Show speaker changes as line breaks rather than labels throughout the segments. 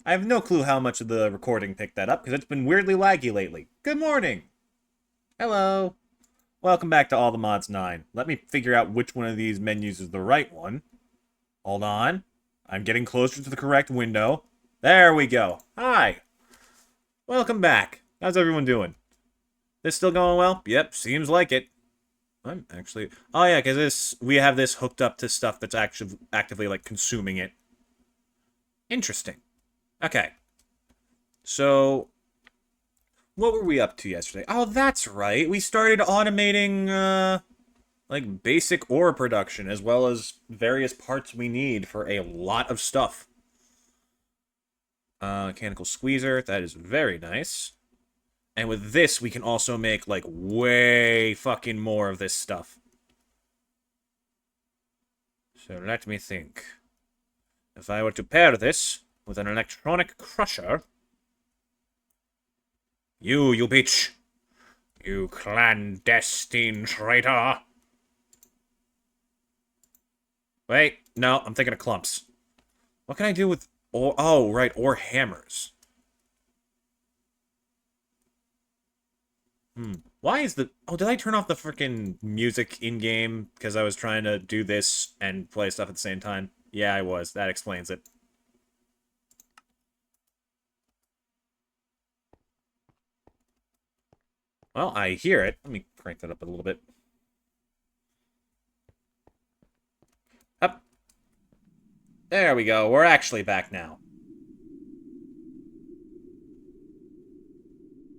I have no clue how much of the recording picked that up, because it's been weirdly laggy lately. Good morning! Hello! Welcome back to All the Mods 9. Let me figure out which one of these menus is the right one. Hold on. I'm getting closer to the correct window. There we go. Hi! Welcome back. How's everyone doing? This still going well? Yep, seems like it. I'm actually... Oh yeah, because we have this hooked up to stuff that's actually actively, like, consuming it. Interesting. Okay. So, what were we up to yesterday? Oh, that's right. We started automating, like, basic ore production, as well as various parts we need for a lot of stuff. Mechanical squeezer. That is very nice. And with this, we can also make, like, way fucking more of this stuff. So, let me think. If I were to pair this with an electronic crusher... You bitch! You clandestine traitor! Wait, no, I'm thinking of clumps. What can I do with ore? Oh, right, ore hammers. Why is the... Oh, did I turn off the freaking music in-game because I was trying to do this and play stuff at the same time? Yeah, I was. That explains it. Well, I hear it. Let me crank that up a little bit. Up. There we go. We're actually back now.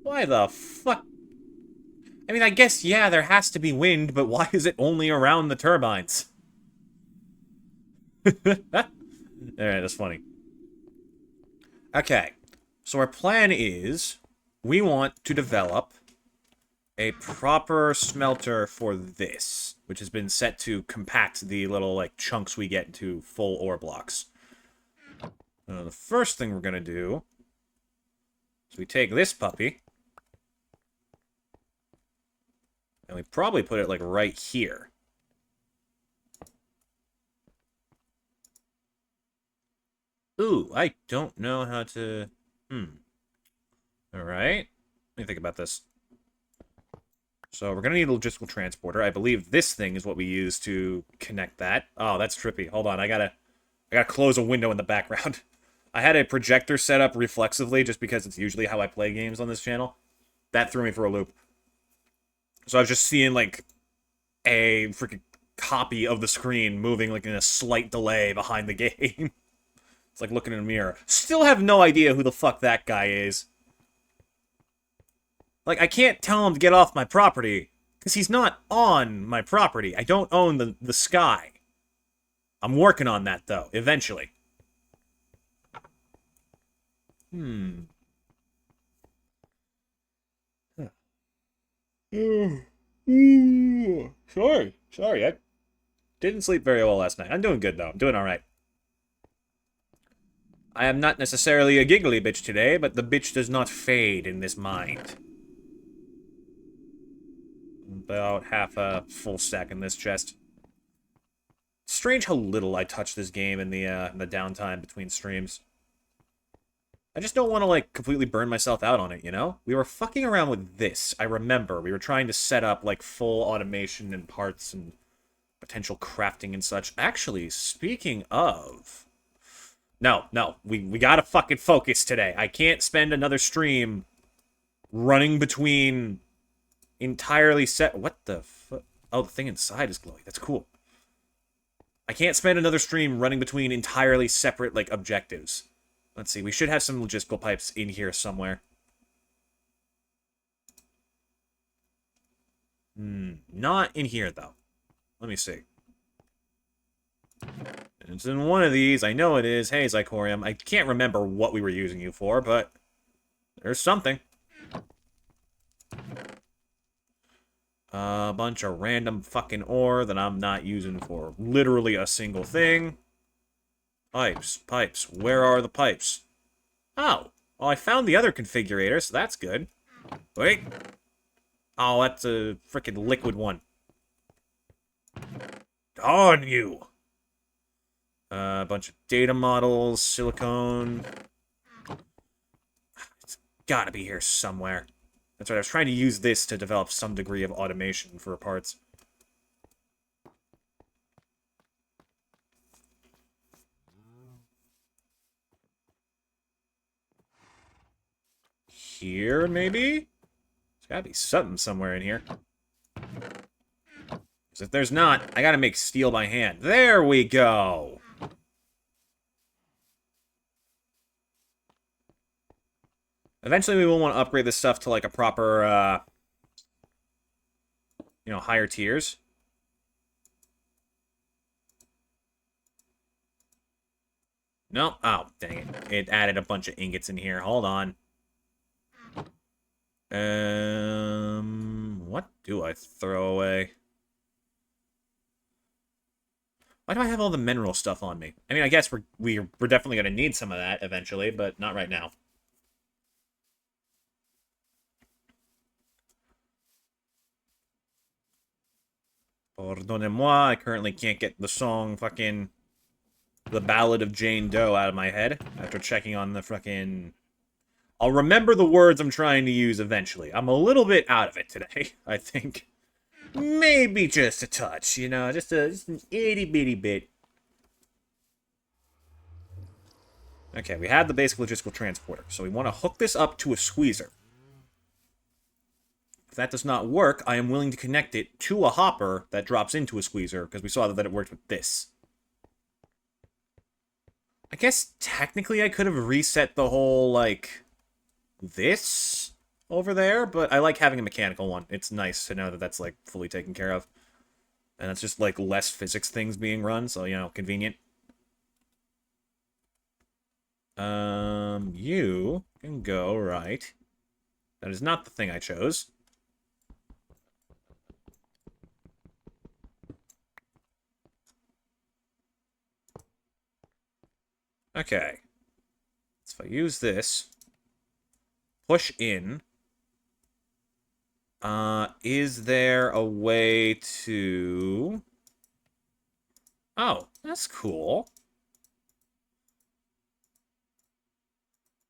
Why the fuck? I mean, I guess, yeah, there has to be wind, but why is it only around the turbines? Alright, that's funny. Okay. So our plan is, we want to develop a proper smelter for this, which has been set to compact the little, like, chunks we get into full ore blocks. The first thing we're gonna do is we take this puppy, and we probably put it, like, right here. Ooh, I don't know how to... Alright. Let me think about this. So we're going to need a logistical transporter. I believe this thing is what we use to connect that. Oh, that's trippy. Hold on, I gotta close a window in the background. I had a projector set up reflexively just because it's usually how I play games on this channel. That threw me for a loop. So I was just seeing, like, a freaking copy of the screen moving, like, in a slight delay behind the game. It's like looking in a mirror. Still have no idea who the fuck that guy is. Like, I can't tell him to get off my property, because he's not on my property. I don't own the sky. I'm working on that, though, eventually. Sorry, I didn't sleep very well last night. I'm doing good, though. I'm doing alright. I am not necessarily a giggly bitch today, but the bitch does not fade in this mind. About half a full stack in this chest. Strange how little I touch this game in the downtime between streams. I just don't want to, like, completely burn myself out on it, you know? We were fucking around with this. I remember. We were trying to set up, like, full automation and parts and potential crafting and such. Actually, speaking of... No, we gotta fucking focus today. I can't spend another stream running between entirely set... What the fuck? Oh, the thing inside is glowing. That's cool. I can't spend another stream running between entirely separate, like, objectives. Let's see, we should have some logistical pipes in here somewhere. Not in here, though. Let me see. It's in one of these. I know it is. Hey, Zycorium. I can't remember what we were using you for, but there's something. A bunch of random fucking ore that I'm not using for literally a single thing. Pipes. Where are the pipes? Oh. Well, I found the other configurator, so that's good. Wait. Oh, that's a freaking liquid one. On you! A bunch of data models, silicone, gotta be here somewhere. That's right, I was trying to use this to develop some degree of automation for parts. Here, maybe? There's gotta be something somewhere in here. Because if there's not, I gotta make steel by hand. There we go! Eventually we will want to upgrade this stuff to, like, a proper, you know, higher tiers. No. Oh, dang it. It added a bunch of ingots in here. Hold on. What do I throw away? Why do I have all the mineral stuff on me? I mean, I guess we're definitely going to need some of that eventually, but not right now. Pardonnez-moi, I currently can't get the song fucking The Ballad of Jane Doe out of my head after checking on the fucking... I'll remember the words I'm trying to use eventually. I'm a little bit out of it today, I think. Maybe just a touch, you know, just an itty-bitty bit. Okay, we have the basic logistical transporter, so we want to hook this up to a squeezer. If that does not work, I am willing to connect it to a hopper that drops into a squeezer, because we saw that it worked with this. I guess technically I could have reset the whole, like, this over there, but I like having a mechanical one. It's nice to know that that's, like, fully taken care of. And it's just, like, less physics things being run, so, you know, convenient. You can go right. That is not the thing I chose. Okay. So if I use this, push in, is there a way to... Oh, that's cool.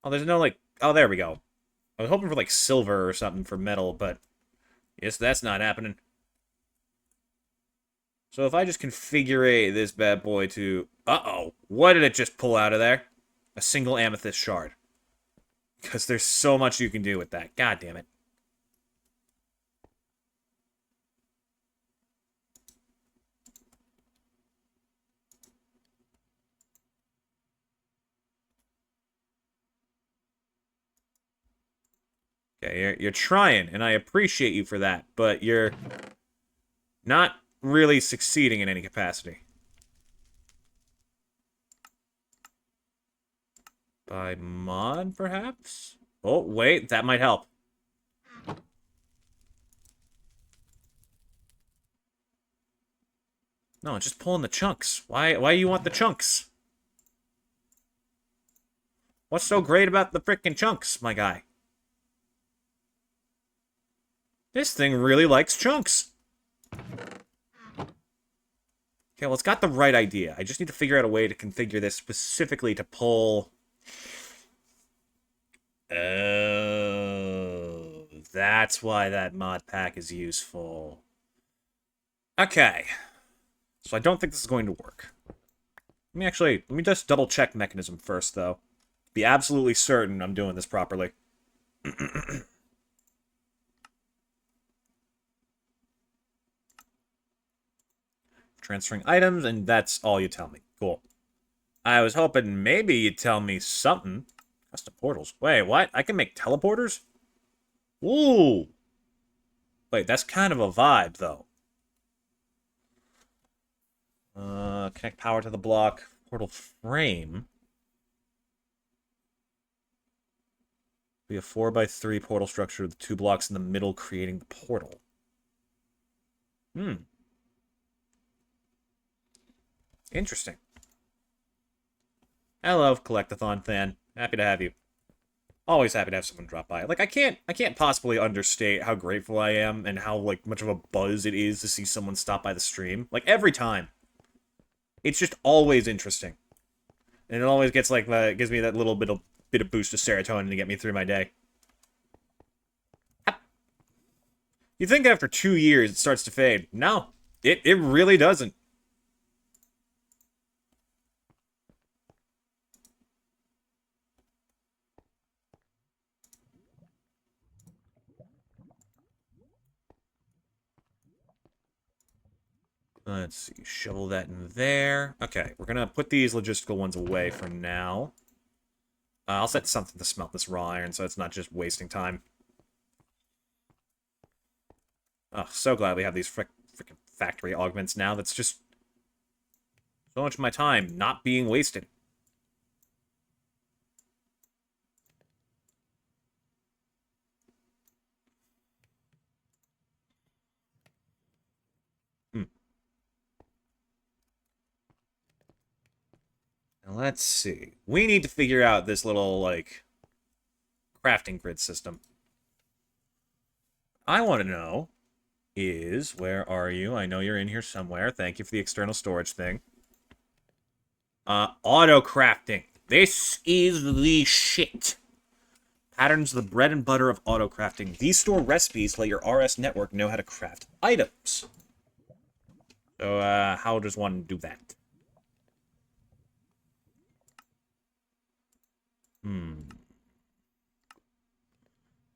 Oh, there's no, like... Oh, there we go. I was hoping for, like, silver or something for metal, but... Yes, that's not happening. So if I just configure this bad boy to... Uh-oh. What did it just pull out of there? A single amethyst shard. Because there's so much you can do with that. God damn it. Okay, you're trying, and I appreciate you for that, but you're not really succeeding in any capacity. By mod, perhaps? Oh, wait, that might help. No, it's just pulling the chunks. Why do you want the chunks? What's so great about the frickin' chunks, my guy? This thing really likes chunks. Okay, well, it's got the right idea. I just need to figure out a way to configure this specifically to pull... Oh, that's why that mod pack is useful. Okay. So I don't think this is going to work. Let me just double check mechanism first, though. Be absolutely certain I'm doing this properly. Transferring items, and that's all you tell me. Cool. I was hoping maybe you'd tell me something. Custom portals. Wait, what? I can make teleporters? Ooh. Wait, that's kind of a vibe, though. Connect power to the block. Portal frame. Be a 4x3 portal structure with 2 blocks in the middle creating the portal. Interesting. Hello, Collectathon fan. Happy to have you. Always happy to have someone drop by. Like, I can't possibly understate how grateful I am and how, like, much of a buzz it is to see someone stop by the stream. Like, every time. It's just always interesting. And it always gets, like, gives me that little bit of boost of serotonin to get me through my day. You think after 2 years it starts to fade. No, it really doesn't. Let's see, shovel that in there. Okay, we're gonna put these logistical ones away for now. I'll set something to smelt this raw iron so it's not just wasting time. Oh, so glad we have these freaking factory augments now. That's just so much of my time not being wasted. Now let's see. We need to figure out this little, like, crafting grid system. I want to know is, where are you? I know you're in here somewhere. Thank you for the external storage thing. Auto crafting. This is the shit. Patterns the bread and butter of auto crafting. These store recipes to let your RS network know how to craft items. So, how does one do that?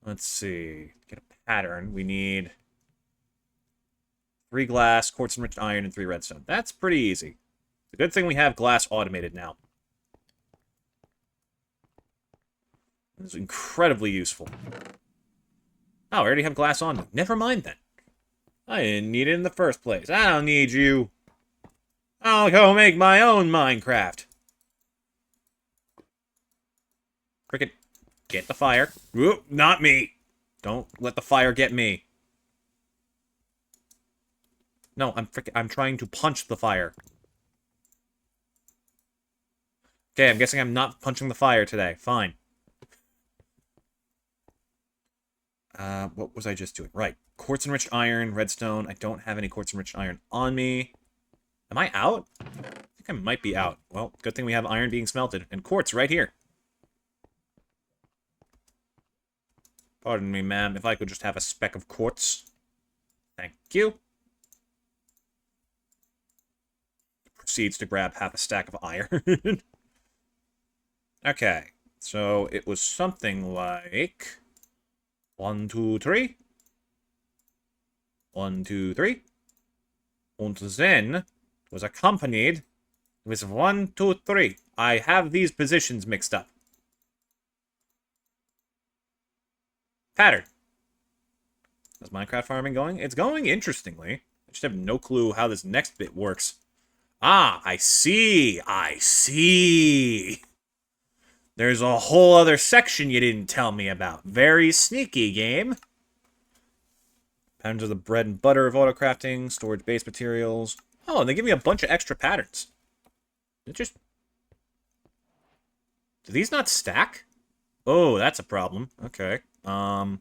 Let's see. Get a pattern. We need 3 glass, quartz enriched iron, and 3 redstone. That's pretty easy. It's a good thing we have glass automated now. It's incredibly useful. Oh, I already have glass on me. Never mind then. I didn't need it in the first place. I don't need you. I'll go make my own Minecraft. Frickin' get the fire. Whoop, not me. Don't let the fire get me. No, I'm trying to punch the fire. Okay, I'm guessing I'm not punching the fire today. Fine. What was I just doing? Right. Quartz enriched iron, redstone. I don't have any quartz enriched iron on me. Am I out? I think I might be out. Well, good thing we have iron being smelted. And quartz right here. Pardon me, ma'am, if I could just have a speck of quartz. Thank you. Proceeds to grab half a stack of iron. Okay, so it was something like 1, 2, 3. 1, 2, 3. And then it was accompanied with 1, 2, 3. I have these positions mixed up. Pattern. How's Minecraft farming going? It's going interestingly. I just have no clue how this next bit works. Ah, I see. I see. There's a whole other section you didn't tell me about. Very sneaky, game. Patterns of the bread and butter of autocrafting, storage base materials. Oh, and they give me a bunch of extra patterns. It just... Do these not stack? Oh, that's a problem. Okay. Well.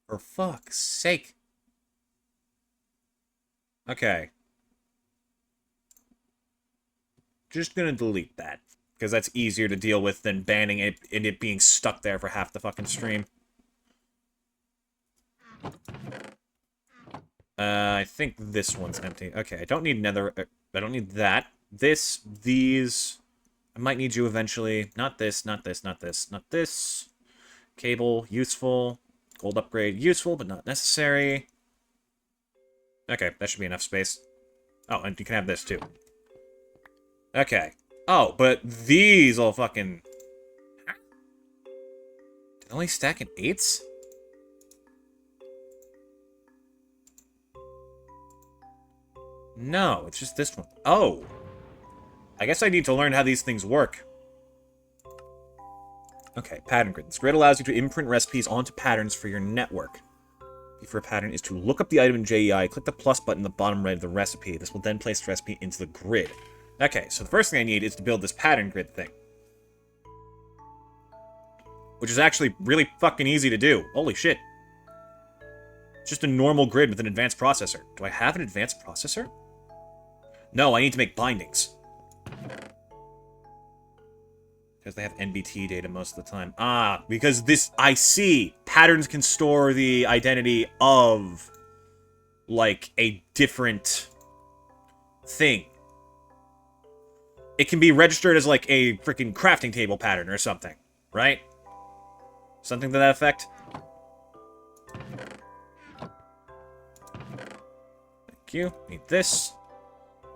For fuck's sake. Okay. Just gonna delete that. Because that's easier to deal with than banning it and it being stuck there for half the fucking stream. I think this one's empty. Okay, I don't need another... I don't need that. This, these... I might need you eventually. Not this, not this, not this, not this. Cable, useful. Gold upgrade, useful, but not necessary. Okay, that should be enough space. Oh, and you can have this, too. Okay. Oh, but these all fucking... Did they only stack in 8s? No, it's just this one. Oh! I guess I need to learn how these things work. Okay, pattern grid. This grid allows you to imprint recipes onto patterns for your network. For a pattern is to look up the item in JEI, click the plus button in the bottom right of the recipe. This will then place the recipe into the grid. Okay, so the first thing I need is to build this pattern grid thing. Which is actually really fucking easy to do. Holy shit. It's just a normal grid with an advanced processor. Do I have an advanced processor? No, I need to make bindings. Because they have NBT data most of the time. Ah, because this... I see! Patterns can store the identity of, like, a different thing. It can be registered as, like, a freaking crafting table pattern or something. Right? Something to that effect? Thank you. Need this.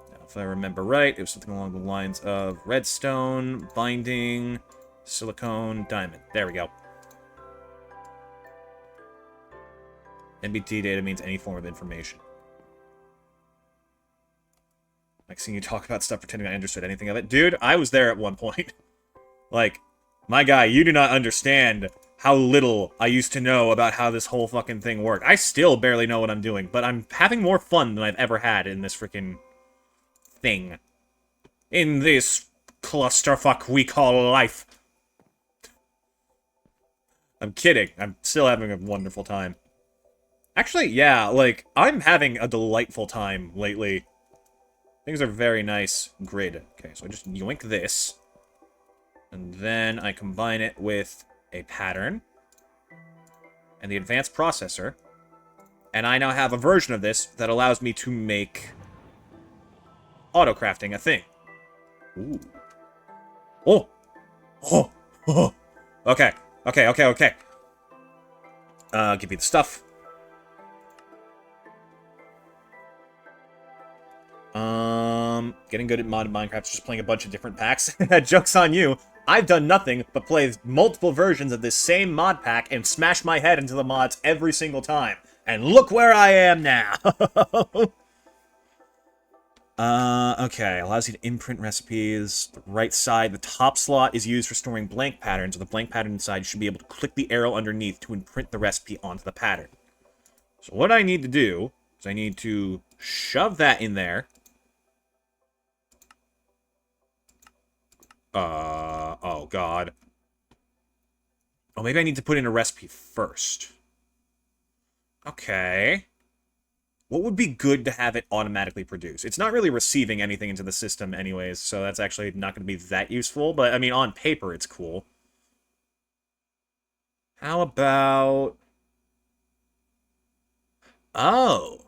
Now, if I remember right, it was something along the lines of redstone, binding, silicone, diamond. There we go. NBT data means any form of information. Like seeing you talk about stuff pretending I understood anything of it. Dude, I was there at one point. Like, my guy, you do not understand how little I used to know about how this whole fucking thing worked. I still barely know what I'm doing, but I'm having more fun than I've ever had in this freaking thing. In this clusterfuck we call life. I'm kidding. I'm still having a wonderful time. Actually, yeah, like, I'm having a delightful time lately. Things are very nice. Grid. Okay, so I just yoink this. And then I combine it with a pattern. And the advanced processor. And I now have a version of this that allows me to make auto-crafting a thing. Ooh. Oh! Oh! Oh! Okay. Okay, okay, okay. Give me the stuff. Getting good at modded Minecraft, just playing a bunch of different packs. Joke's on you. I've done nothing but play multiple versions of this same mod pack and smash my head into the mods every single time. And look where I am now! Okay. Allows you to imprint recipes. The right side, the top slot is used for storing blank patterns. With the blank pattern inside, you should be able to click the arrow underneath to imprint the recipe onto the pattern. So what I need to do is I need to shove that in there. Oh god. Oh, maybe I need to put in a recipe first. Okay. What would be good to have it automatically produce? It's not really receiving anything into the system anyways, so that's actually not going to be that useful, but, I mean, on paper, it's cool. How about... Oh.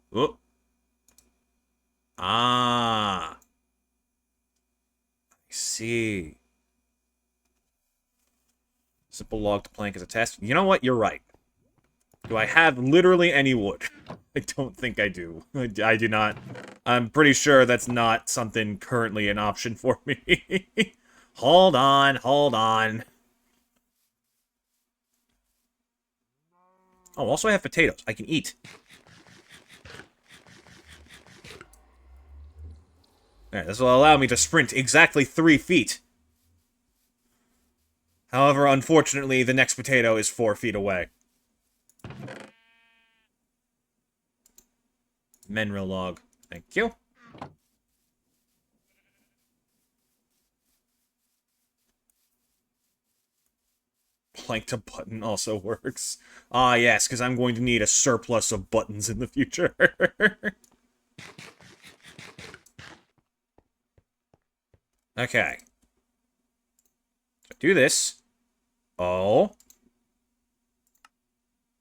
Whoop. Ah. I see. Simple log to plank as a test. You know what? You're right. Do I have literally any wood? I don't think I do. I do not. I'm pretty sure that's not something currently an option for me. Hold on, hold on. Oh, also I have potatoes. I can eat. Alright, this will allow me to sprint exactly 3 feet. However, unfortunately, the next potato is 4 feet away. Mineral log. Thank you. Plank to button also works. Ah, yes, because I'm going to need a surplus of buttons in the future. Okay. Do this. Oh.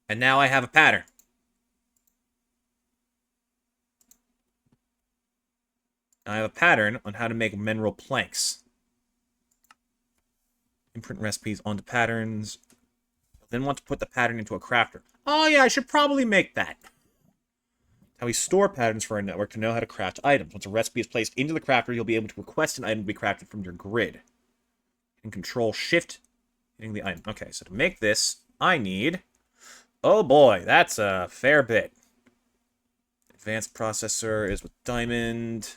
And now I have a pattern. I have a pattern on how to make mineral planks. Imprint recipes onto patterns. Then want to put the pattern into a crafter. Oh yeah, I should probably make that. How we store patterns for our network to know how to craft items. Once a recipe is placed into the crafter, you'll be able to request an item to be crafted from your grid. And Control Shift, hitting the item. Okay, so to make this, I need... Oh boy, that's a fair bit. Advanced processor is with diamond...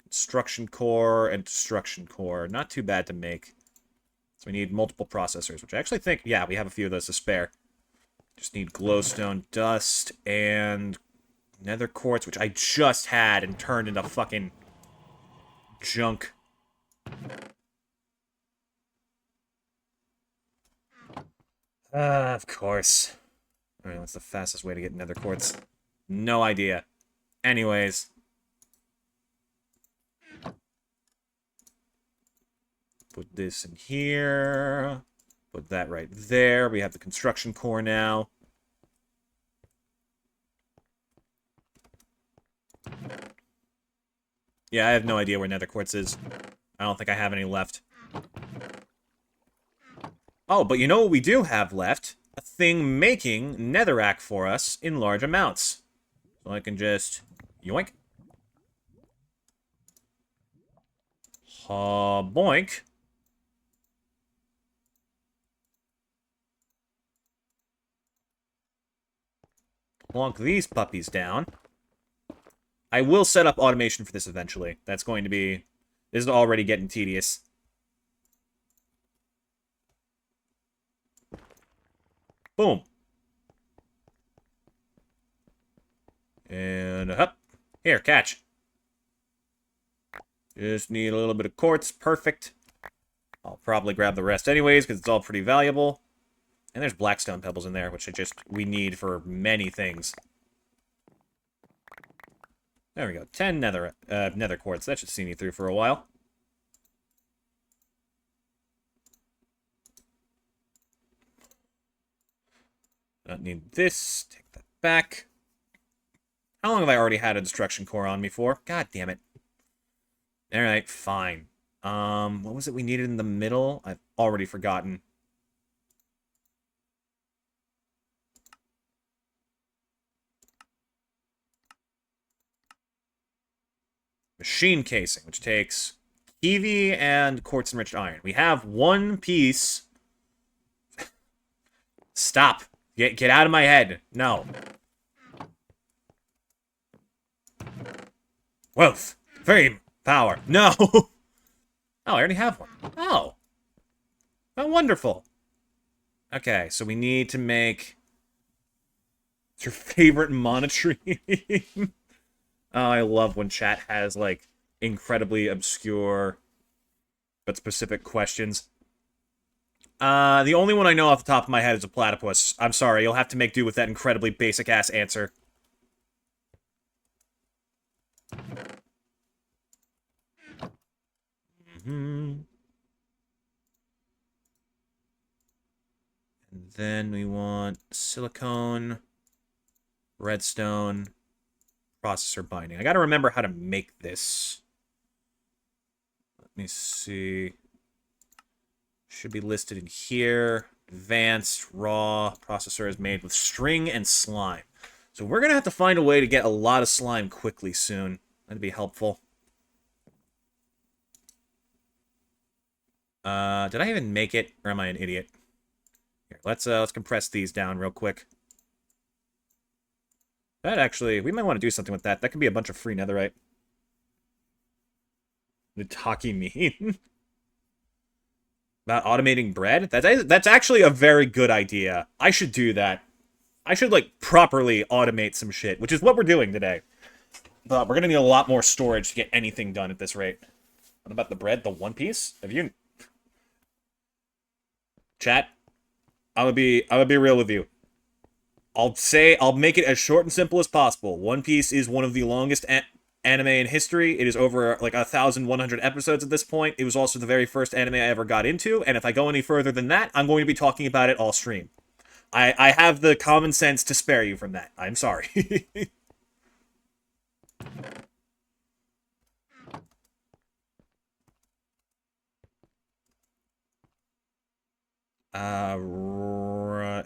Construction core and destruction core. Not too bad to make. So we need multiple processors, which I actually think, yeah, we have a few of those to spare. Just need glowstone dust and nether quartz, which I just had and turned into fucking junk. Of course. Alright, what's the fastest way to get nether quartz? No idea. Anyways. Put this in here. Put that right there. We have the construction core now. Yeah, I have no idea where nether quartz is. I don't think I have any left. Oh, but you know what we do have left? A thing making netherrack for us in large amounts. So I can just yoink. Boink. Plonk these puppies down. I will set up automation for this eventually. That's going to be... This is already getting tedious. Boom. And up. Here, catch. Just need a little bit of quartz. Perfect. I'll probably grab the rest anyways, because it's all pretty valuable. And there's blackstone pebbles in there, which we need for many things. There we go. 10 nether quartz. That should see me through for a while. Don't need this. Take that back. How long have I already had a destruction core on me for? God damn it. Alright, fine. What was it we needed in the middle? I've already forgotten. Machine casing, which takes kiwi and quartz-enriched iron. We have one piece. Stop. Get out of my head. No. Wealth. Fame. Power. No. Oh, I already have one. Oh. Oh, wonderful. Okay, so we need to make... It's your favorite monitoring. Oh, I love when chat has, like, incredibly obscure but specific questions. The only one I know off the top of my head is a platypus. I'm sorry, you'll have to make do with that incredibly basic-ass answer. And then we want silicone, redstone, processor binding. I gotta remember how to make this. Let me see. Should be listed in here. Advanced, raw, processor is made with string and slime. So we're gonna have to find a way to get a lot of slime quickly soon. That'd be helpful. Did I even make it, or am I an idiot? Here, let's compress these down real quick. That actually, we might want to do something with that. That could be a bunch of free netherite. Nutaki mean? About automating bread? That's actually a very good idea. I should do that. I should, like, properly automate some shit, which is what we're doing today. But we're gonna need a lot more storage to get anything done at this rate. What about the bread? The one piece? Have you... Chat? I would be real with you. I'll make it as short and simple as possible. One Piece is one of the longest anime in history. It is over, like, 1,100 episodes at this point. It was also the very first anime I ever got into, and if I go any further than that, I'm going to be talking about it all stream. I have the common sense to spare you from that. I'm sorry.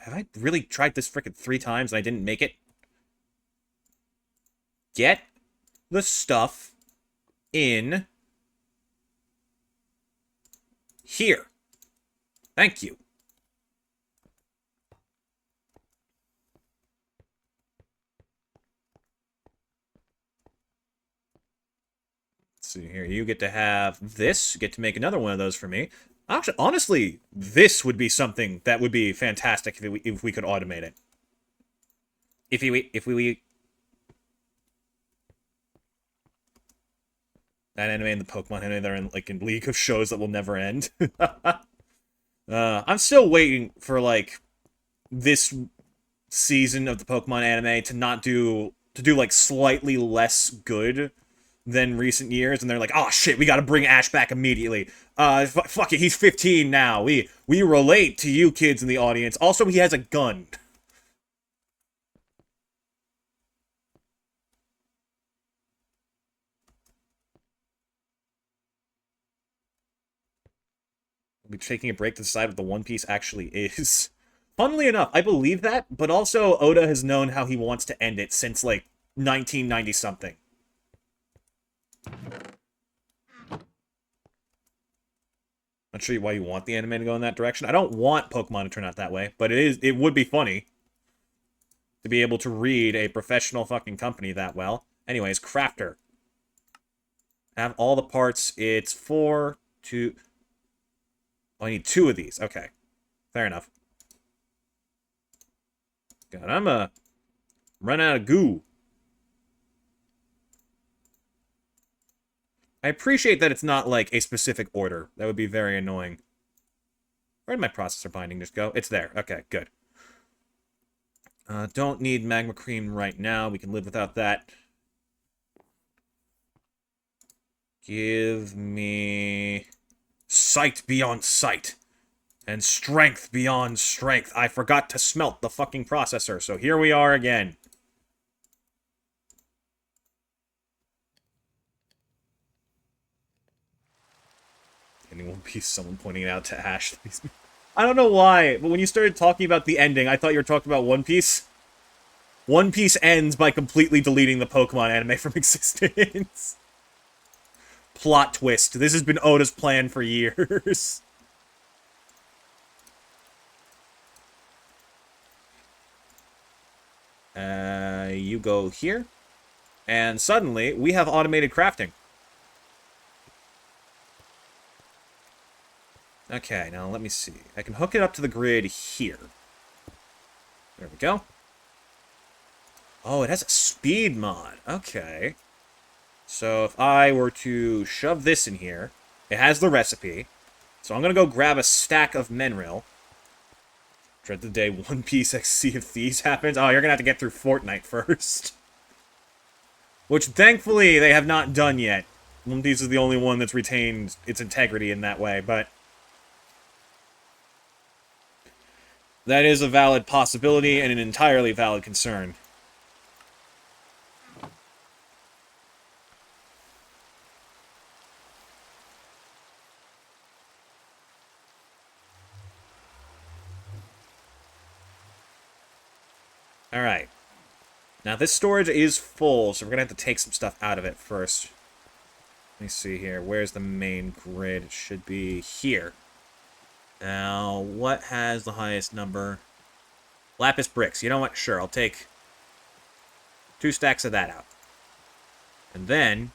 Have I really tried this frickin' 3 times and I didn't make it? Get the stuff in here. Thank you. Let's see here. You get to have this. You get to make another one of those for me. Actually, honestly, this would be something that would be fantastic if we could automate it. If we that anime and the Pokemon anime, they're in, like, in League of shows that will never end. I'm still waiting for, like, this season of the Pokemon anime to not do like slightly less good than recent years, and they're like, oh shit, we gotta bring Ash back immediately. Fuck it, he's 15 now. We relate to you kids in the audience. Also, he has a gun. We'll be taking a break to decide what the One Piece actually is. Funnily enough, I believe that, but also Oda has known how he wants to end it since, like, 1990-something. Not sure why you want the anime to go in that direction. I don't want Pokemon to turn out that way, but it would be funny to be able to read a professional fucking company that well. Anyways, Crafter. Have all the parts. It's 4, 2... Oh, I need 2 of these. Okay. Fair enough. God, I'm run out of goo. I appreciate that it's not, like, a specific order. That would be very annoying. Where'd my processor binding just go? It's there. Okay, good. Don't need magma cream right now. We can live without that. Give me sight beyond sight. And strength beyond strength. I forgot to smelt the fucking processor, so here we are again. In One Piece, someone pointing it out to Ash. I don't know why, but when you started talking about the ending, I thought you were talking about One Piece. One Piece ends by completely deleting the Pokemon anime from existence. Plot twist. This has been Oda's plan for years. You go here. And suddenly, we have automated crafting. Okay, now let me see. I can hook it up to the grid here. There we go. Oh, it has a speed mod. Okay. So if I were to shove this in here, it has the recipe. So I'm going to go grab a stack of Menril. Dread the day One Piece X Sea of Thieves happens. Oh, you're going to have to get through Fortnite first. Which, thankfully, they have not done yet. One Piece is the only one that's retained its integrity in that way, but that is a valid possibility and an entirely valid concern. Alright. Now, this storage is full, so we're going to have to take some stuff out of it first. Let me see here. Where's the main grid? It should be here. Now, what has the highest number? Lapis bricks. You know what? Sure, I'll take 2 stacks of that out. And then,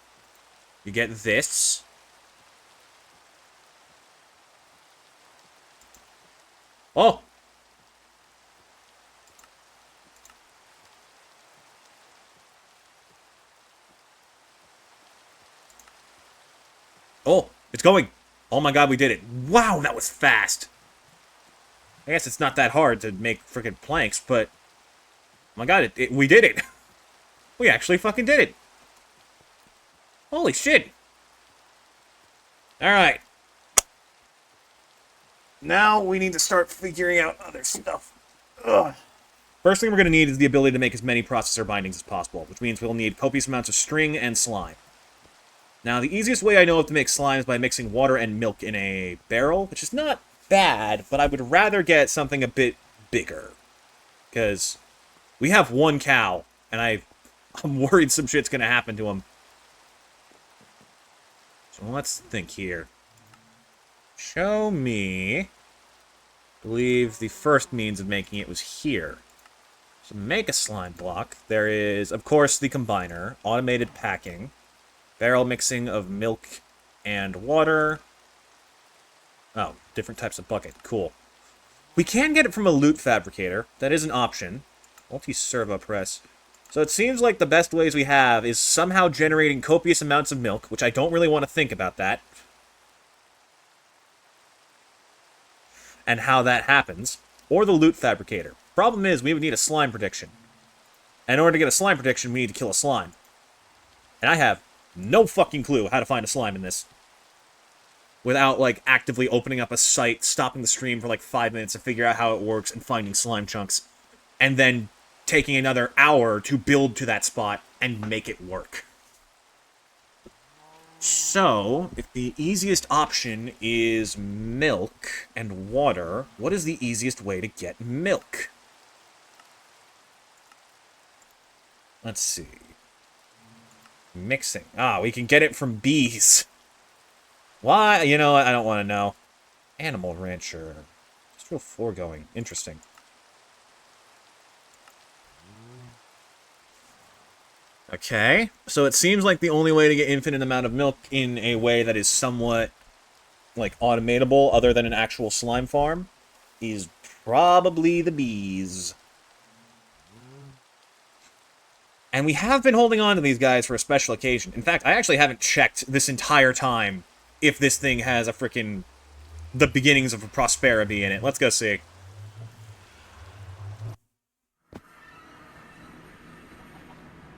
you get this. Oh! Oh, it's going. Oh my god, we did it. Wow, that was fast. I guess it's not that hard to make frickin' planks, but oh my god, we did it. We actually fucking did it. Holy shit. Alright. Now we need to start figuring out other stuff. Ugh. First thing we're going to need is the ability to make as many processor bindings as possible, which means we'll need copious amounts of string and slime. Now, the easiest way I know of to make slime is by mixing water and milk in a barrel, which is not bad, but I would rather get something a bit bigger. Because we have 1 cow, and I'm worried some shit's going to happen to him. So let's think here. Show me. I believe the first means of making it was here. So make a slime block. There is, of course, the combiner, automated packing, barrel mixing of milk and water. Oh, different types of bucket. Cool. We can get it from a loot fabricator. That is an option. Multi-servo press. So it seems like the best ways we have is somehow generating copious amounts of milk, which I don't really want to think about that. And how that happens. Or the loot fabricator. Problem is, we would need a slime prediction. And in order to get a slime prediction, we need to kill a slime. And I have No fucking clue how to find a slime in this. Without, like, actively opening up a site, stopping the stream for, like, 5 minutes to figure out how it works, and finding slime chunks. And then taking another hour to build to that spot and make it work. So, if the easiest option is milk and water, what is the easiest way to get milk? Let's see. Mixing. Ah, we can get it from bees. Why? You know what? I don't want to know. Animal rancher. Industrial foregoing. Interesting. Okay. So it seems like the only way to get infinite amount of milk in a way that is somewhat, like, automatable, other than an actual slime farm, is probably the bees. And we have been holding on to these guys for a special occasion. In fact, I actually haven't checked this entire time if this thing has a frickin' the beginnings of a Prospera in it. Let's go see.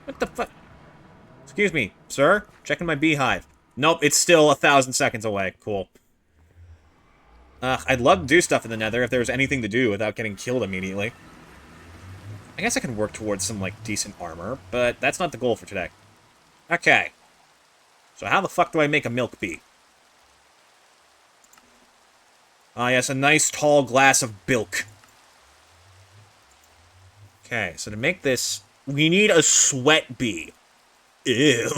What the fuck? Excuse me, sir? Checking my beehive. Nope, it's still 1,000 seconds away. Cool. I'd love to do stuff in the nether if there was anything to do without getting killed immediately. I guess I can work towards some, like, decent armor, but that's not the goal for today. Okay. So how the fuck do I make a milk bee? Ah, yes, a nice tall glass of bilk. Okay, so to make this, we need a sweat bee. Ew.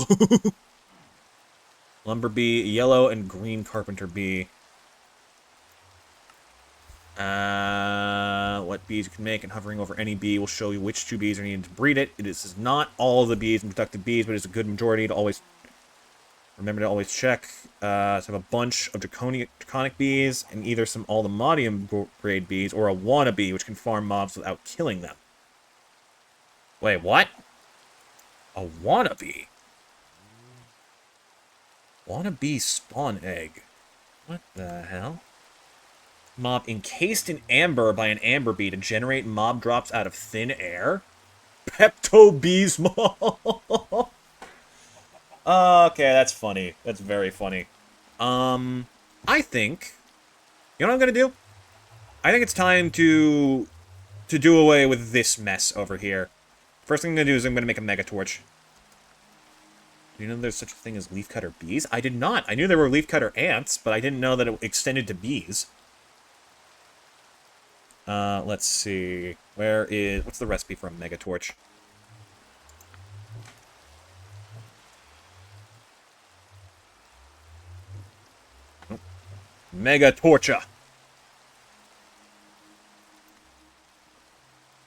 Lumber bee, yellow and green carpenter bee. What bees you can make, and hovering over any bee will show you which 2 bees are needed to breed it. It is not all of the bees and productive bees, but it's a good majority to always... Remember to always check. So I have a bunch of draconic bees, and either some Aldermodium grade bees, or a wannabe, which can farm mobs without killing them. Wait, what? A wannabe? Wannabe spawn egg. What the hell? Mob encased in amber by an amber bee to generate mob drops out of thin air? Pepto-Bees mob! Okay, that's funny. That's very funny. I think... You know what I'm gonna do? I think it's time to do away with this mess over here. First thing I'm gonna do is I'm gonna make a mega torch. Do you know there's such a thing as leafcutter bees? I did not. I knew there were leafcutter ants, but I didn't know that it extended to bees. Let's see. What's the recipe for a mega torch? Nope. Mega torcha.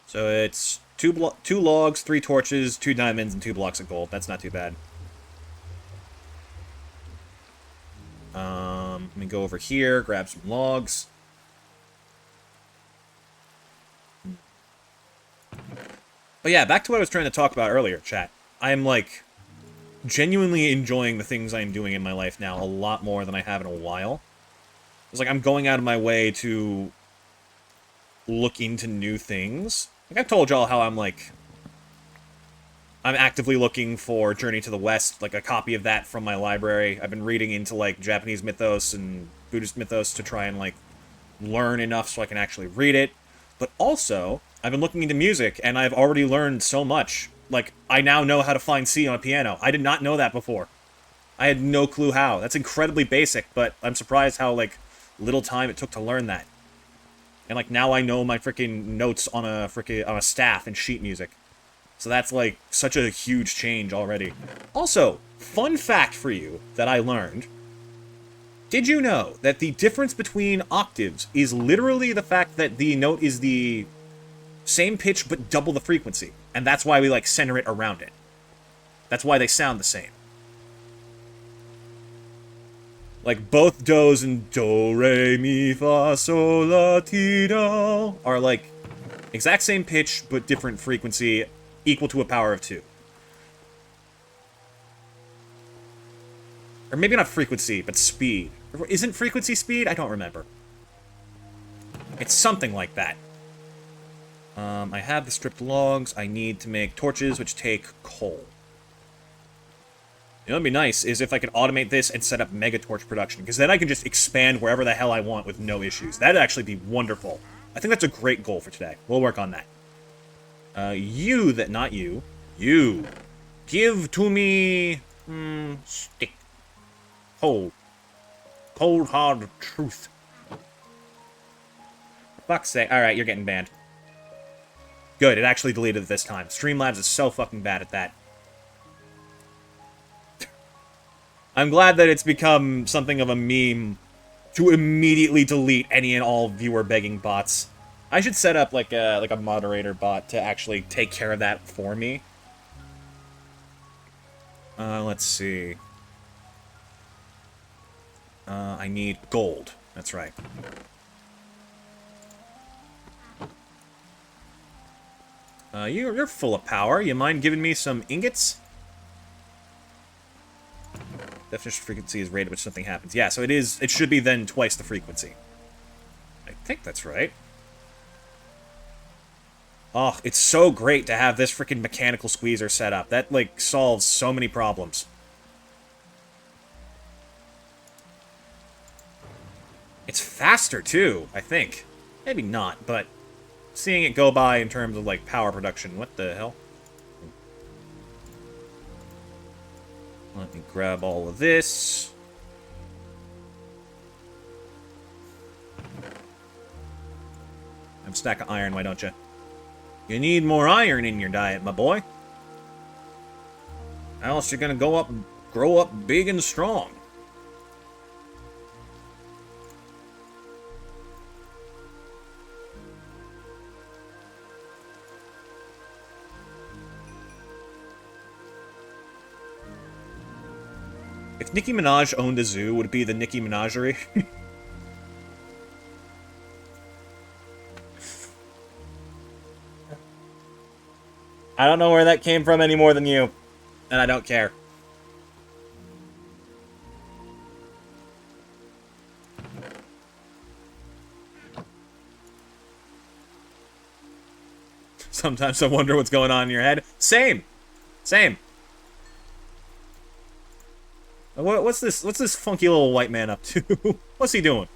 So it's two logs, 3 torches, 2 diamonds, and 2 blocks of gold. That's not too bad. Let me go over here, grab some logs. But yeah, back to what I was trying to talk about earlier, chat. I am, like, genuinely enjoying the things I'm doing in my life now a lot more than I have in a while. It's like I'm going out of my way to look into new things. Like, I've told y'all how I'm actively looking for Journey to the West, like a copy of that from my library. I've been reading into, like, Japanese mythos and Buddhist mythos to try and, like, learn enough so I can actually read it. But also, I've been looking into music, and I've already learned so much. Like, I now know how to find C on a piano. I did not know that before. I had no clue how. That's incredibly basic, but I'm surprised how, like, little time it took to learn that. And, like, now I know my freaking notes on a staff in sheet music. So that's, like, such a huge change already. Also, fun fact for you that I learned. Did you know that the difference between octaves is literally the fact that the note is the same pitch but double the frequency? And that's why we, like, center it around it. That's why they sound the same. Like, both do's and do, re, mi, fa, sol, la, ti, do are, like, exact same pitch but different frequency, equal to a power of 2. Or maybe not frequency, but speed. Isn't frequency speed? I don't remember. It's something like that. I have the stripped logs. I need to make torches, which take coal. You know what'd be nice is if I could automate this and set up Mega Torch production, because then I can just expand wherever the hell I want with no issues. That'd actually be wonderful. I think that's a great goal for today. We'll work on that. Not you. You. Give to me... stick. Cold. Cold, hard truth. Fuck's sake. Alright, you're getting banned. Good, it actually deleted it this time. Streamlabs is so fucking bad at that. I'm glad that it's become something of a meme to immediately delete any and all viewer begging bots. I should set up like a moderator bot to actually take care of that for me. Let's see. I need gold. That's right. You're full of power. You mind giving me some ingots? Definition frequency is rate at which something happens. Yeah, so it should be then twice the frequency. I think that's right. Oh, it's so great to have this freaking mechanical squeezer set up. That, like, solves so many problems. It's faster, too, I think. Maybe not, but seeing it go by in terms of, like, power production. What the hell? Let me grab all of this. Have a stack of iron, why don't you? You need more iron in your diet, my boy. Else you're gonna grow up big and strong. If Nicki Minaj owned a zoo, would it be the Nicki Menagerie? I don't know where that came from any more than you. And I don't care. Sometimes I wonder what's going on in your head. Same. Same. What's this funky little white man up to? What's he doing?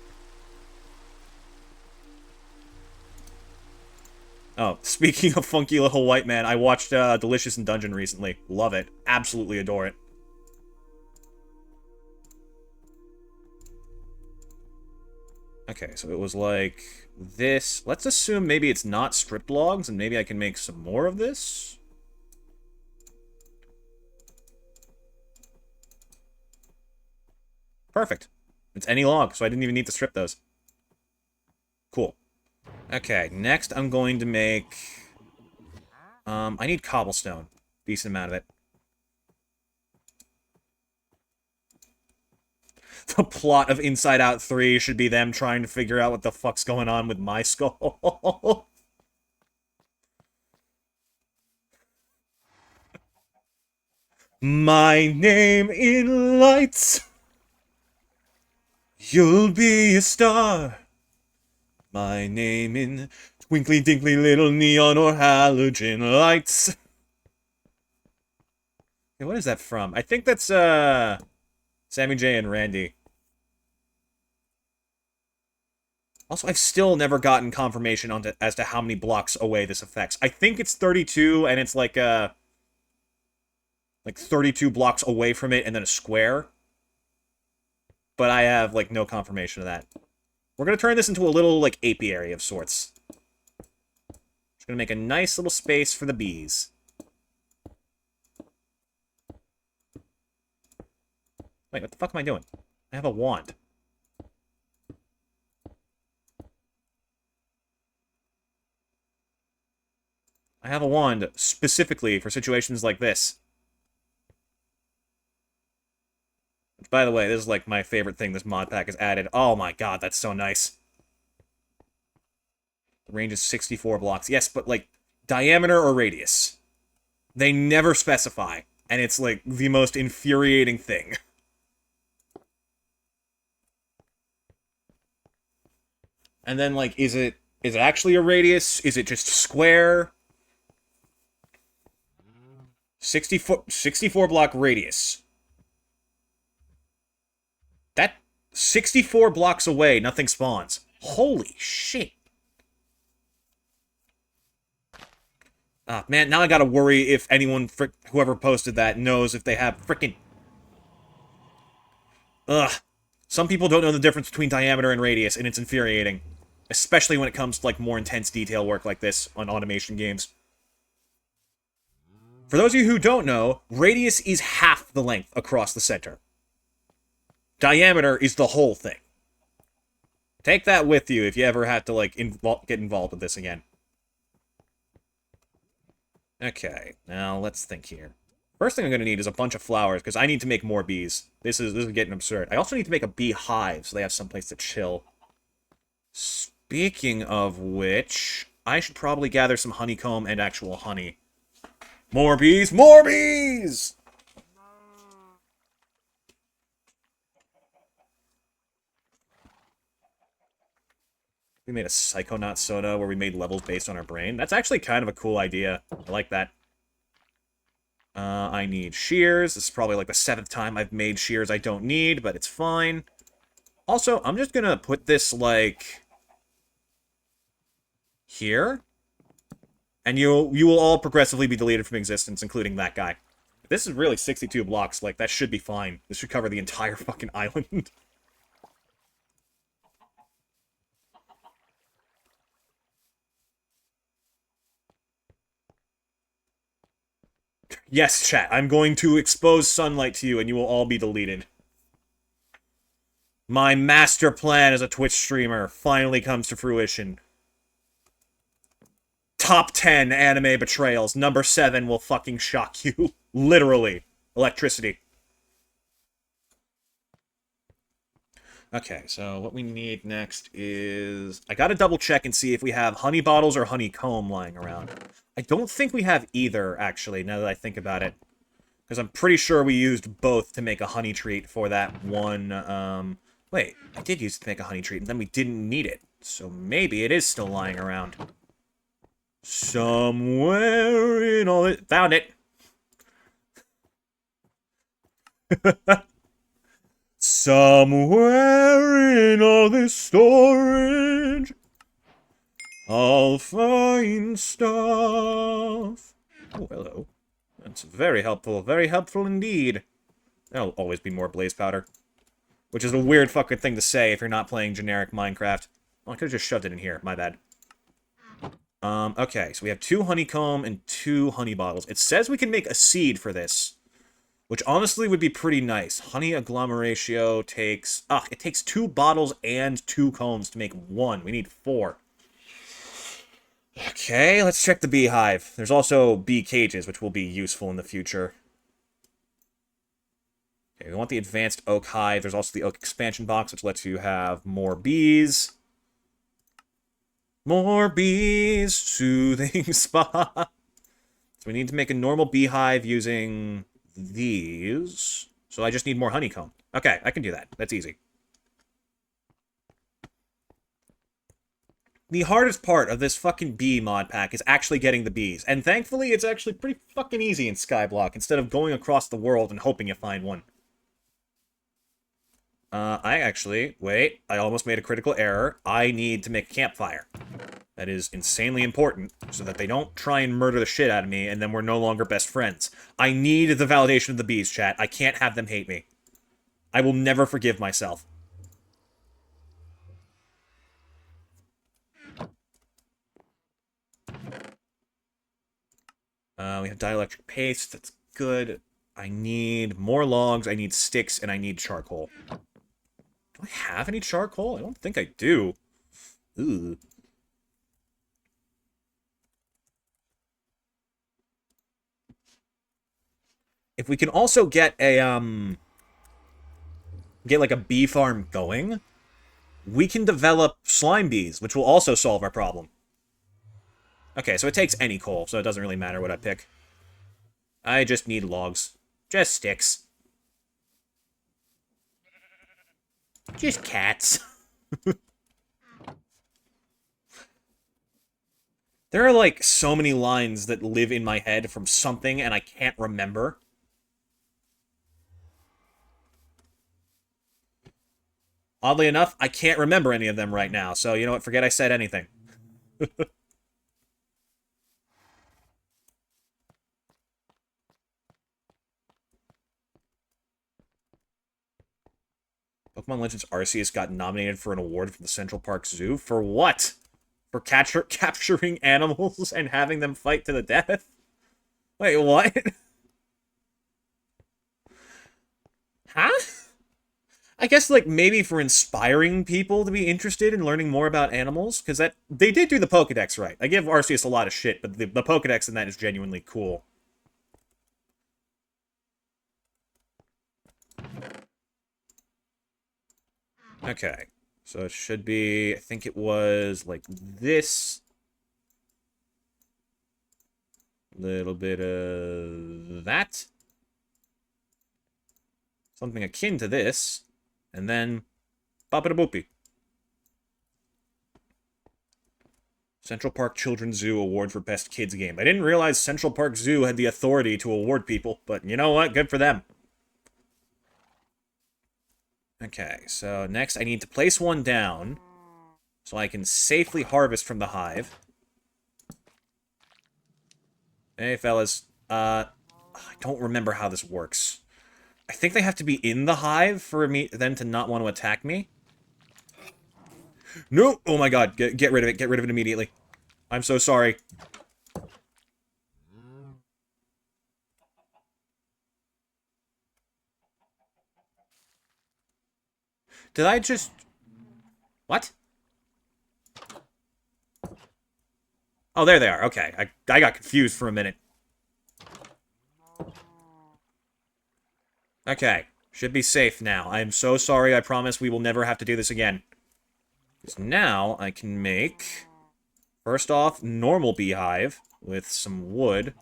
Oh, speaking of funky little white man, I watched Delicious in Dungeon recently. Love it. Absolutely adore it. Okay, so it was like this. Let's assume maybe it's not stripped logs, and maybe I can make some more of this. Perfect. It's any log, so I didn't even need to strip those. Cool. Okay, next I'm going to make... I need cobblestone. Decent amount of it. The plot of Inside Out 3 should be them trying to figure out what the fuck's going on with my skull. My name in lights. You'll be a star. My name in twinkly dinkly little neon or halogen lights. Hey, what is that from? I think that's Sammy J and Randy. Also, I've still never gotten confirmation as to how many blocks away this affects. I think it's 32, and it's like 32 blocks away from it, and then a square. But I have, like, no confirmation of that. We're gonna turn this into a little, like, apiary of sorts. Just gonna make a nice little space for the bees. Wait, what the fuck am I doing? I have a wand. I have a wand specifically for situations like this. Which, by the way, this is like my favorite thing this mod pack has added. Oh my god, that's so nice. The range is 64 blocks. Yes, but like, diameter or radius. They never specify. And it's like the most infuriating thing. And then like, is it actually a radius? Is it just square? 64 block radius. 64 blocks away, nothing spawns. Holy shit. Ah, man, now I gotta worry if anyone, whoever posted that, knows if they have frickin'... Ugh. Some people don't know the difference between diameter and radius, and it's infuriating. Especially when it comes to, like, more intense detail work like this on automation games. For those of you who don't know, radius is half the length across the center. Diameter is the whole thing. Take that with you if you ever have to, like, get involved with this again. Okay, now let's think here. First thing I'm going to need is a bunch of flowers, because I need to make more bees. This is getting absurd. I also need to make a beehive, so they have someplace to chill. Speaking of which, I should probably gather some honeycomb and actual honey. More bees! More bees! We made a Psychonaut soda where we made levels based on our brain. That's actually kind of a cool idea. I like that. I need shears. This is probably like the 7th time I've made shears I don't need, but it's fine. Also, I'm just gonna put this, like... here. And you will all progressively be deleted from existence, including that guy. This is really 62 blocks. Like, that should be fine. This should cover the entire fucking island. Yes, chat. I'm going to expose sunlight to you, and you will all be deleted. My master plan as a Twitch streamer finally comes to fruition. Top 10 anime betrayals. Number 7 will fucking shock you. Literally. Electricity. Okay, so what we need next is... I gotta double check and see if we have honey bottles or honeycomb lying around. I don't think we have either, actually, now that I think about it. Because I'm pretty sure we used both to make a honey treat for that one, Wait, I did use it to make a honey treat, and then we didn't need it. So maybe it is still lying around. Somewhere in all it... Found it! Somewhere in all this storage, I'll find stuff. Oh, hello. That's very helpful indeed. There'll always be more blaze powder. Which is a weird fucking thing to say if you're not playing generic Minecraft. Oh, I could've just shoved it in here, my bad. Okay, so we have 2 honeycomb and 2 honey bottles. It says we can make a seed for this, which honestly would be pretty nice. Honey agglomeratio takes... it takes 2 bottles and 2 combs to make 1. We need 4. Okay, let's check the beehive. There's also bee cages, which will be useful in the future. Okay, we want the advanced oak hive. There's also the oak expansion box, which lets you have more bees. More bees, soothing spot. So we need to make a normal beehive using these. So I just need more honeycomb. Okay, I can do that. That's easy. The hardest part of this fucking bee mod pack is actually getting the bees. And thankfully, it's actually pretty fucking easy in Skyblock, instead of going across the world and hoping you find one. Wait, I almost made a critical error. I need to make a campfire. That is insanely important, so that they don't try and murder the shit out of me, and then we're no longer best friends. I need the validation of the bees, chat. I can't have them hate me. I will never forgive myself. We have dielectric paste. That's good. I need more logs, I need sticks, and I need charcoal. Do I have any charcoal? I don't think I do. Ooh. If we can also get a, get like a bee farm going, we can develop slime bees, which will also solve our problem. Okay, so it takes any coal, so it doesn't really matter what I pick. I just need logs. Just sticks. Just cats. There are, like, so many lines that live in my head from something, and I can't remember. Oddly enough, I can't remember any of them right now, so you know what, forget I said anything. Pokemon Legends Arceus got nominated for an award from the Central Park Zoo. For what? For capturing animals and having them fight to the death? Wait, what? Huh? I guess, like, maybe for inspiring people to be interested in learning more about animals, because that they did do the Pokedex right. I give Arceus a lot of shit, but the Pokedex in that is genuinely cool. Okay, so it should be, I think it was, like, this. Little bit of that. Something akin to this. And then, Bop-a-da-boopy. Central Park Children's Zoo Award for Best Kids Game. I didn't realize Central Park Zoo had the authority to award people, but you know what? Good for them. Okay, so next I need to place one down so I can safely harvest from the hive. Hey, fellas. I don't remember how this works. I think they have to be in the hive for them to not want to attack me. No! Oh my god, get rid of it. Get rid of it immediately. I'm so sorry. Did I just... What? Oh, there they are. Okay, I got confused for a minute. Okay, should be safe now. I am so sorry. I promise we will never have to do this again. Because now I can make... First off, normal beehive with some wood.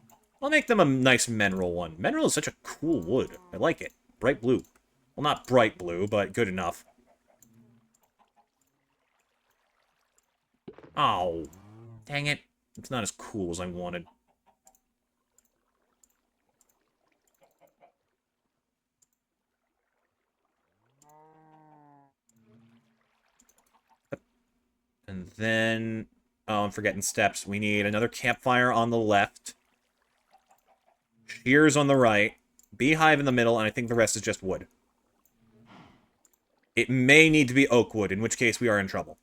I'll make them a nice mineral one. Mineral is such a cool wood. I like it. Bright blue. Well, not bright blue, but good enough. Oh, dang it. It's not as cool as I wanted. And then... Oh, I'm forgetting steps. We need another campfire on the left. Shears on the right. Beehive in the middle, and I think the rest is just wood. It may need to be oak wood, in which case we are in trouble.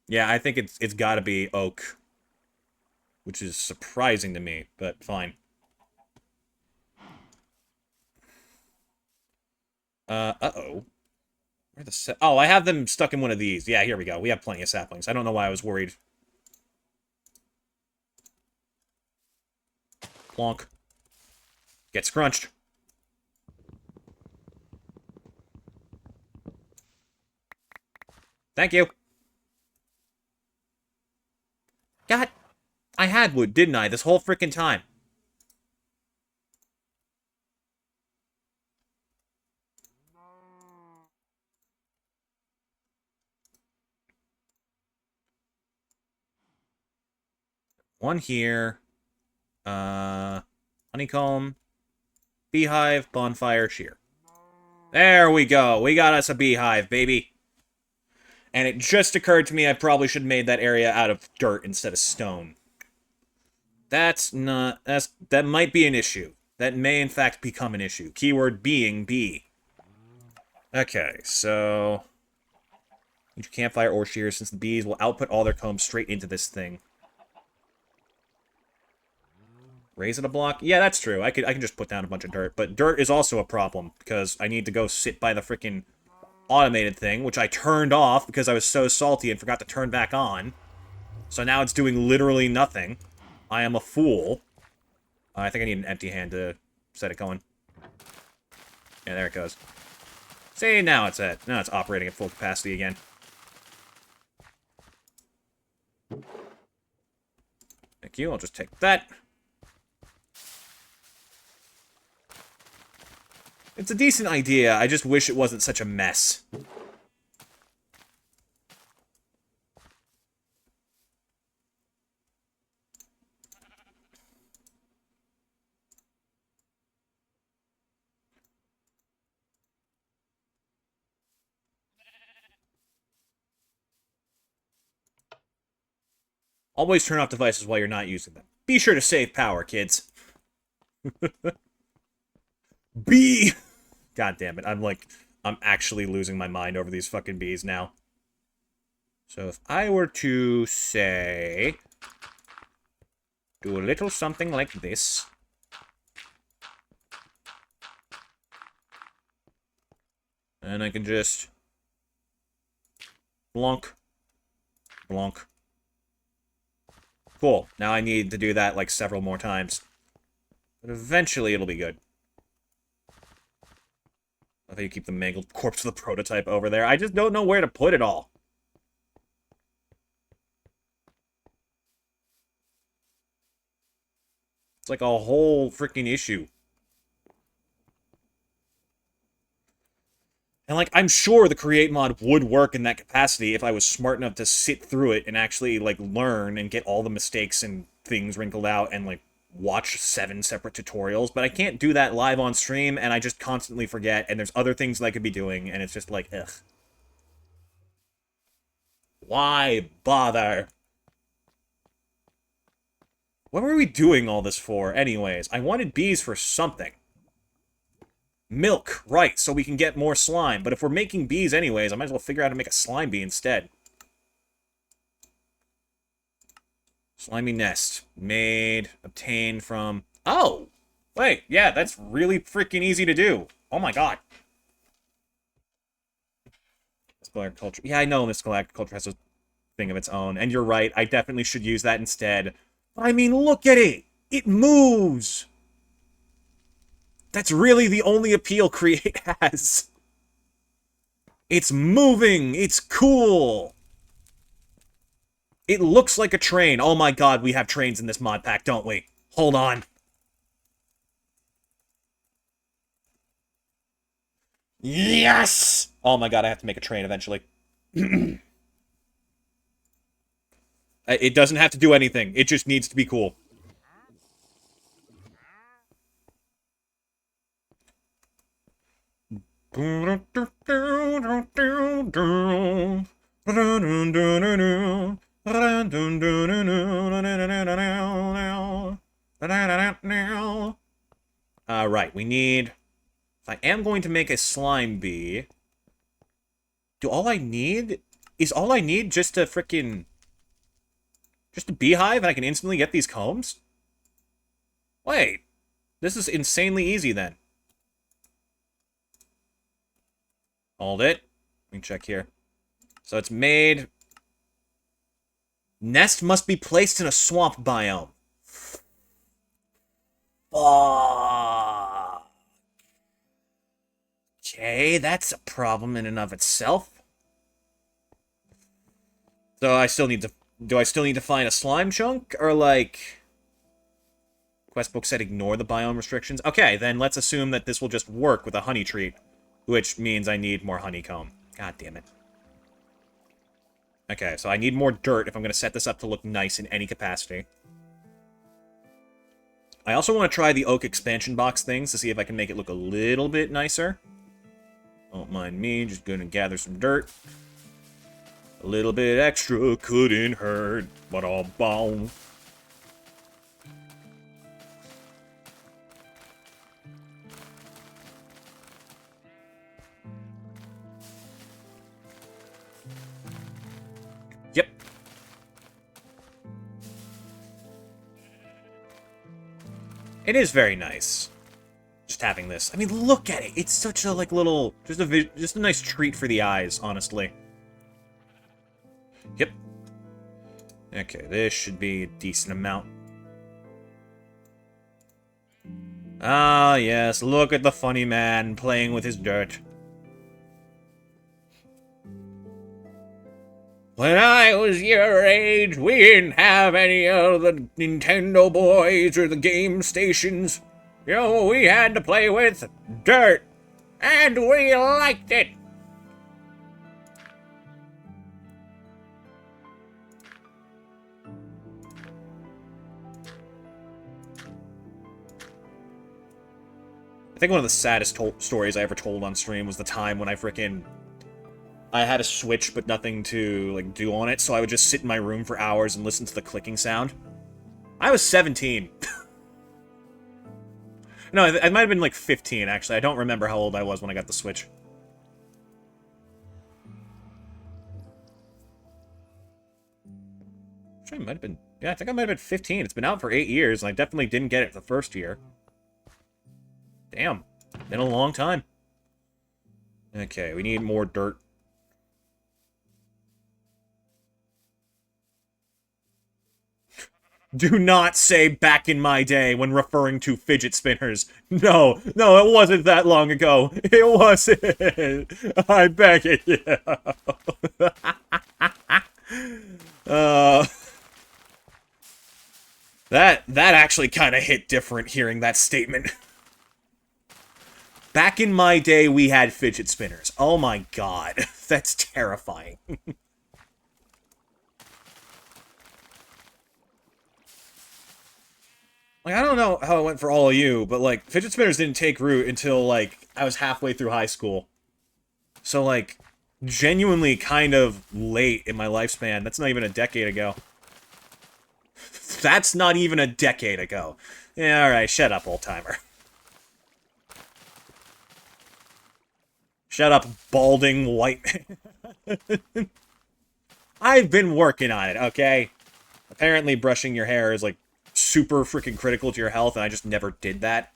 Yeah, I think it's gotta be oak. Which is surprising to me, but fine. Uh-oh. Where the oh, I have them stuck in one of these. Yeah, here we go. We have plenty of saplings. I don't know why I was worried. Plonk. Get scrunched. Thank you. God, I had wood, didn't I, this whole freaking time? One here. Honeycomb. Beehive, bonfire, shear. There we go. We got us a beehive, baby. And it just occurred to me I probably should have made that area out of dirt instead of stone. That might be an issue. That may in fact become an issue. Keyword being bee. Okay, so... Each campfire or shear, since the bees will output all their combs straight into this thing. Raise it a block? Yeah, that's true. I can just put down a bunch of dirt. But dirt is also a problem, because I need to go sit by the freaking automated thing, which I turned off because I was so salty and forgot to turn back on. So now it's doing literally nothing. I am a fool. I think I need an empty hand to set it going. Yeah, there it goes. See, now it's operating at full capacity again. Thank you, I'll just take that. It's a decent idea, I just wish it wasn't such a mess. Always turn off devices while you're not using them. Be sure to save power, kids. Bee! God damn it. I'm actually losing my mind over these fucking bees now. So if I were to say, do a little something like this. And I can just blonk, blonk. Cool. Now I need to do that like several more times. But eventually it'll be good. I think you keep the mangled corpse of the prototype over there. I just don't know where to put it all. It's like a whole freaking issue. And, like, I'm sure the create mod would work in that capacity if I was smart enough to sit through it and actually, like, learn and get all the mistakes and things wrinkled out and, like, watch 7 separate tutorials. But I can't do that live on stream, and I just constantly forget, and there's other things that I could be doing, and it's just like, ugh. Why bother? What were we doing all this for, anyways? I wanted bees for something. Milk, right, so we can get more slime. But if we're making bees anyways, I might as well figure out how to make a slime bee instead. Slimy nest. Made, obtained from... Oh! Wait, yeah, that's really freaking easy to do. Oh my god. Mystical agriculture. Yeah, I know mystical agriculture has a thing of its own. And you're right, I definitely should use that instead. But I mean, look at it! It moves! That's really the only appeal Create has. It's moving! It's cool! It looks like a train. Oh my god, we have trains in this mod pack, don't we? Hold on. Yes! Oh my god, I have to make a train eventually. It doesn't have to do anything. It just needs to be cool. Alright, we need... If I am going to make a slime bee... Is all I need just a frickin'... Just a beehive and I can instantly get these combs? Wait. This is insanely easy then. Hold it. Let me check here. So it's made... Nest must be placed in a swamp biome. Okay, that's a problem in and of itself. So I still need to... Do I still need to find a slime chunk? Or, like... Questbook said ignore the biome restrictions. Okay, then let's assume that this will just work with a honey treat. Which means I need more honeycomb. God damn it. Okay, so I need more dirt if I'm going to set this up to look nice in any capacity. I also want to try the oak expansion box things to see if I can make it look a little bit nicer. Don't mind me, just going to gather some dirt. A little bit extra couldn't hurt, but all bone. Yep. It is very nice. Just having this. I mean, look at it. It's such a, like, little... Just a nice treat for the eyes, honestly. Yep. Okay, this should be a decent amount. Ah, yes. Look at the funny man playing with his dirt. When I was your age, we didn't have any of the Nintendo boys or the game stations. You know, we had to play with dirt. And we liked it. I think one of the saddest stories I ever told on stream was the time when I I had a Switch, but nothing to, like, do on it, so I would just sit in my room for hours and listen to the clicking sound. I was 17. No, I might have been, like, 15, actually. I don't remember how old I was when I got the Switch. Actually, I might have been... Yeah, I think I might have been 15. It's been out for 8 years, and I definitely didn't get it the first year. Damn. Been a long time. Okay, we need more dirt. Do not say back in my day when referring to fidget spinners. No, no, it wasn't that long ago. It wasn't. I beg it, you. That actually kind of hit different hearing that statement. Back in my day, we had fidget spinners. Oh my god. That's terrifying. Like, I don't know how it went for all of you, but, like, fidget spinners didn't take root until, like, I was halfway through high school. So, like, genuinely kind of late in my lifespan. That's not even a decade ago. That's not even a decade ago. Yeah, alright, shut up, old-timer. Shut up, balding white man. I've been working on it, okay? Apparently brushing your hair is, like, super freaking critical to your health, and I just never did that.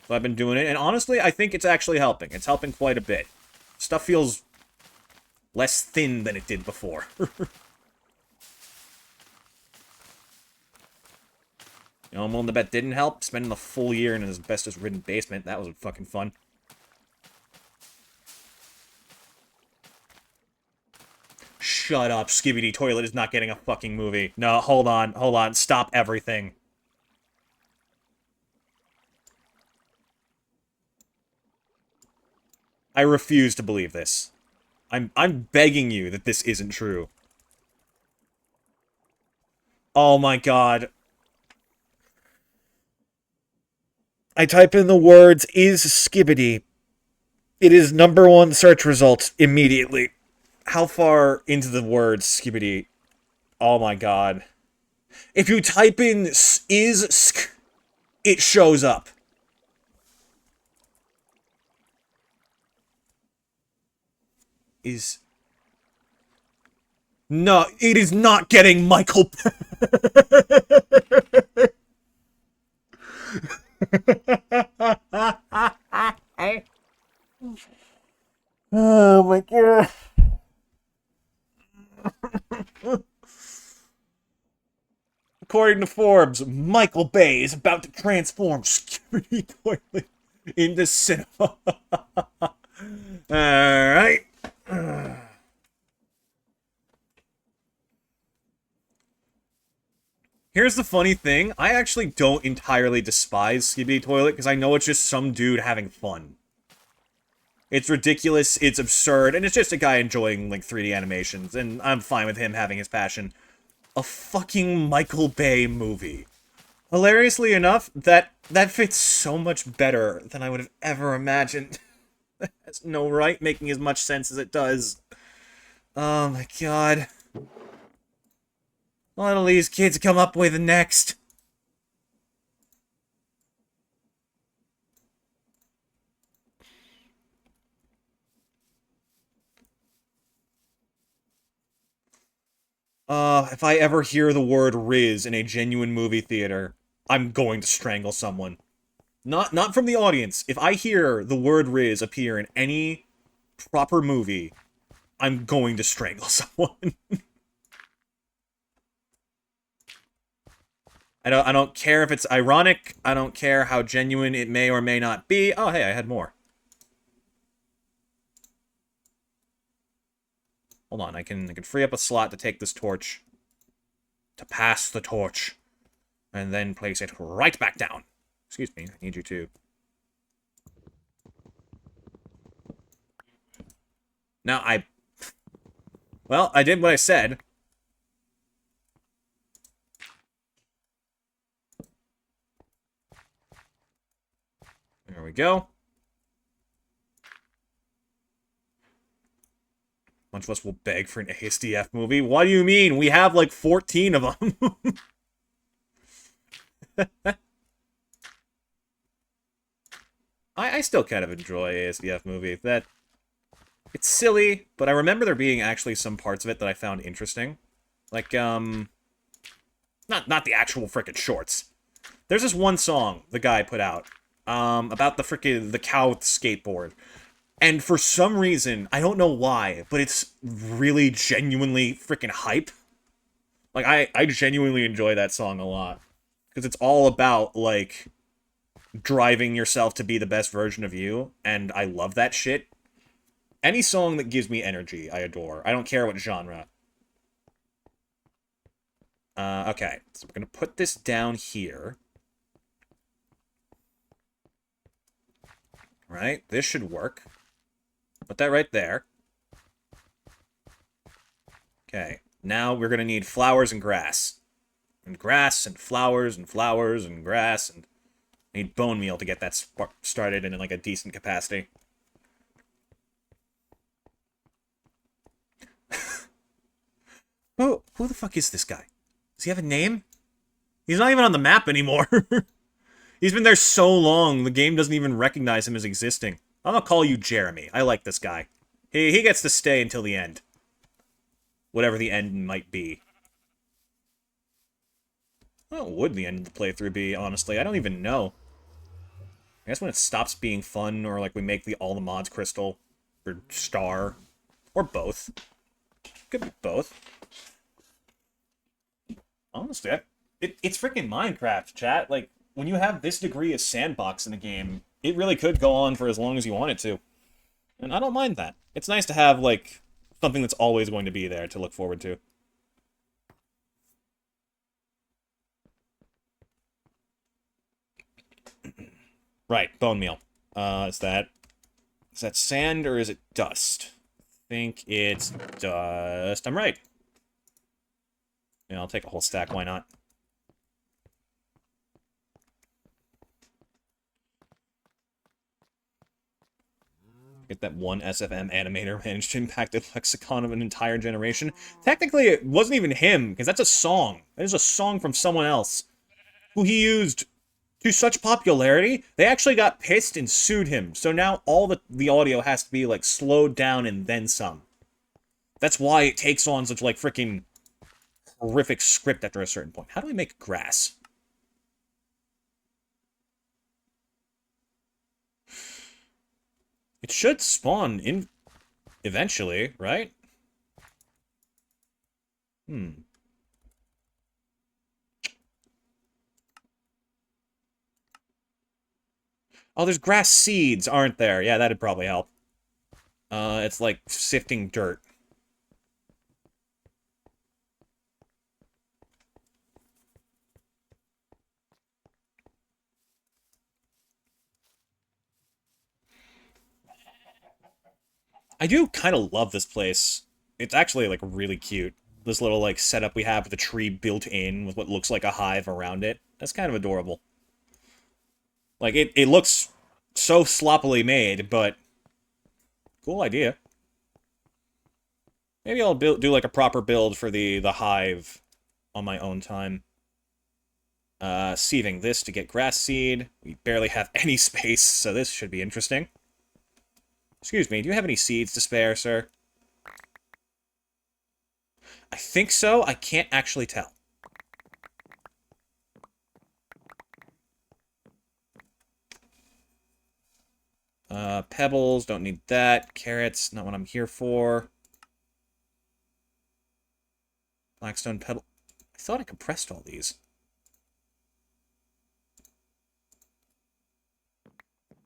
So I've been doing it, and honestly, I think it's actually helping. It's helping quite a bit. Stuff feels less thin than it did before. You know, I'm willing to bet didn't help. Spending the full year in an asbestos-ridden basement. That was fucking fun. Shut up. Skibidi Toilet is not getting a fucking movie. No, hold on. Hold on. Stop everything. I refuse to believe this. I'm begging you that this isn't true. Oh my god. I type in the words, is Skibidi. It is #1 search results immediately. How far into the words Skibidi? Oh my god. If you type in is sk, it shows up. Is... No, it is not getting Michael... Oh my god. According to Forbes, Michael Bay is about to transform Skibidi Toilet into cinema. Alright. Here's the funny thing. I actually don't entirely despise Skibidi Toilet, because I know it's just some dude having fun. It's ridiculous, it's absurd, and it's just a guy enjoying, like, 3D animations, and I'm fine with him having his passion. A fucking Michael Bay movie. Hilariously enough, that fits so much better than I would have ever imagined. That has no right making as much sense as it does. Oh my god. What'll these kids come up with next? If I ever hear the word Riz in a genuine movie theater, I'm going to strangle someone. Not from the audience. If I hear the word Riz appear in any proper movie, I'm going to strangle someone. I don't care if it's ironic. I don't care how genuine it may or may not be. Oh, hey, I had more. Hold on, I can free up a slot to take this torch. To pass the torch. And then place it right back down. Excuse me, I need you to... Now, well, I did what I said. There we go. bunch of us will beg for an ASDF movie. What do you mean? We have like 14 of them. I still kind of enjoy ASDF movie. That it's silly, but I remember there being actually some parts of it that I found interesting. Like, not the actual frickin' shorts. There's this one song the guy put out, about the cow with the skateboard. And for some reason, I don't know why, but it's really genuinely freaking hype. Like, I genuinely enjoy that song a lot. Because it's all about, like, driving yourself to be the best version of you, and I love that shit. Any song that gives me energy, I adore. I don't care what genre. Okay, so we're gonna put this down here. Right, this should work. Put that right there. Okay, now we're gonna need flowers and grass. And grass and flowers and flowers and grass and... I need bone meal to get that started in like a decent capacity. Who the fuck is this guy? Does he have a name? He's not even on the map anymore. He's been there so long, the game doesn't even recognize him as existing. I'm gonna call you Jeremy. I like this guy. He gets to stay until the end. Whatever the end might be. What would the end of the playthrough be, honestly? I don't even know. I guess when it stops being fun, or like we make all the mods crystal, or star, or both. Could be both. Honestly, it's freaking Minecraft, chat. Like, when you have this degree of sandbox in a game, it really could go on for as long as you want it to. And I don't mind that. It's nice to have, like, something that's always going to be there to look forward to. Right, bone meal. Is that sand or is it dust? I think it's dust. I'm right. Yeah, I'll take a whole stack, why not? Get that one SFM animator managed to impact the lexicon of an entire generation. Technically, it wasn't even him, because that's a song. That is a song from someone else, who he used to such popularity, they actually got pissed and sued him. So now all the audio has to be, like, slowed down and then some. That's why it takes on such, like, freaking horrific script after a certain point. How do we make grass? It should spawn in eventually, right? Oh, there's grass seeds, aren't there? Yeah, that'd probably help. It's like sifting dirt. I do kind of love this place. It's actually, like, really cute. This little, like, setup we have with the tree built in with what looks like a hive around it. That's kind of adorable. Like, it looks so sloppily made, but cool idea. Maybe I'll do, like, a proper build for the hive on my own time. Sieving this to get grass seed. We barely have any space, so this should be interesting. Excuse me, do you have any seeds to spare, sir? I think so. I can't actually tell. Pebbles, don't need that. Carrots, not what I'm here for. Blackstone pebble. I thought I compressed all these.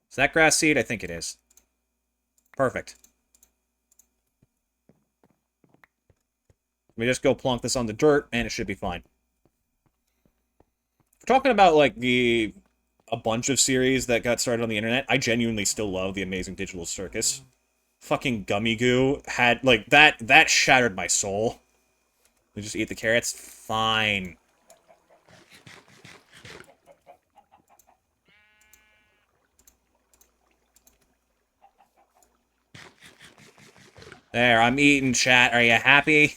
Is that grass seed? I think it is. Perfect. We just go plonk this on the dirt, and it should be fine. We're talking about, like, a bunch of series that got started on the internet. I genuinely still love The Amazing Digital Circus. Fucking Gummy Goo had, like, that shattered my soul. We just eat the carrots? Fine. There, I'm eating, chat. Are you happy?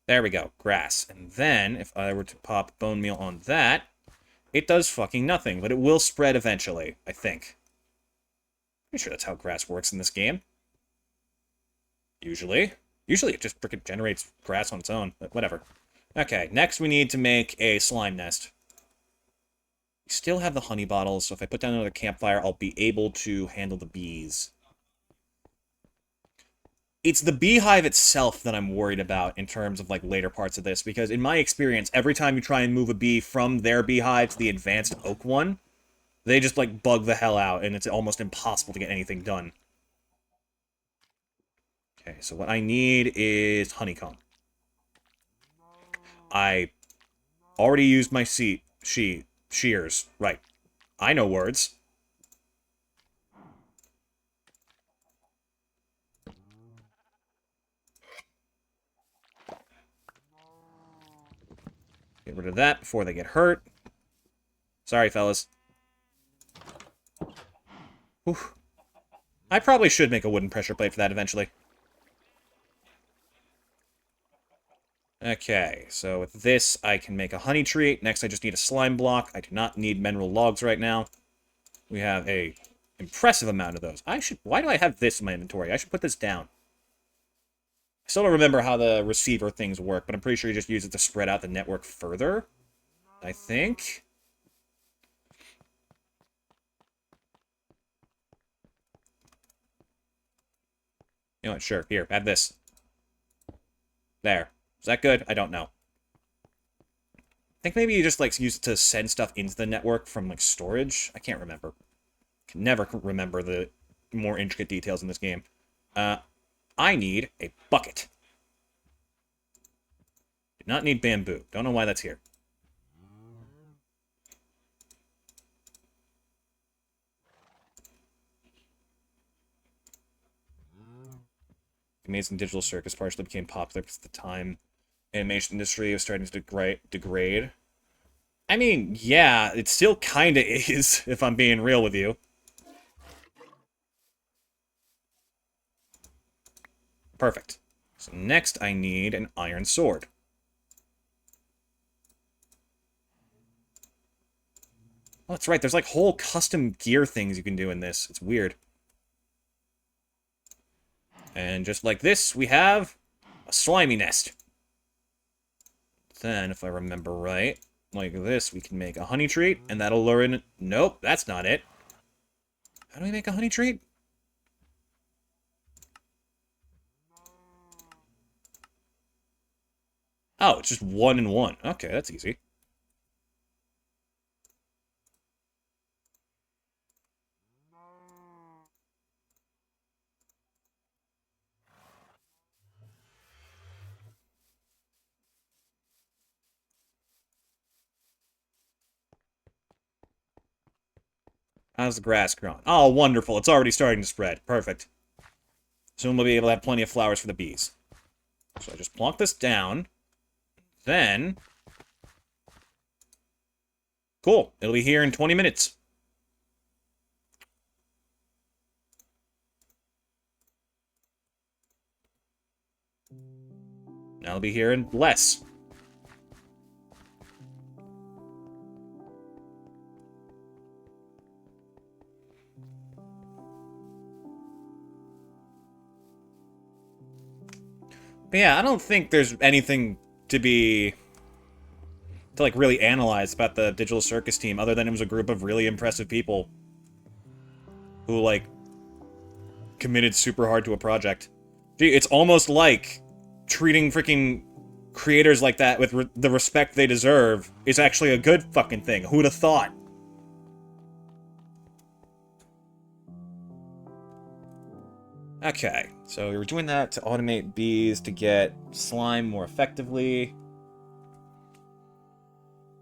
There we go, grass. And then, if I were to pop bone meal on that, it does fucking nothing, but it will spread eventually, I think. Pretty sure that's how grass works in this game. Usually. Usually it just frickin' generates grass on its own, but whatever. Okay, next we need to make a slime nest. We still have the honey bottles, so if I put down another campfire, I'll be able to handle the bees. It's the beehive itself that I'm worried about in terms of, like, later parts of this, because in my experience, every time you try and move a bee from their beehive to the advanced oak one, they just, like, bug the hell out, and it's almost impossible to get anything done. Okay, so what I need is honeycomb. I already used my shears. Right. I know words. Get rid of that before they get hurt. Sorry, fellas. Whew. I probably should make a wooden pressure plate for that eventually. Okay, so with this, I can make a honey tree. Next, I just need a slime block. I do not need mineral logs right now. We have a impressive amount of those. Why do I have this in my inventory? I should put this down. I still don't remember how the receiver things work, but I'm pretty sure you just use it to spread out the network further. I think. You know what? Sure. Here, add this. There. Is that good? I don't know. I think maybe you just, like, use it to send stuff into the network from, like, storage. I can't remember. Can never remember the more intricate details in this game. I need a bucket. Do not need bamboo. Don't know why that's here. Amazing Digital Circus partially became popular because at the time animation industry was starting to degrade. I mean, yeah, it still kinda is, if I'm being real with you. Perfect. So next I need an iron sword. Oh, that's right, there's like whole custom gear things you can do in this. It's weird. And just like this, we have a slimy nest. Then, if I remember right, like this, we can make a honey treat, and that'll lure in... Nope, that's not it. How do we make a honey treat? Oh, it's just 1 and 1. Okay, that's easy. How's the grass growing? Oh, wonderful. It's already starting to spread. Perfect. Soon we'll be able to have plenty of flowers for the bees. So I just plonk this down. Then... Cool. It'll be here in 20 minutes. Now it'll be here in less. But yeah, I don't think there's anything to like, really analyze about the Digital Circus team, other than it was a group of really impressive people who, like, committed super hard to a project. Gee, it's almost like treating freaking creators like that with the respect they deserve is actually a good fucking thing. Who'd have thought? Okay, so we were doing that to automate bees to get slime more effectively.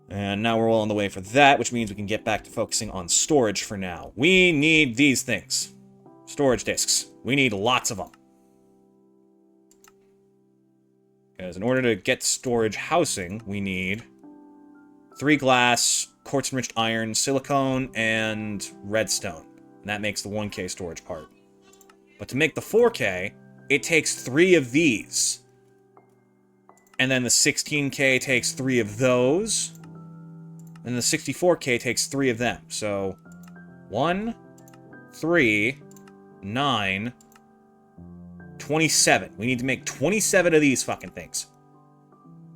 And now we're well on the way for that, which means we can get back to focusing on storage for now. We need these things. Storage disks. We need lots of them. Because in order to get storage housing, we need 3 glass, quartz-enriched iron, silicone, and redstone. And that makes the 1K storage part. But to make the 4K, it takes 3 of these. And then the 16K takes 3 of those. And the 64K takes 3 of them. So, 1, 3, 9, 27. We need to make 27 of these fucking things.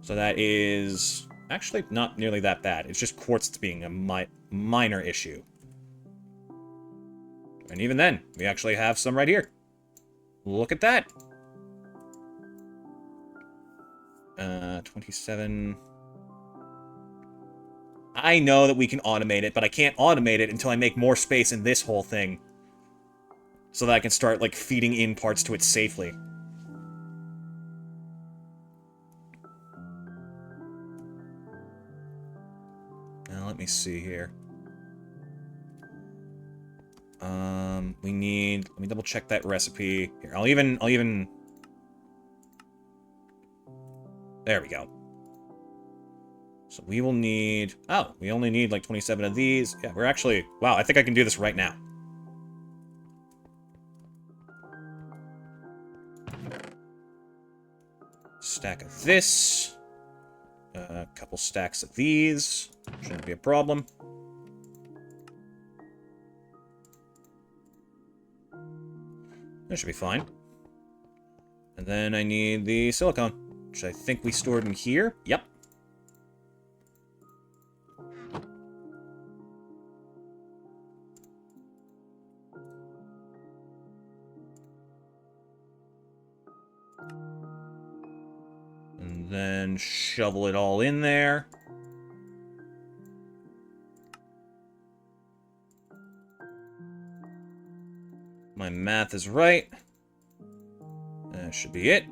So that is actually not nearly that bad. It's just quartz being a minor issue. And even then, we actually have some right here. Look at that. 27. I know that we can automate it, but I can't automate it until I make more space in this whole thing. So that I can start, like, feeding in parts to it safely. Now, let me see here. We need... Let me double check that recipe. Here, I'll even... There we go. So we will need... Oh, we only need, like, 27 of these. Yeah, we're actually... Wow, I think I can do this right now. Stack of this. A couple stacks of these. Shouldn't be a problem. That should be fine. And then I need the silicone, which I think we stored in here. Yep. And then shovel it all in there. My math is right. That should be it.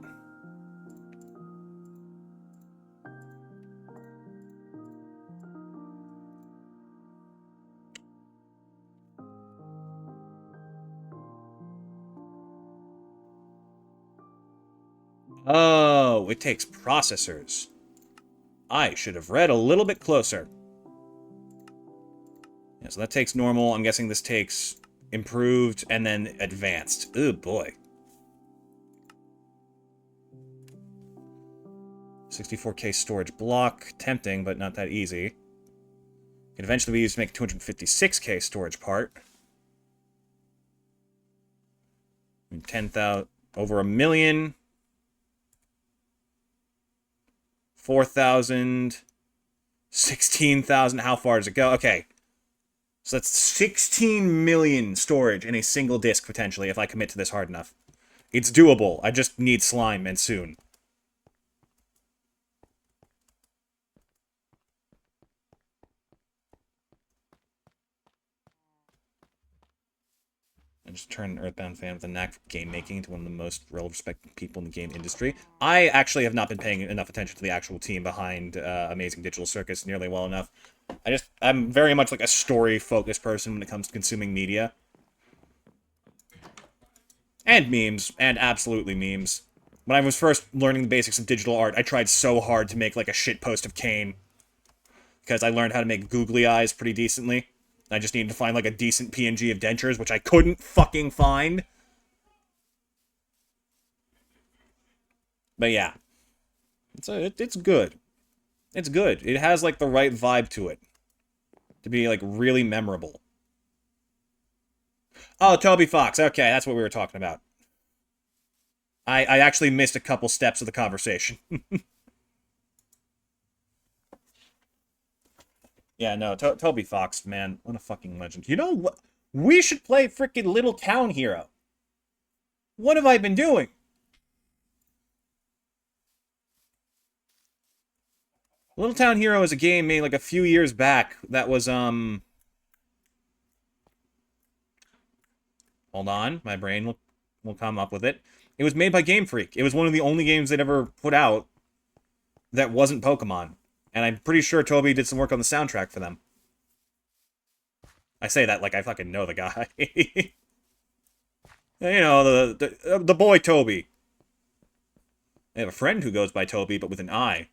Oh, it takes processors. I should have read a little bit closer. Yeah, so that takes normal. I'm guessing this takes improved and then advanced. Oh boy. 64K storage block. Tempting, but not that easy. Can eventually be used to make a 256K storage part. 10,000, over 1 million. 4,000. 16,000. How far does it go? Okay. So that's 16 million storage in a single disk, potentially, if I commit to this hard enough. It's doable. I just need slime, and soon. I just turned an Earthbound fan with a knack for game making into one of the most well-respected people in the game industry. I actually have not been paying enough attention to the actual team behind Amazing Digital Circus nearly well enough. I'm very much like a story-focused person when it comes to consuming media. And memes, and absolutely memes. When I was first learning the basics of digital art, I tried so hard to make like a shitpost of Kane. Because I learned how to make googly eyes pretty decently. I just needed to find like a decent PNG of dentures, which I couldn't fucking find. But yeah. It's good. It's good. It has, like, the right vibe to it. To be, like, really memorable. Oh, Toby Fox. Okay, that's what we were talking about. I actually missed a couple steps of the conversation. Yeah, no, Toby Fox, man. What a fucking legend. You know what? We should play frickin' Little Town Hero. What have I been doing? Little Town Hero is a game made like a few years back that was, hold on, my brain will come up with it. It was made by Game Freak. It was one of the only games they'd ever put out that wasn't Pokemon. And I'm pretty sure Toby did some work on the soundtrack for them. I say that like I fucking know the guy. You know, the boy Toby. I have a friend who goes by Toby, but with an I.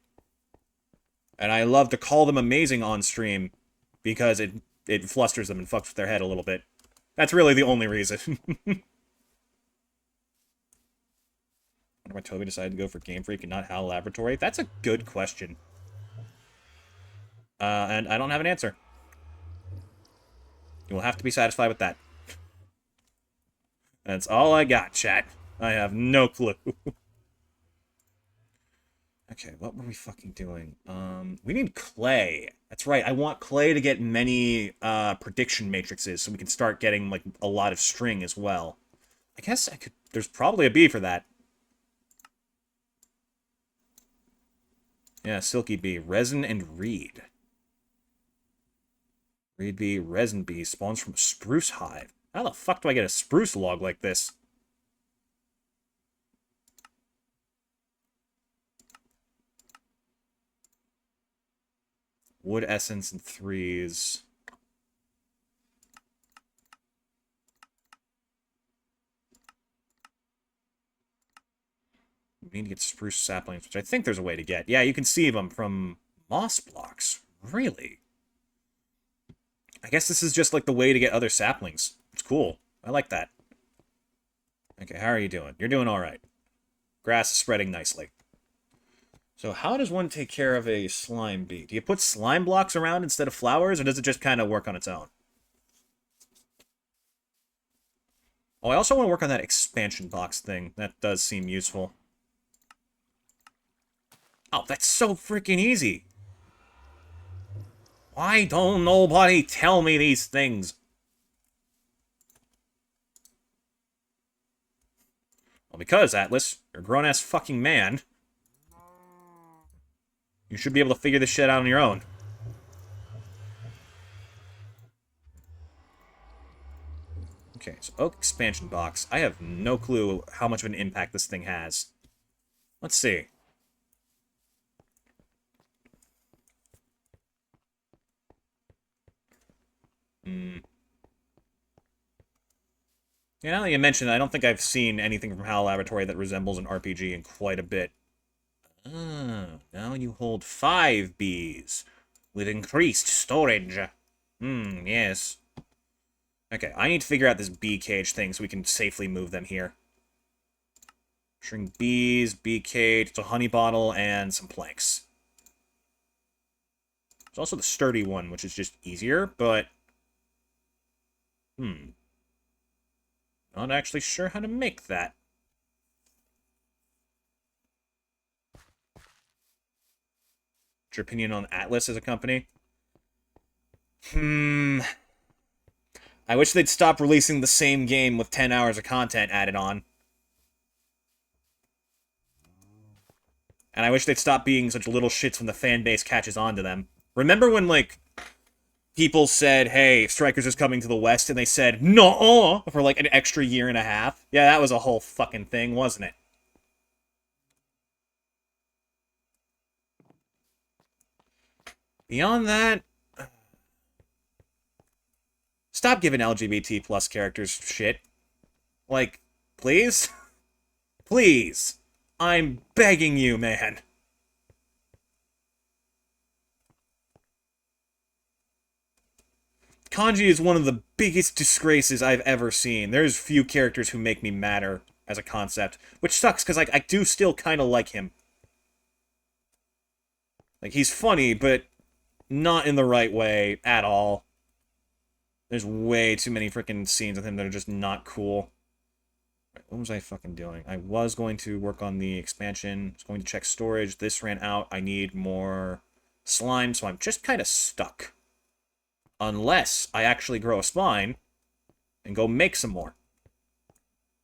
And I love to call them amazing on stream because it flusters them and fucks with their head a little bit. That's really the only reason. Wonder why Toby decided to go for Game Freak and not HAL Laboratory? That's a good question. And I don't have an answer. You will have to be satisfied with that. That's all I got, chat. I have no clue. Okay, what were we fucking doing? We need clay. That's right, I want clay to get many, prediction matrices so we can start getting, like, a lot of string as well. I guess I could... There's probably a bee for that. Yeah, silky bee. Resin and reed. Reed bee, resin bee spawns from a spruce hive. How the fuck do I get a spruce log like this? Wood essence and 3s. We need to get spruce saplings, which I think there's a way to get. Yeah, you can see them from moss blocks. Really? I guess this is just like the way to get other saplings. It's cool. I like that. Okay, how are you doing? You're doing alright. Grass is spreading nicely. So how does one take care of a slime bee? Do you put slime blocks around instead of flowers, or does it just kind of work on its own? Oh, I also want to work on that expansion box thing. That does seem useful. Oh, that's so freaking easy. Why don't nobody tell me these things? Well, because, Atlas, you're a grown-ass fucking man. You should be able to figure this shit out on your own. Okay, so oak expansion box. I have no clue how much of an impact this thing has. Let's see. Yeah, now that you mention it, I don't think I've seen anything from HAL Laboratory that resembles an RPG in quite a bit. Oh, now you hold 5 bees with increased storage. Yes. Okay, I need to figure out this bee cage thing so we can safely move them here. Shrink bees, bee cage, it's a honey bottle, and some planks. There's also the sturdy one, which is just easier, but... Not actually sure how to make that. What's your opinion on Atlas as a company? I wish they'd stop releasing the same game with 10 hours of content added on. And I wish they'd stop being such little shits when the fan base catches on to them. Remember when, like, people said, hey, Strikers is coming to the West, and they said, no, for like an extra year and a half? Yeah, that was a whole fucking thing, wasn't it? Beyond that, stop giving LGBT plus characters shit. Like, please? Please. I'm begging you, man. Kanji is one of the biggest disgraces I've ever seen. There's few characters who make me madder as a concept, which sucks because I do still kind of like him. Like, he's funny, but not in the right way at all. There's way too many freaking scenes with him that are just not cool. What was I fucking doing? I was going to work on the expansion. I was going to check storage. This ran out. I need more slime, so I'm just kind of stuck. Unless I actually grow a spine and go make some more.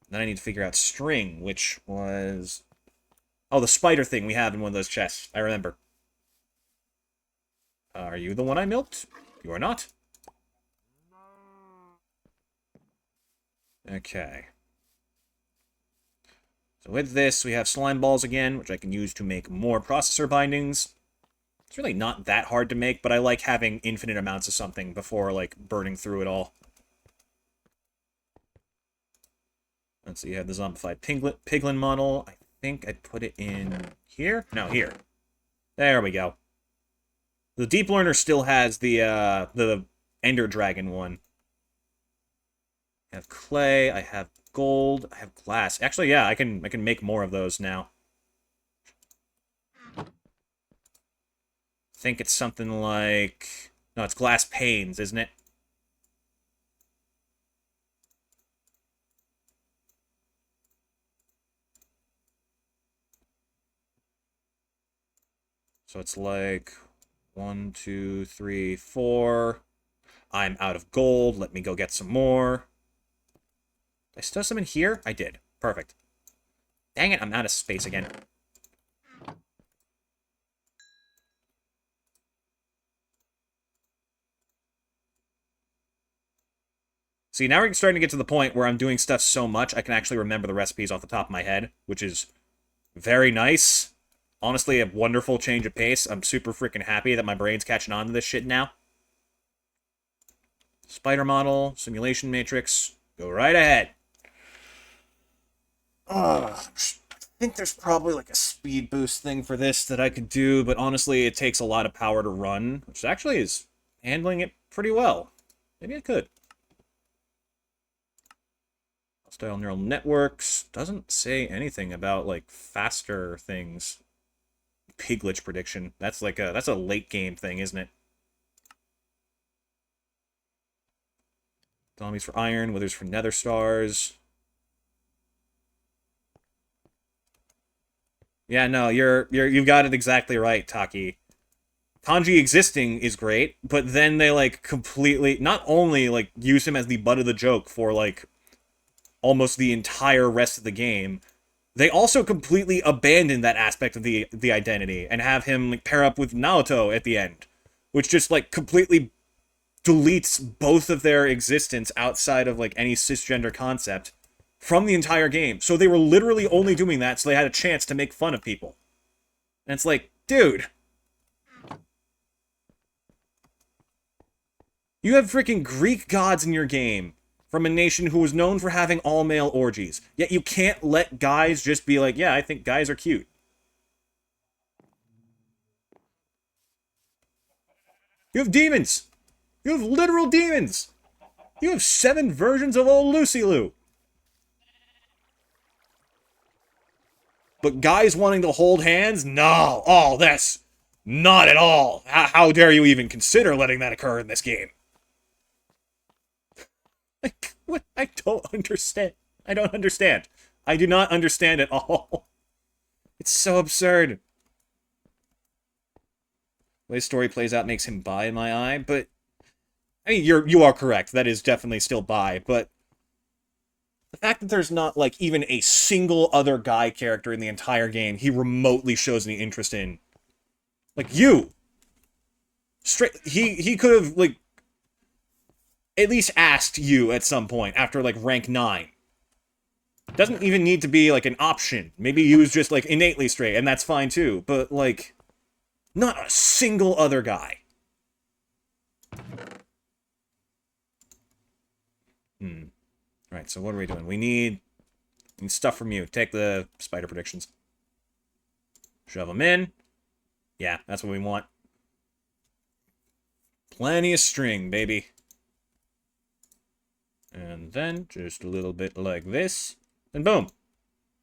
Then I need to figure out string, which was... Oh, the spider thing we have in one of those chests. I remember. Are you the one I milked? You are not. Okay. So with this, we have slime balls again, which I can use to make more processor bindings. It's really not that hard to make, but I like having infinite amounts of something before, like, burning through it all. Let's see, you have the zombified piglin model. I think I'd put it in here? No, here. There we go. The Deep Learner still has the Ender Dragon one. I have clay, I have gold, I have glass. Actually, yeah, I can make more of those now. I think it's something like... No, it's glass panes, isn't it? So it's like 1, 2, 3, 4. I'm out of gold. Let me go get some more. Did I still have some in here? I did. Perfect. Dang it, I'm out of space again. See, now we're starting to get to the point where I'm doing stuff so much I can actually remember the recipes off the top of my head, which is very nice. Honestly, a wonderful change of pace. I'm super freaking happy that my brain's catching on to this shit now. Spider model, simulation matrix, go right ahead. I think there's probably like a speed boost thing for this that I could do, but honestly, it takes a lot of power to run, which actually is handling it pretty well. Maybe I could. Style neural networks doesn't say anything about like faster things. Pig glitch prediction. That's like that's a late game thing, isn't it? Zombies for iron, withers for nether stars. Yeah, no, you've got it exactly right, Taki. Kanji existing is great, but then they like completely not only like use him as the butt of the joke for like almost the entire rest of the game, they also completely abandon that aspect of the identity and have him like pair up with Naoto at the end, which just like completely deletes both of their existence outside of like any cisgender concept from the entire game. So they were literally only doing that so they had a chance to make fun of people. And it's like, dude, you have freaking Greek gods in your game from a nation who was known for having all-male orgies. Yet you can't let guys just be like, yeah, I think guys are cute. You have demons! You have literal demons! You have 7 versions of old Lucy Lou! But guys wanting to hold hands? No! Oh, that's... Not at all! How dare you even consider letting that occur in this game? Like, what? I don't understand. I don't understand. I do not understand at all. It's so absurd. The way the story plays out makes him bi in my eye, but... I mean, you are correct. That is definitely still bi, but... The fact that there's not, like, even a single other guy character in the entire game he remotely shows any interest in. Like, you! Straight... He could have, like... At least asked you at some point after, like, rank 9. Doesn't even need to be, like, an option. Maybe he was just, like, innately straight, and that's fine, too. But, like... Not a single other guy. Right, so what are we doing? We need stuff from you. Take the spider predictions. Shove them in. Yeah, that's what we want. Plenty of string, baby. And then just a little bit like this. And boom.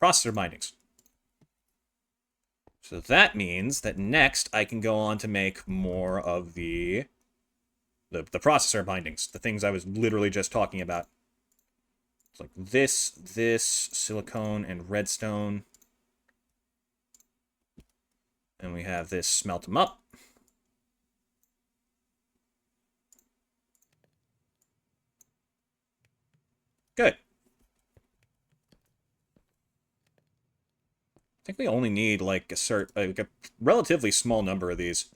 Processor bindings. So that means that next I can go on to make more of the processor bindings. The things I was literally just talking about. It's like this, silicone, and redstone. And we have this smelt them up. Good. I think we only need like a relatively small number of these.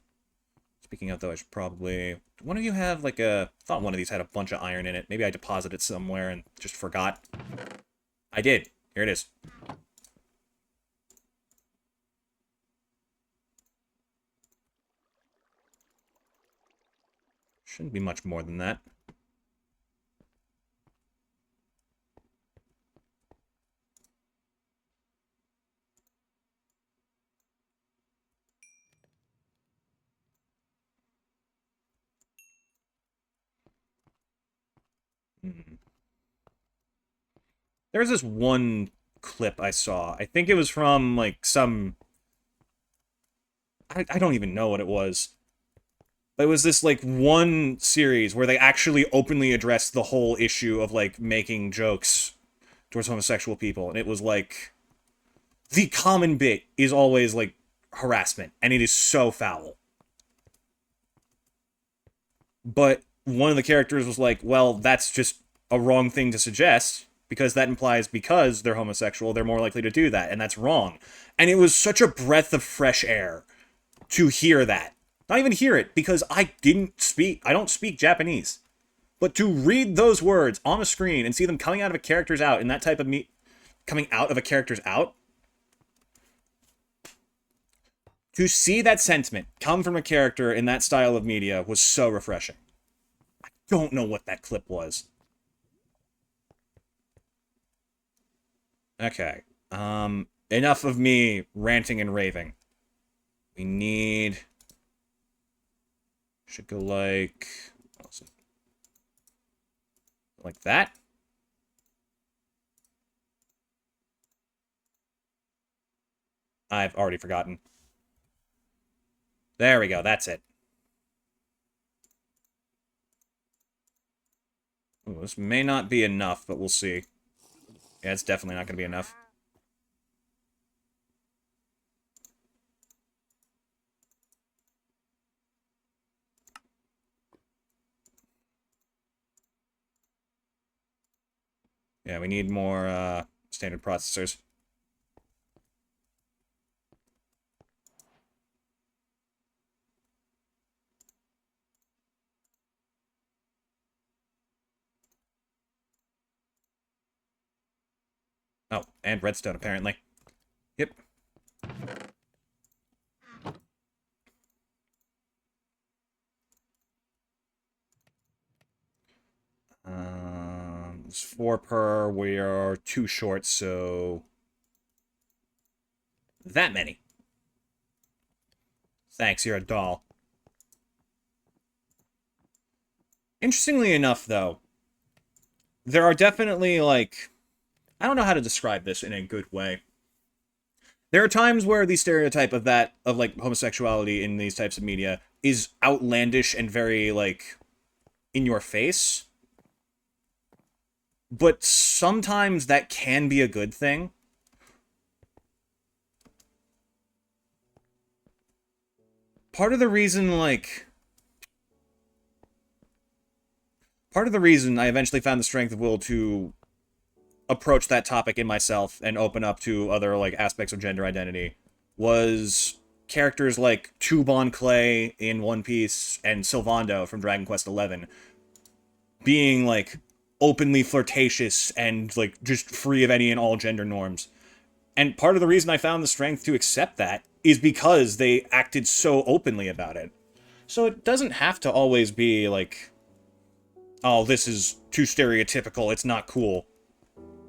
Speaking of though, I should probably... One of you have like a... I thought one of these had a bunch of iron in it. Maybe I deposited it somewhere and just forgot. I did. Here it is. Shouldn't be much more than that. Hmm. There's this one clip I saw. I think it was from, like, some... I don't even know what it was. But it was this, like, one series where they actually openly addressed the whole issue of, like, making jokes towards homosexual people. And it was, like... The common bit is always, like, harassment. And it is so foul. But one of the characters was like, well, that's just a wrong thing to suggest, because that implies because they're homosexual, they're more likely to do that, and that's wrong. And it was such a breath of fresh air to hear that. Not even hear it, because I don't speak Japanese. But to read those words on a screen and see them coming out of a character's out in that type of coming out of a character's out, to see that sentiment come from a character in that style of media was so refreshing. I don't know what that clip was. Okay. Enough of me ranting and raving. We need... Should go like... Like that. I've already forgotten. There we go, that's it. Ooh, this may not be enough, but we'll see. Yeah, it's definitely not going to be enough. Yeah, we need more standard processors. Oh, and redstone, apparently. Yep. It's 4 per. We are 2 short, so... That many. Thanks, you're a doll. Interestingly enough, though, there are definitely, like... I don't know how to describe this in a good way. There are times where the stereotype of that, of, like, homosexuality in these types of media is outlandish and very, like, in your face. But sometimes that can be a good thing. Part of the reason, like... Part of the reason I eventually found the strength of will to approach that topic in myself and open up to other, like, aspects of gender identity was characters like Tubon Clay in One Piece and Sylvando from Dragon Quest XI being, like, openly flirtatious and, like, just free of any and all gender norms. And part of the reason I found the strength to accept that is because they acted so openly about it. So it doesn't have to always be, like, oh, this is too stereotypical, it's not cool.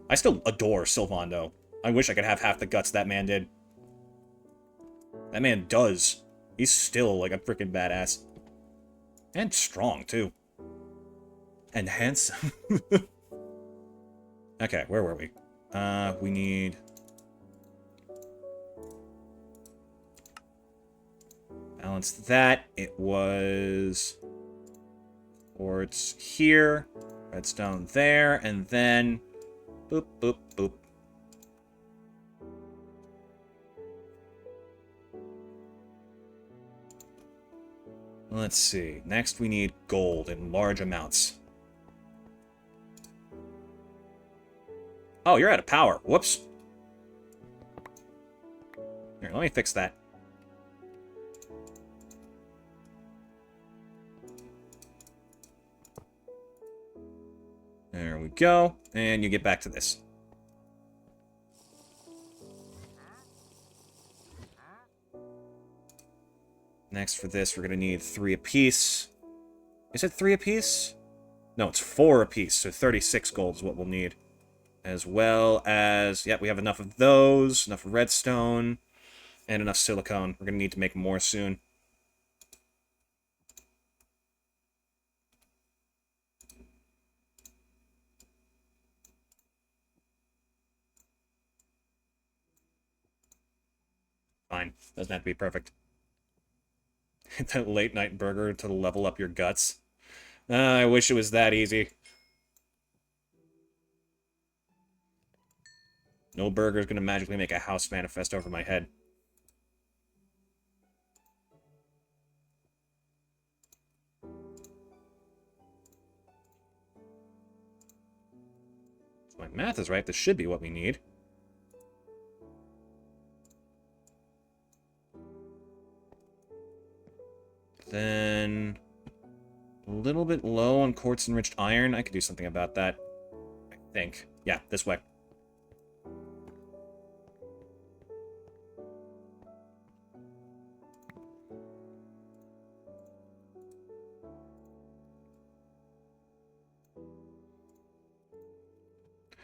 I still adore Sylvando. I wish I could have half the guts that man did. That man does. He's still, like, a freaking badass. And strong, too. And handsome. Okay, where were we? We need... Balance that. It was... Quartz here. Redstone there. And then... Boop, boop, boop. Let's see. Next we need gold in large amounts. Oh, you're out of power. Whoops. Here, let me fix that. There we go. And you get back to this. Next for this, we're going to need 3 apiece. Is it 3 apiece? No, it's 4 apiece, so 36 gold is what we'll need. As well as... Yep, we have enough of those, enough redstone, and enough silicone. We're going to need to make more soon. fine. Doesn't have to be perfect. That late night burger to level up your guts. I wish it was that easy. No burger's gonna magically make a house manifest over my head. If my math is right, this should be what we need. Then a little bit low on quartz-enriched iron. I could do something about that, I think. Yeah, this way.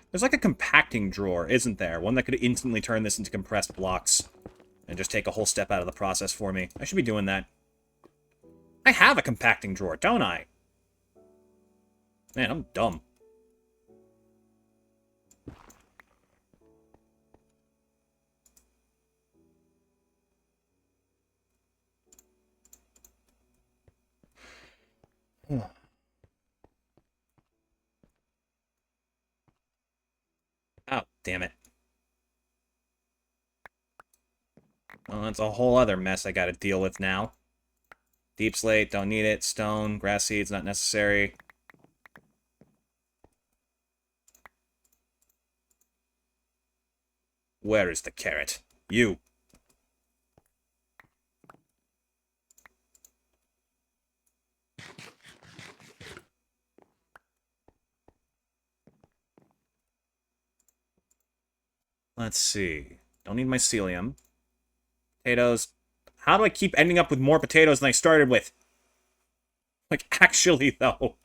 There's like a compacting drawer, isn't there? One that could instantly turn this into compressed blocks and just take a whole step out of the process for me. I should be doing that. I have a compacting drawer, don't I? Man, I'm dumb. Oh, damn it. Well, that's a whole other mess I gotta deal with now. Deep slate, don't need it. Stone, grass seeds, not necessary. Where is the carrot? You. Let's see. Don't need mycelium. Potatoes. How do I keep ending up with more potatoes than I started with? Like, actually, though.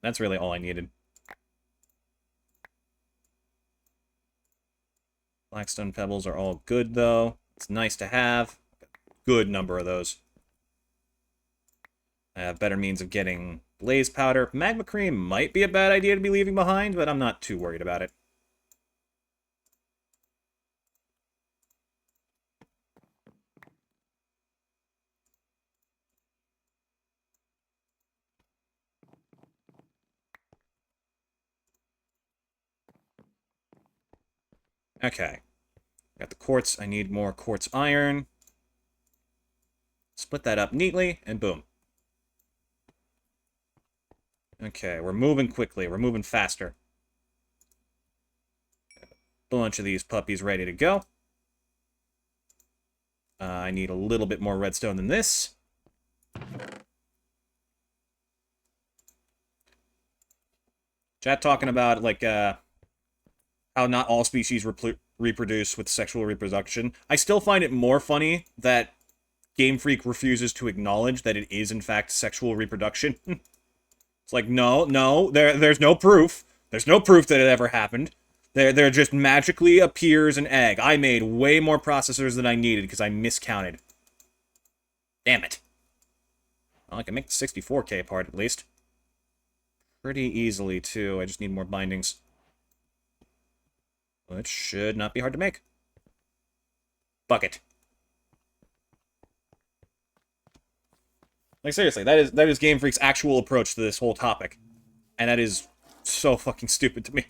That's really all I needed. Blackstone pebbles are all good, though. It's nice to have. Good number of those. I have better means of getting blaze powder. Magma cream might be a bad idea to be leaving behind, but I'm not too worried about it. Okay. Got the quartz. I need more quartz iron. Split that up neatly, and boom. Okay, we're moving quickly. We're moving faster. Bunch of these puppies ready to go. I need a little bit more redstone than this. Chat talking about, like, how not all species reproduce with sexual reproduction. I still find it more funny that Game Freak refuses to acknowledge that it is, in fact, sexual reproduction. It's like, no, there's no proof. There's no proof that it ever happened. There just magically appears an egg. I made way more processors than I needed because I miscounted. Damn it. Well, I can make the 64K part, at least. Pretty easily, too. I just need more bindings. Which should not be hard to make. Bucket. Like, seriously, that is Game Freak's actual approach to this whole topic. And that is so fucking stupid to me.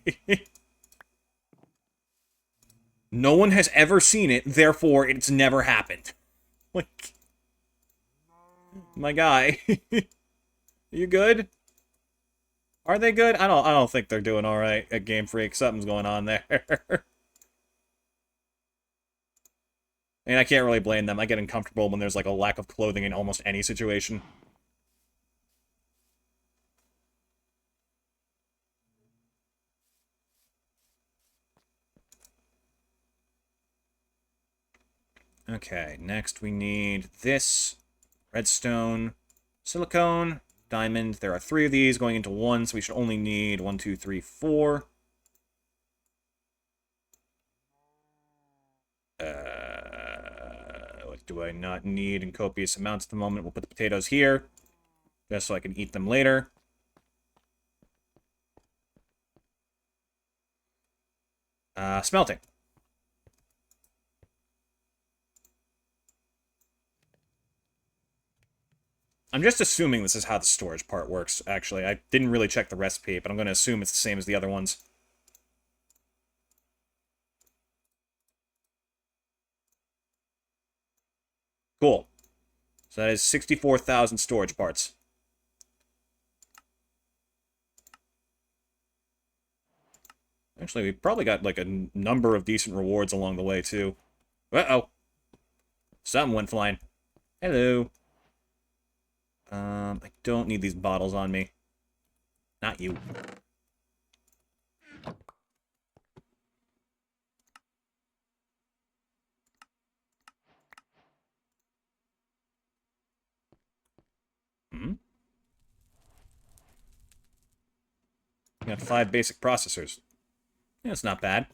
No one has ever seen it, therefore it's never happened. Like, my guy. You good? Are they good? I don't think they're doing alright at Game Freak. Something's going on there. And I can't really blame them. I get uncomfortable when there's like a lack of clothing in almost any situation. Okay, next we need this. Redstone, silicone, diamond. There are 3 of these going into 1, so we should only need 1, 2, 3, 4. do I not need in copious amounts at the moment? We'll put the potatoes here, just so I can eat them later. Smelting. I'm just assuming this is how the storage part works, actually. I didn't really check the recipe, but I'm going to assume it's the same as the other ones. Cool. So that is 64,000 storage parts. Actually, we probably got, like, a number of decent rewards along the way, too. Uh-oh. Something went flying. Hello. I don't need these bottles on me. Not you. Hmm? Got 5 basic processors. Yeah, it's not bad.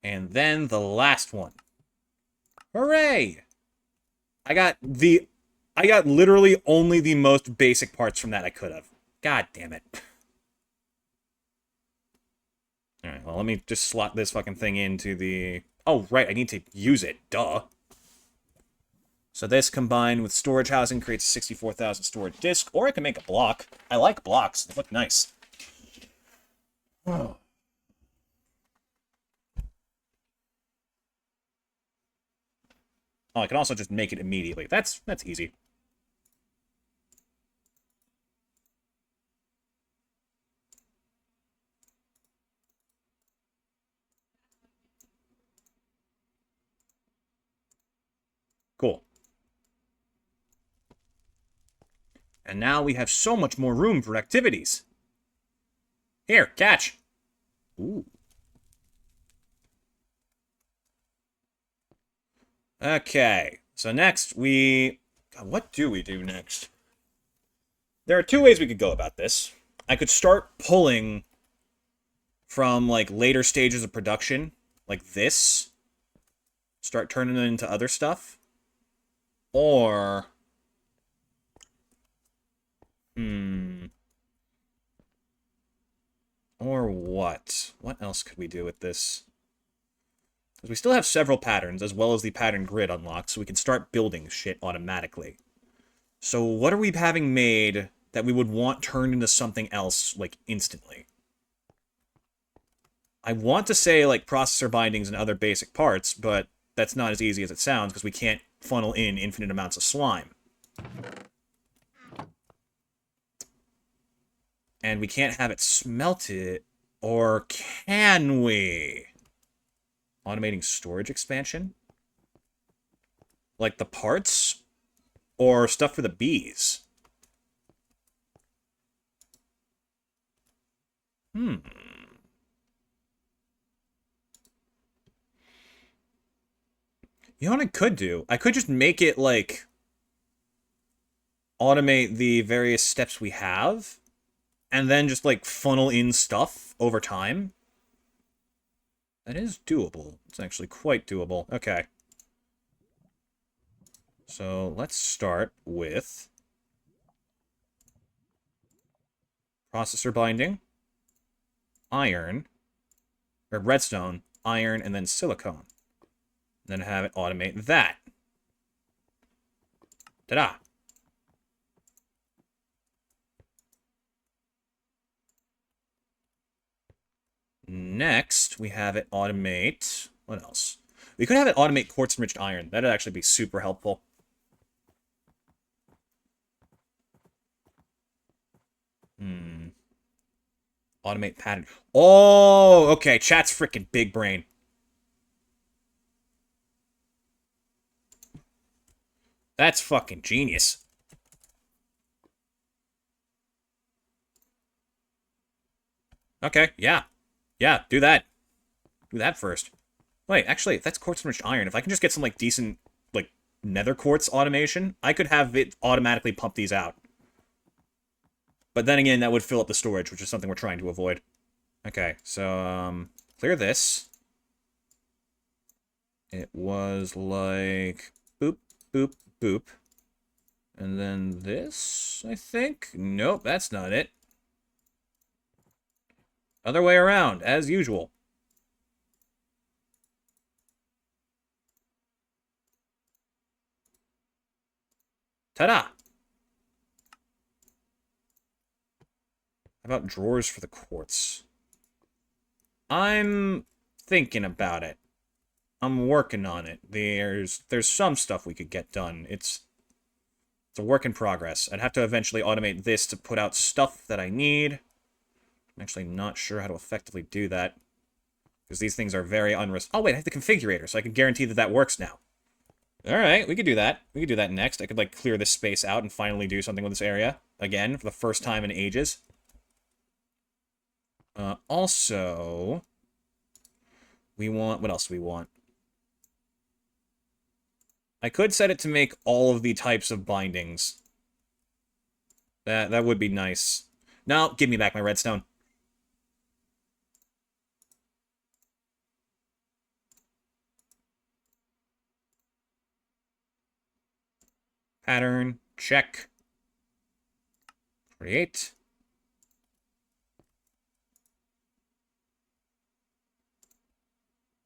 And then the last one. Hooray! I got literally only the most basic parts from that I could have. God damn it. Alright, well, let me just slot this fucking thing into the... Oh, right, I need to use it. Duh. So this combined with storage housing creates a 64,000 storage disk, or I can make a block. I like blocks. They look nice. Oh. Oh, I can also just make it immediately. That's easy. Cool. And now we have so much more room for activities. Here, catch. Ooh. Okay, so next we... God, what do we do next? There are 2 ways we could go about this. I could start pulling from, like, later stages of production, like this. Start turning it into other stuff. Or... Or what? What else could we do with this? Because we still have several patterns, as well as the pattern grid unlocked, so we can start building shit automatically. So what are we having made that we would want turned into something else, like, instantly? I want to say, like, processor bindings and other basic parts, but that's not as easy as it sounds, because we can't funnel in infinite amounts of slime. And we can't have it smelted, or can we? Automating storage expansion? Like the parts? Or stuff for the bees? You know what I could do? I could just make it, like, automate the various steps we have, and then just, like, funnel in stuff over time. That is doable. It's actually quite doable. Okay. So let's start with processor binding, iron, or redstone, iron, and then silicone. And then have it automate that. Ta-da! Next, we have it automate... What else? We could have it automate quartz-enriched iron. That'd actually be super helpful. Automate pattern. Oh, okay. Chat's freaking big brain. That's fucking genius. Okay, yeah. Yeah, do that. Do that first. Wait, actually, that's quartz-enriched iron. If I can just get some, like, decent, like, nether quartz automation, I could have it automatically pump these out. But then again, that would fill up the storage, which is something we're trying to avoid. Okay, so, clear this. It was like boop, boop, boop. And then this, I think? Nope, that's not it. Other way around, as usual. Ta-da! How about drawers for the quartz? I'm thinking about it. I'm working on it. There's some stuff we could get done. It's a work in progress. I'd have to eventually automate this to put out stuff that I need. I'm actually not sure how to effectively do that. Because these things are very Oh, wait, I have the configurator, so I can guarantee that that works now. Alright, we could do that. We could do that next. I could, like, clear this space out and finally do something with this area. Again, for the first time in ages. Also... we want... what else do we want? I could set it to make all of the types of bindings. That would be nice. No, give me back my redstone. Pattern, check. Create.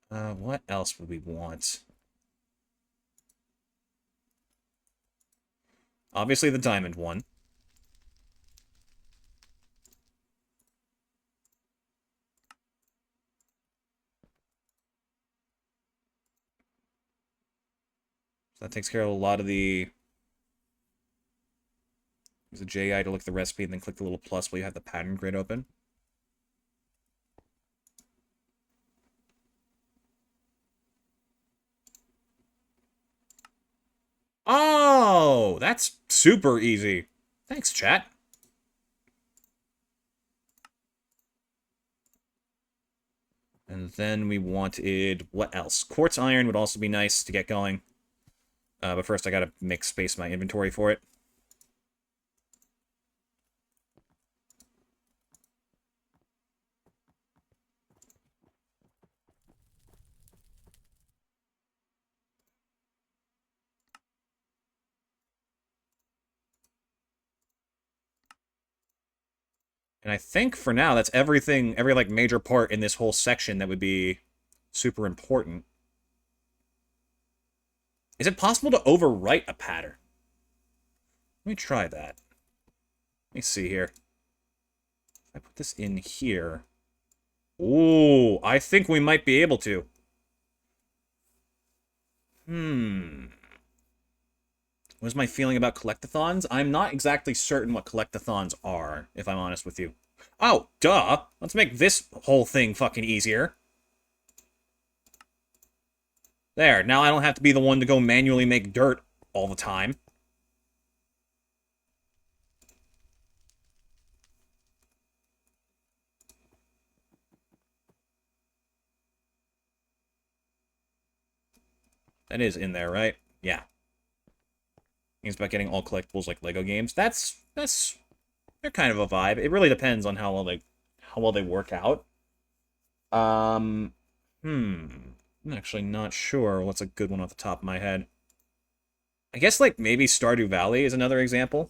What else would we want? Obviously the diamond one. So that takes care of a lot of the... use the JI to look at the recipe and then click the little plus while you have the pattern grid open. Oh, that's super easy. Thanks, chat. And then we wanted... what else? Quartz iron would also be nice to get going. But first I gotta make space in my inventory for it. And I think for now, that's everything, every, like, major part in this whole section that would be super important. Is it possible to overwrite a pattern? Let me try that. Let me see here. If I put this in here... ooh, I think we might be able to. What is my feeling about collectathons? I'm not exactly certain what collectathons are, if I'm honest with you. Oh, duh! Let's make this whole thing fucking easier. There, now I don't have to be the one to go manually make dirt all the time. That is in there, right? Yeah. It's about getting all collectibles like Lego games. They're kind of a vibe. It really depends on how well they work out. I'm actually not sure what's a good one off the top of my head. I guess, like, maybe Stardew Valley is another example.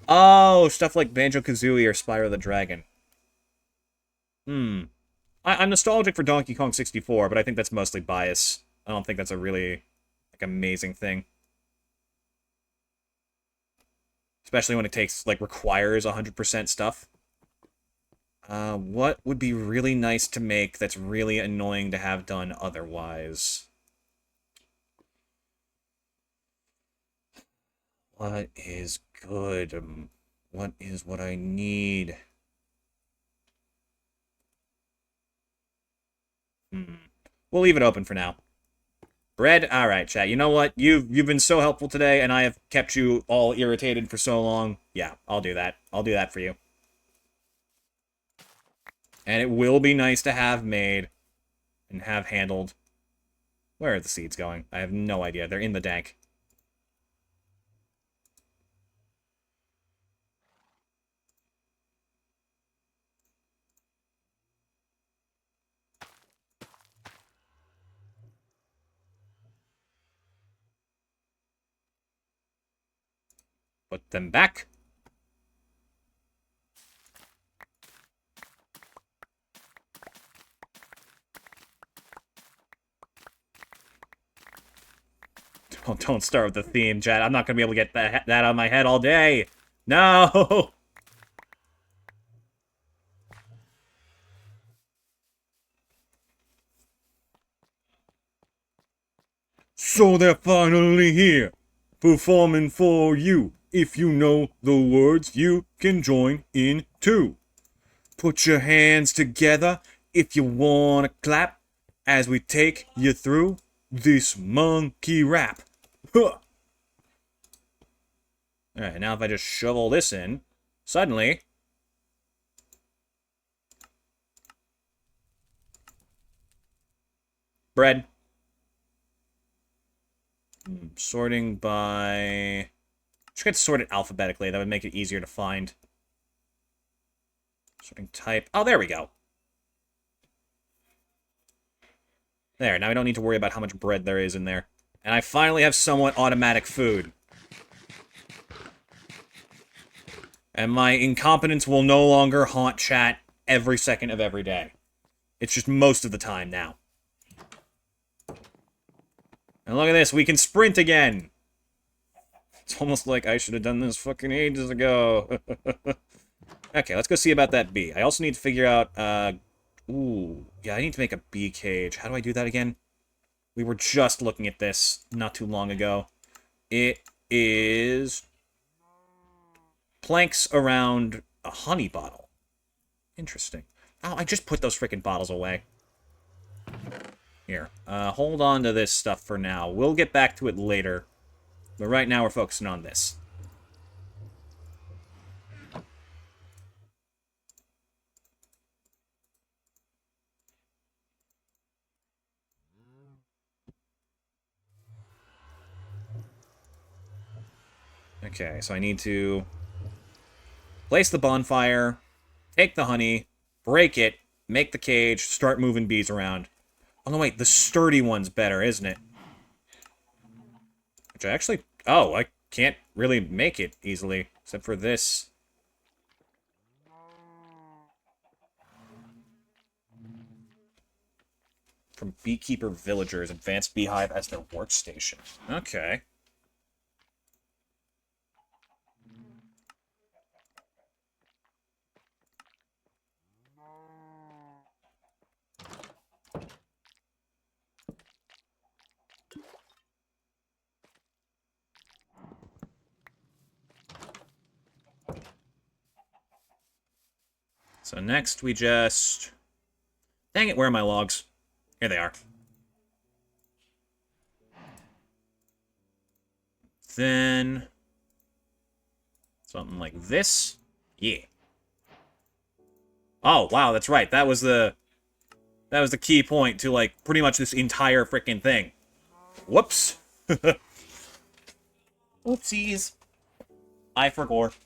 Oh, stuff like Banjo-Kazooie or Spyro the Dragon. I'm nostalgic for Donkey Kong 64, but I think that's mostly bias. I don't think that's a really, like, amazing thing. Especially when it takes, like, requires 100% stuff. What would be really nice to make that's really annoying to have done otherwise? What is good? What is what I need? We'll leave it open for now. Bread? Alright, chat. You know what? You've been so helpful today, and I have kept you all irritated for so long. Yeah, I'll do that. I'll do that for you. And it will be nice to have made and have handled. Where are the seeds going? I have no idea. They're in the dank. Put them back. Oh, don't start with the theme, chat. I'm not going to be able to get that out of my head all day. No! So they're finally here, performing for you. If you know the words, you can join in too. Put your hands together if you wanna clap as we take you through this monkey rap. Huh. Alright, now if I just shovel this in, suddenly... bread. Sorting by... Just get sorted alphabetically. That would make it easier to find. Sorting type. Oh, there we go. There, now I don't need to worry about how much bread there is in there. And I finally have somewhat automatic food. And my incompetence will no longer haunt chat every second of every day. It's just most of the time now. And look at this, we can sprint again! It's almost like I should have done this fucking ages ago. Okay, let's go see about that bee. I also need to figure out, ooh, yeah, I need to make a bee cage. How do I do that again? We were just looking at this not too long ago. It is... planks around a honey bottle. Interesting. Oh, I just put those frickin' bottles away. Here, hold on to this stuff for now. We'll get back to it later. But right now we're focusing on this. Okay, so I need to place the bonfire, take the honey, break it, make the cage, start moving bees around. Oh, no, wait, the sturdy one's better, isn't it? Which I actually... oh, I can't really make it easily, except for this. From Beekeeper Villagers, Advanced Beehive as their workstation. Okay. So next we just... dang it, where are my logs? Here they are. Then... something like this. Yeah. Oh, wow, that's right. That was the key point to, like, pretty much this entire freaking thing. Whoops. Oopsies. I forgot.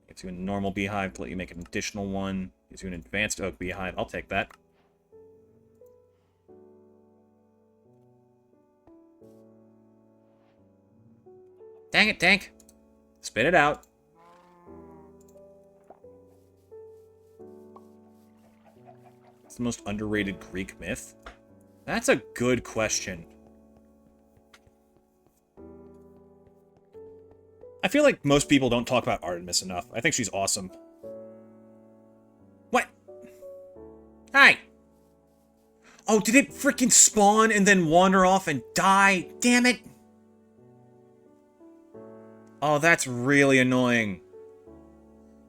Gets you a normal beehive to let you make an additional one. Gives you an advanced oak beehive. I'll take that. Dang it, Tank. Spit it out. What's the most underrated Greek myth? That's a good question. I feel like most people don't talk about Artemis enough. I think she's awesome. What? Hi! Oh, did it freaking spawn and then wander off and die? Damn it! Oh, that's really annoying.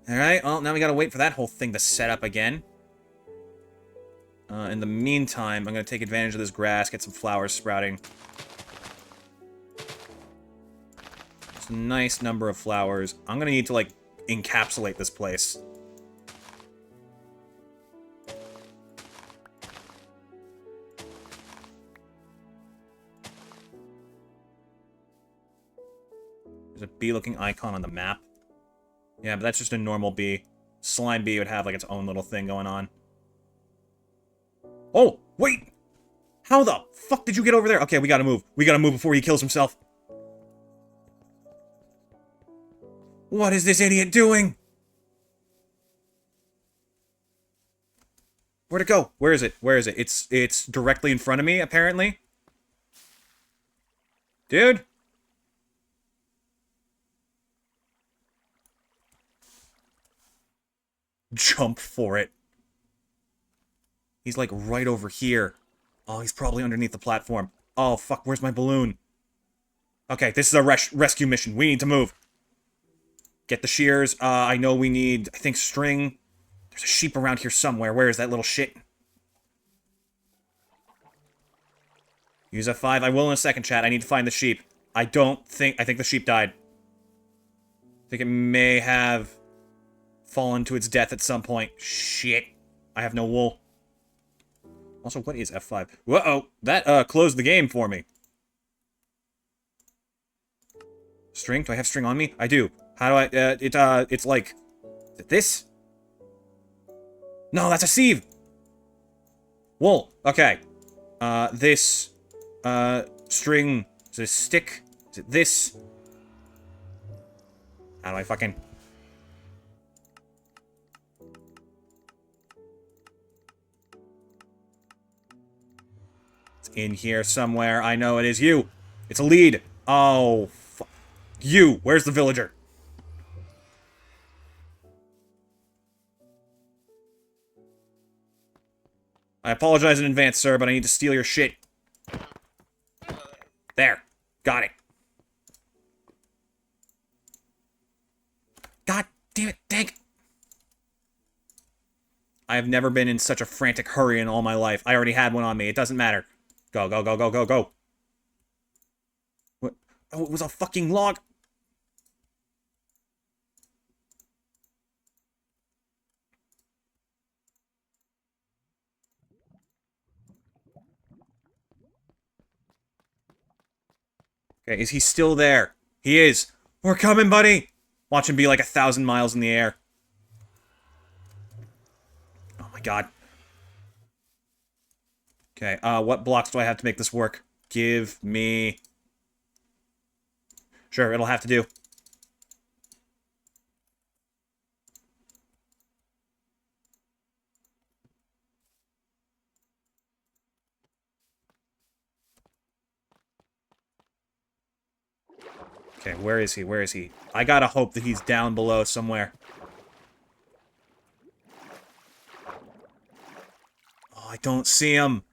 Alright, well, now we gotta wait for that whole thing to set up again. In the meantime, I'm gonna take advantage of this grass, get some flowers sprouting. It's a nice number of flowers. I'm gonna need to, like, encapsulate this place. There's a bee-looking icon on the map. Yeah, but that's just a normal bee. Slime bee would have, like, its own little thing going on. Oh, wait! How the fuck did you get over there? Okay, we gotta move. We gotta move before he kills himself. What is this idiot doing? Where'd it go? Where is it? Where is it? It's directly in front of me, apparently. Dude? Jump for it. He's like right over here. Oh, he's probably underneath the platform. Oh, fuck, where's my balloon? Okay, this is a rescue mission. We need to move. Get the shears. I know we need, I think, string. There's a sheep around here somewhere. Where is that little shit? Use F5. I will in a second, chat. I need to find the sheep. I think the sheep died. I think it may have fallen to its death at some point. Shit. I have no wool. Also, what is F5? Whoa, that closed the game for me. String? Do I have string on me? I do. How do I, it's like, is it this? No, that's a sieve! Wool. Okay. This, string, is it a stick? Is it this? How do I fucking... It's in here somewhere. I know it is you. It's a lead. Oh, you. Where's the villager? I apologize in advance, sir, but I need to steal your shit. There. Got it. God damn it, dang it. I have never been in such a frantic hurry in all my life. I already had one on me. It doesn't matter. Go, go, go, go, go, go. What? Oh, it was a fucking log. Okay, is he still there? He is. We're coming, buddy. Watch him be like 1,000 miles in the air. Oh my god. Okay, what blocks do I have to make this work? Give me... Sure, it'll have to do. Okay, where is he? Where is he? I gotta hope that he's down below somewhere. Oh, I don't see him.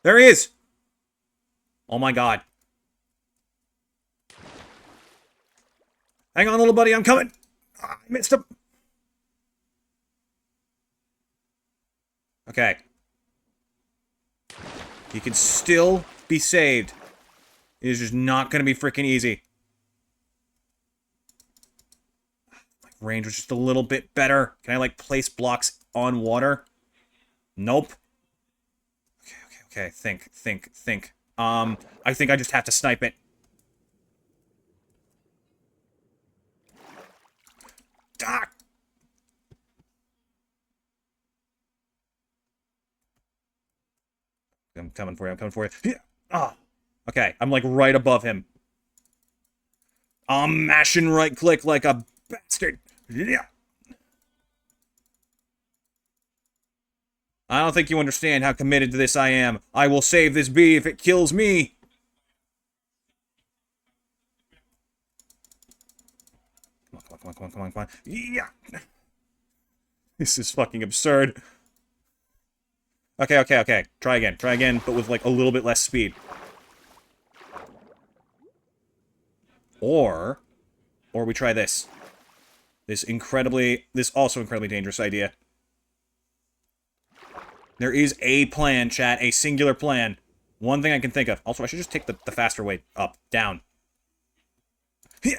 There he is! Oh my god. Hang on, little buddy, I'm coming! I missed him! Okay. He can still be saved. It is just not going to be freaking easy. My range was just a little bit better. Can I, like, place blocks on water? Nope. Okay. Think. I think I just have to snipe it. Ah! I'm coming for you. Ah! Okay, I'm like right above him. I'm mashing right click like a bastard. Yeah. I don't think you understand how committed to this I am. I will save this bee if it kills me. Come on. Yeah. This is fucking absurd. Okay. Try again, but with like a little bit less speed. Or we try this. This also incredibly dangerous idea. There is a plan, chat. A singular plan. One thing I can think of. Also, I should just take the faster way up. Down. Yeah,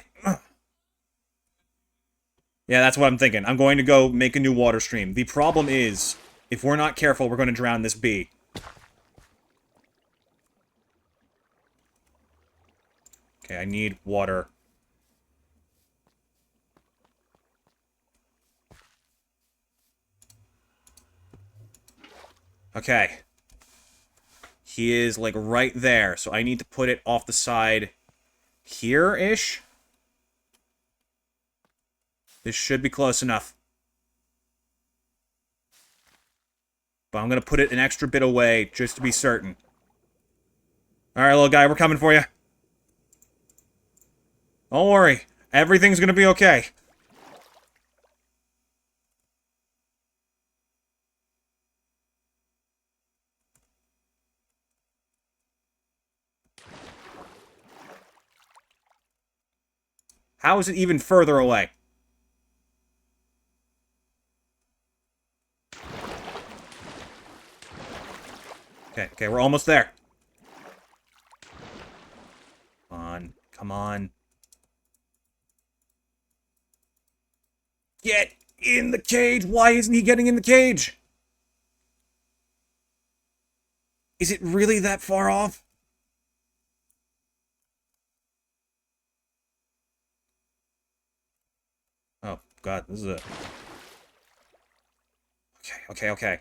that's what I'm thinking. I'm going to go make a new water stream. The problem is, if we're not careful, we're going to drown this bee. Okay, I need water. Okay. He is, like, right there, so I need to put it off the side here-ish. This should be close enough. But I'm gonna put it an extra bit away, just to be certain. Alright, little guy, we're coming for you. Don't worry. Everything's gonna be okay. How is it even further away? Okay, we're almost there. Come on, come on. Get in the cage! Why isn't he getting in the cage? Is it really that far off? Oh, God, this is a... Okay.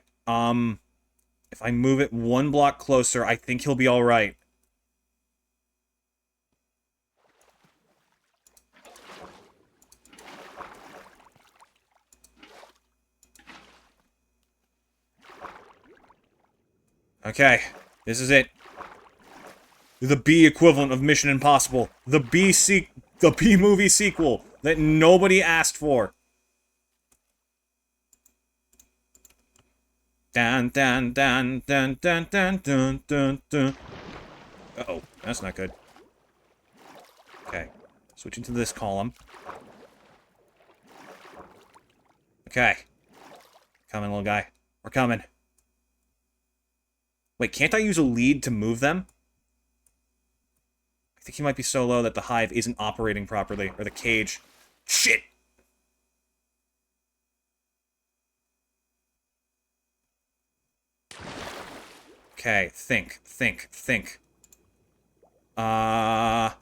If I move it one block closer, I think he'll be alright. Okay, this is it. The B equivalent of Mission Impossible. The B movie sequel that nobody asked for. Dun dun dun dun dun dun dun dun dun. Uh-oh, that's not good. Okay, switching to this column. Okay. Coming, little guy. We're coming. Wait, can't I use a lead to move them? I think he might be so low that the hive isn't operating properly, or the cage. Shit! Okay, think. I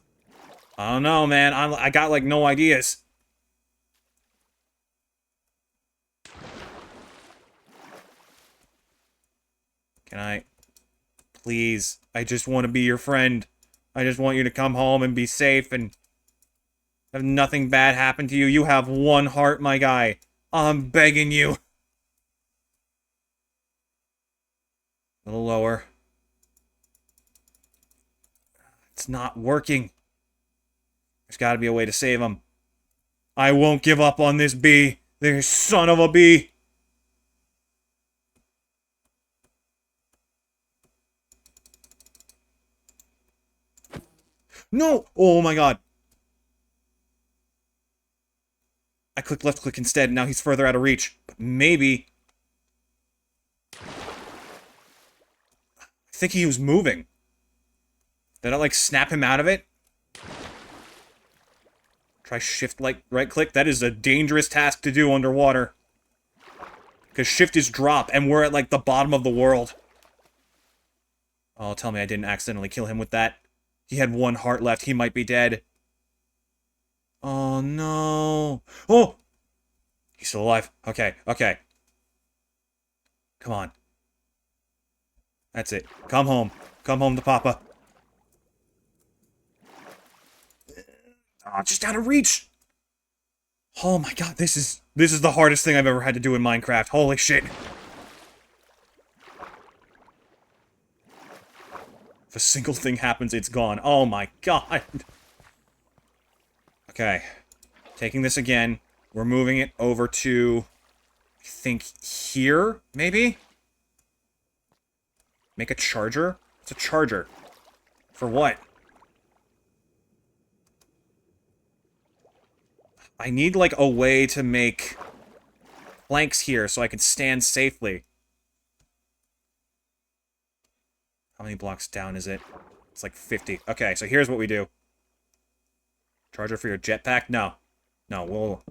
don't know, man. I got, like, no ideas. Can I... Please, I just want to be your friend. I just want you to come home and be safe and have nothing bad happen to you. You have one heart, my guy. I'm begging you. A little lower. It's not working. There's got to be a way to save him. I won't give up on this bee. This son of a bee. No! Oh my god. I clicked left click instead, and now he's further out of reach. But maybe... I think he was moving. Did I, like, snap him out of it? Try shift, like, right click? That is a dangerous task to do underwater. Because shift is drop, and we're at, like, the bottom of the world. Oh, tell me I didn't accidentally kill him with that. He had one heart left. He might be dead. Oh, no. Oh! He's still alive. Okay. Come on. That's it. Come home. Come home to Papa. Oh, just out of reach. Oh my god, this is the hardest thing I've ever had to do in Minecraft. Holy shit. If a single thing happens, it's gone. Oh my god. Okay. Taking this again. We're moving it over to... I think here, maybe? Make a charger? It's a charger. For what? I need, like, a way to make planks here so I can stand safely. How many blocks down is it? It's like 50. Okay, so here's what we do. Charger for your jetpack? No. No, we'll...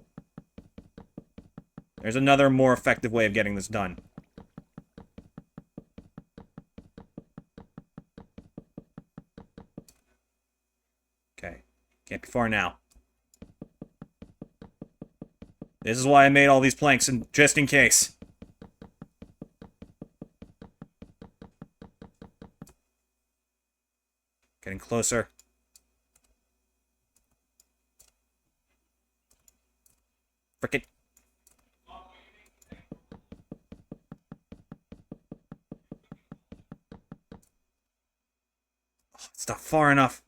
There's another more effective way of getting this done. Okay. Can't be far now. This is why I made all these planks, and just in case. Getting closer. Frick it. Oh, it's not far enough.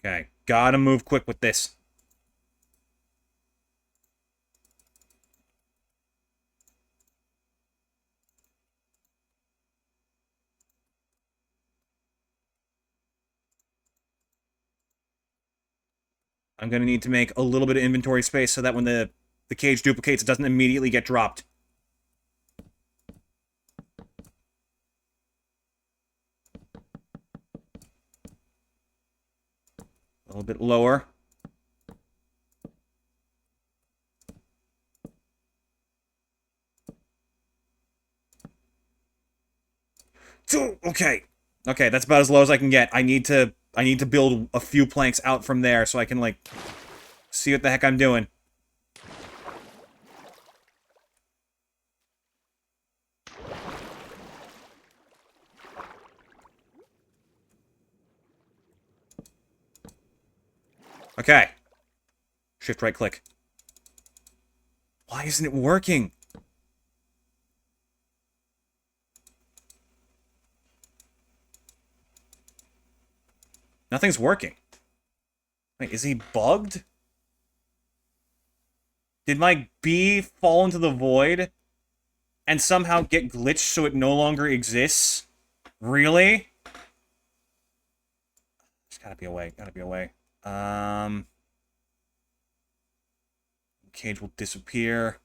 Okay, gotta move quick with this. I'm gonna need to make a little bit of inventory space so that when the cage duplicates, it doesn't immediately get dropped. A little bit lower. Okay. Okay, that's about as low as I can get. I need to build a few planks out from there so I can, like, see what the heck I'm doing. Okay. Shift right click. Why isn't it working? Nothing's working. Wait, is he bugged? Did my bee fall into the void and somehow get glitched so it no longer exists? Really? There's gotta be a way. Gotta be a way. Cage will disappear.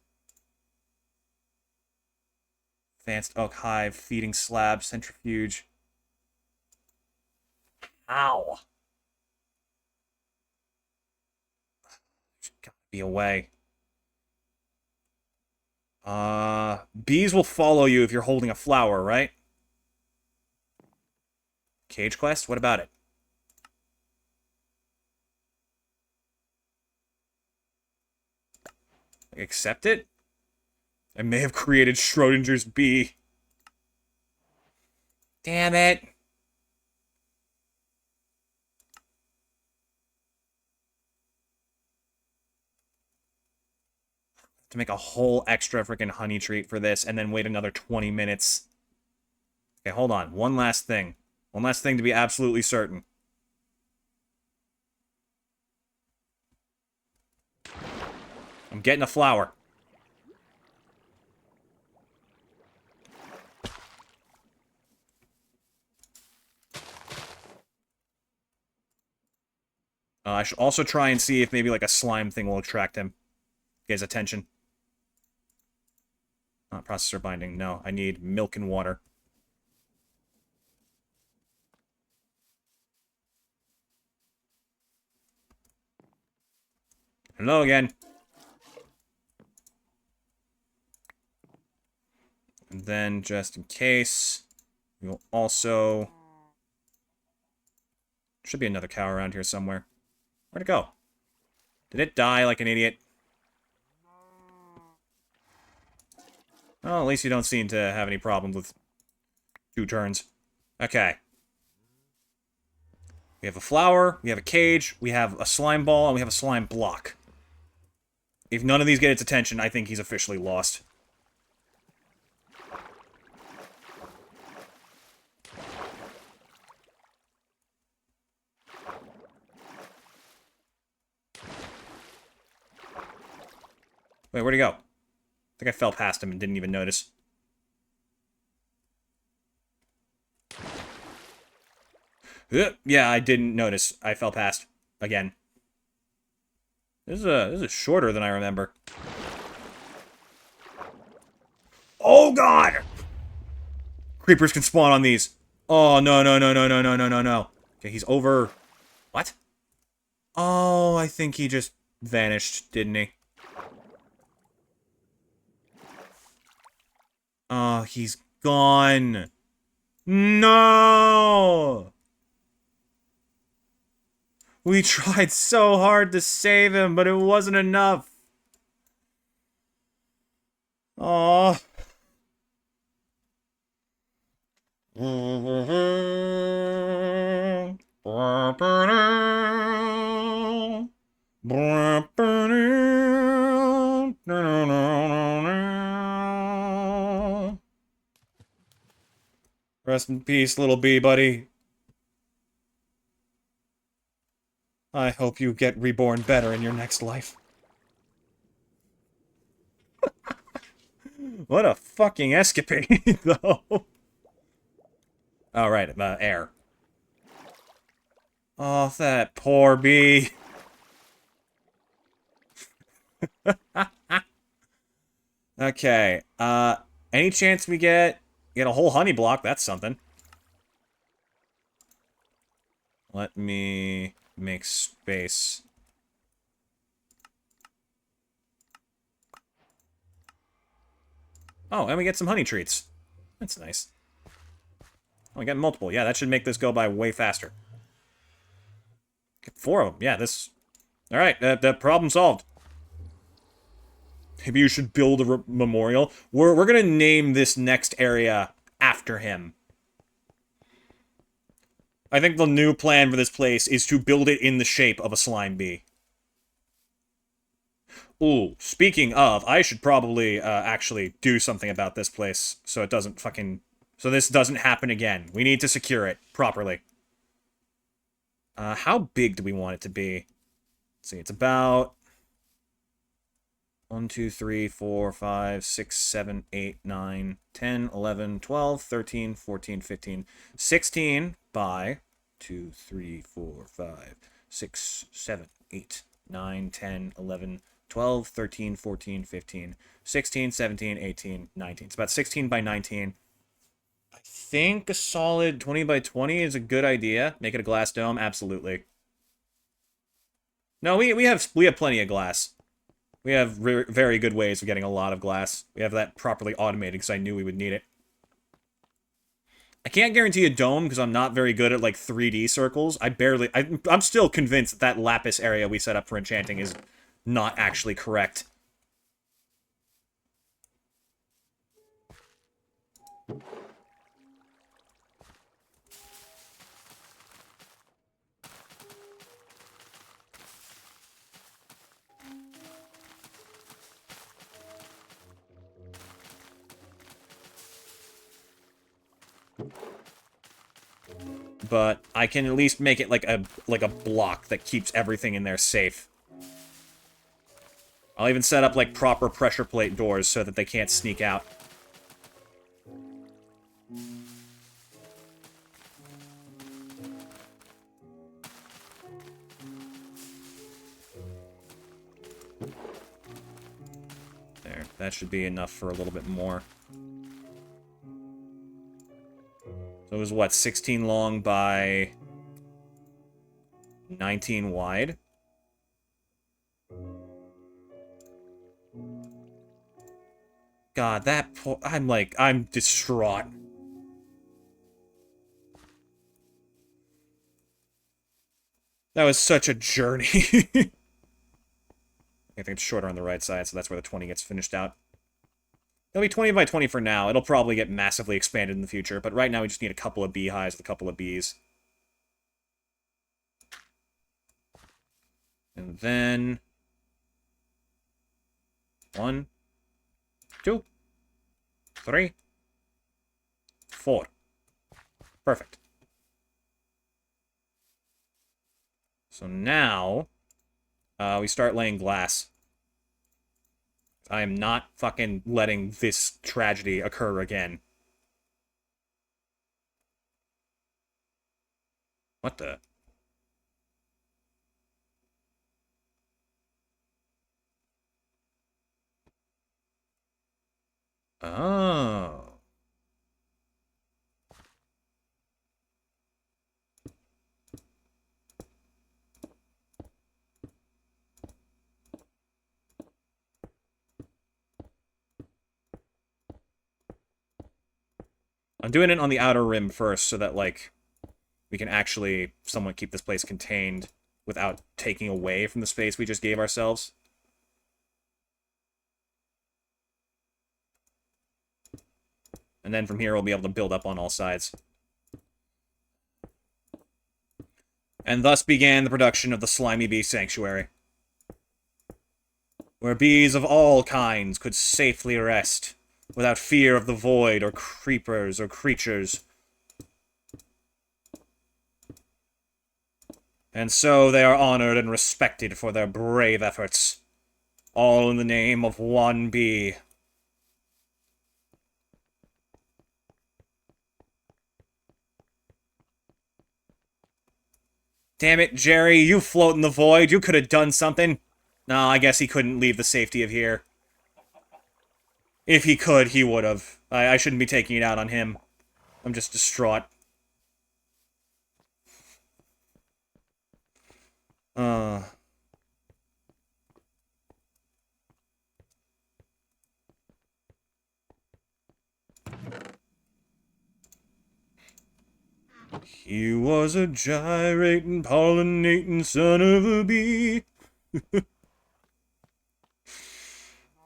Advanced oak hive, feeding slab, centrifuge. Ow. There's gotta be a way. Bees will follow you if you're holding a flower, right? Cage quest? What about it? Accept it? I may have created Schrodinger's bee. Damn it. To make a whole extra freaking honey treat for this and then wait another 20 minutes. Okay, hold on. One last thing. One last thing to be absolutely certain. I'm getting a flower. I should also try and see if maybe like a slime thing will attract him. Get his attention. Not processor binding. No, I need milk and water. Hello again. And then, just in case, we'll also... Should be another cow around here somewhere. Where'd it go? Did it die like an idiot? Well, at least you don't seem to have any problems with 2 turns. Okay. We have a flower, we have a cage, we have a slime ball, and we have a slime block. If none of these get its attention, I think he's officially lost. Wait, where'd he go? I think I fell past him and didn't even notice. Yeah, I didn't notice. I fell past. Again. This is shorter than I remember. Oh, God! Creepers can spawn on these. Oh, no, no, no, no, no, no, no, no, no. Okay, he's over... What? Oh, I think he just vanished, didn't he? Oh, he's gone. No! We tried so hard to save him, but it wasn't enough. Aww. Rest in peace, little bee buddy. I hope you get reborn better in your next life. What a fucking escapade, though. Oh, right, air. Oh, that poor bee. Okay, any chance we get a whole honey block? That's something. Let me make space. Oh, and we get some honey treats. That's nice. Oh, we got multiple. Yeah, that should make this go by way faster. Get 4 of them. Yeah, this... Alright, that problem solved. Maybe you should build a memorial. We're gonna name this next area after him. I think the new plan for this place is to build it in the shape of a slime bee. Ooh, speaking of, I should probably actually do something about this place so it doesn't fucking... So this doesn't happen again. We need to secure it properly. How big do we want it to be? Let's see, it's about... 1, 2, 3, 4, 5, 6, 7, 8, 9, 10, 11, 12, 13, 14, 15, 16 by 2, 3, 4, 5, 6, 7, 8, 9, 10, 11, 12, 13, 14, 15, 16, 17, 18, 19. It's about 16 by 19. I think a solid 20 by 20 is a good idea. Make it a glass dome? Absolutely. No, we have plenty of glass. We have very good ways of getting a lot of glass. We have that properly automated because I knew we would need it. I can't guarantee a dome because I'm not very good at, like, 3D circles. I'm still convinced that lapis area we set up for enchanting is not actually correct. But I can at least make it like a block that keeps everything in there safe. I'll even set up like proper pressure plate doors so that they can't sneak out. There, that should be enough for a little bit more. So it was, what, 16 long by 19 wide? God, that I'm distraught. That was such a journey. I think it's shorter on the right side, so that's where the 20 gets finished out. It'll be 20 by 20 for now. It'll probably get massively expanded in the future, but right now we just need a couple of beehives with a couple of bees. And then... 1, 2, 3, 4. Perfect. So now, we start laying glass. I am not fucking letting this tragedy occur again. What the? Oh. I'm doing it on the outer rim first so that, like, we can actually somewhat keep this place contained without taking away from the space we just gave ourselves. And then from here, we'll be able to build up on all sides. And thus began the production of the Slimy Bee Sanctuary, where bees of all kinds could safely rest, without fear of the void or creepers or creatures. And so they are honored and respected for their brave efforts, all in the name of one bee. Damn it, Jerry, you float in the void. You could have done something. No, I guess he couldn't leave the safety of here. If he could, he would have. I shouldn't be taking it out on him. I'm just distraught. He was a gyrating, pollinating son of a bee.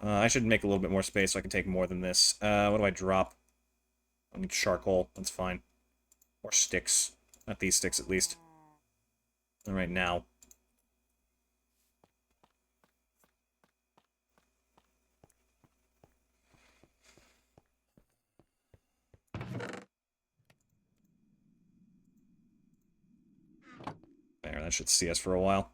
I should make a little bit more space so I can take more than this. What do I drop? I need charcoal. That's fine. Or sticks. Not these sticks, at least. All right, now. There, that should see us for a while.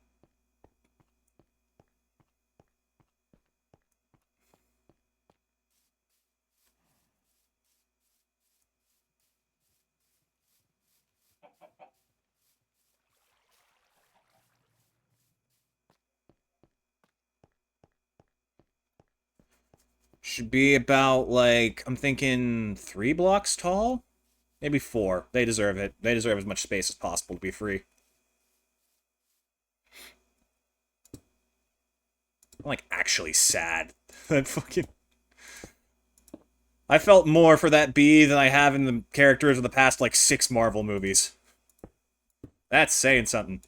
Should be about, like, I'm thinking 3 blocks tall? Maybe 4. They deserve it. They deserve as much space as possible to be free. I'm, like, actually sad. That fucking... I felt more for that bee than I have in the characters of the past, like, 6 Marvel movies. That's saying something.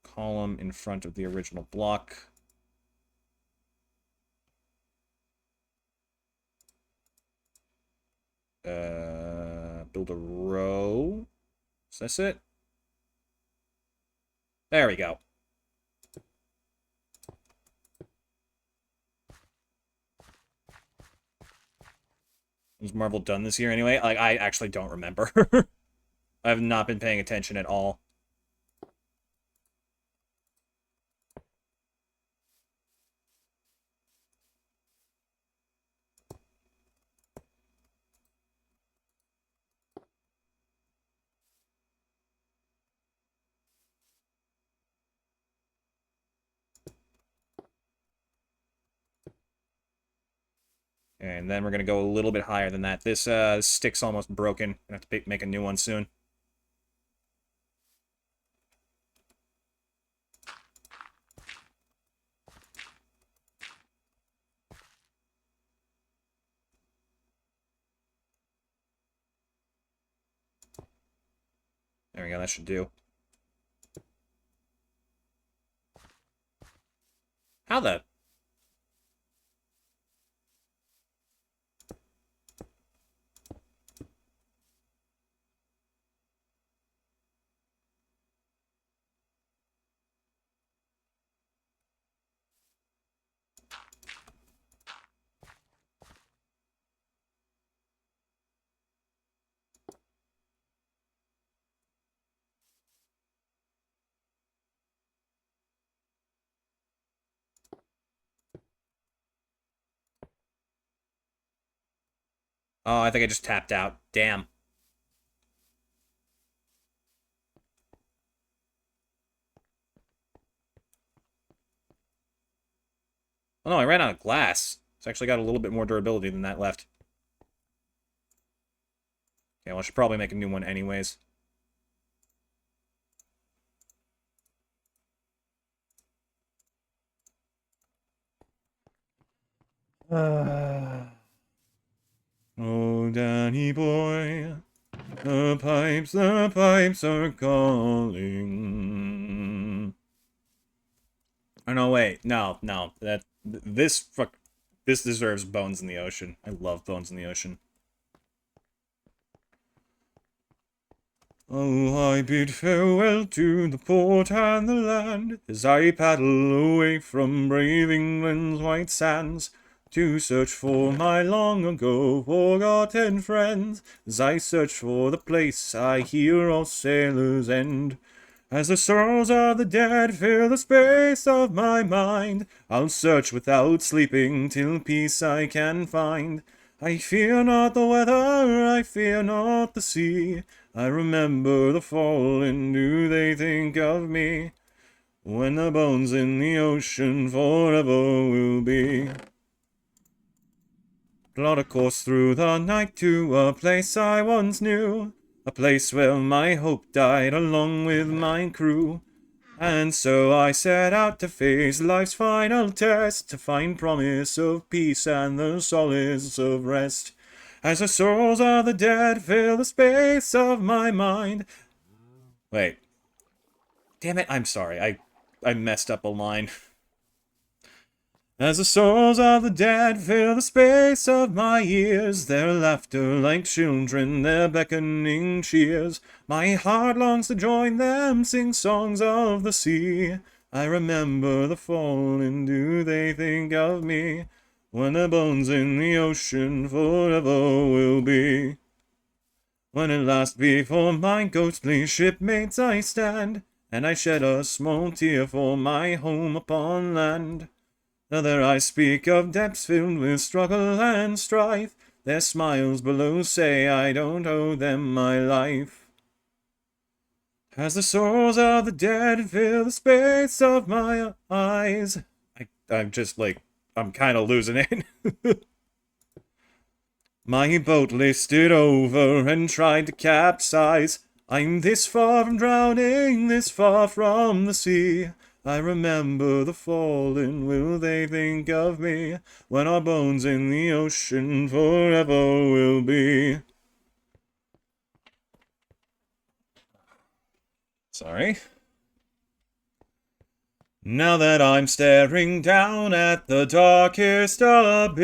Column in front of the original block. Build a row. Is this it? There we go. Has Marvel done this year anyway? Like, I actually don't remember. I have not been paying attention at all. And then we're going to go a little bit higher than that. This stick's almost broken. I have to make a new one soon. There we go, that should do. How the... Oh, I think I just tapped out. Damn. Oh no, I ran out of glass. It's actually got a little bit more durability than that left. Okay, well, I should probably make a new one anyways. Oh, Danny boy, the pipes are calling. Oh, no, wait. No, no. This deserves Bones in the Ocean. I love Bones in the Ocean. Oh, I bid farewell to the port and the land as I paddle away from brave England's white sands to search for my long ago forgotten friends as I search for the place I hear all sailors end. As the sorrows of the dead fill the space of my mind, I'll search without sleeping till peace I can find. I fear not the weather, I fear not the sea. I remember the fallen, do they think of me? When the bones in the ocean forever will be. Plot a course through the night to a place I once knew, a place where my hope died along with my crew. And so I set out to face life's final test, to find promise of peace and the solace of rest. As the souls of the dead fill the space of my mind. Wait. Damn it, I'm sorry. I messed up a line. As the souls of the dead fill the space of my ears, their laughter like children, their beckoning cheers, my heart longs to join them, sing songs of the sea. I remember the fallen, do they think of me? When the bones in the ocean forever will be. When at last before my ghostly shipmates I stand, and I shed a small tear for my home upon land. Now there I speak of depths filled with struggle and strife. Their smiles below say I don't owe them my life. As the souls of the dead fill the space of my eyes. I'm just like, I'm kind of losing it. My boat listed over and tried to capsize. I'm this far from drowning, this far from the sea. I remember the fallen, will they think of me? When our bones in the ocean forever will be. Sorry. Now that I'm staring down at the darkest abyss,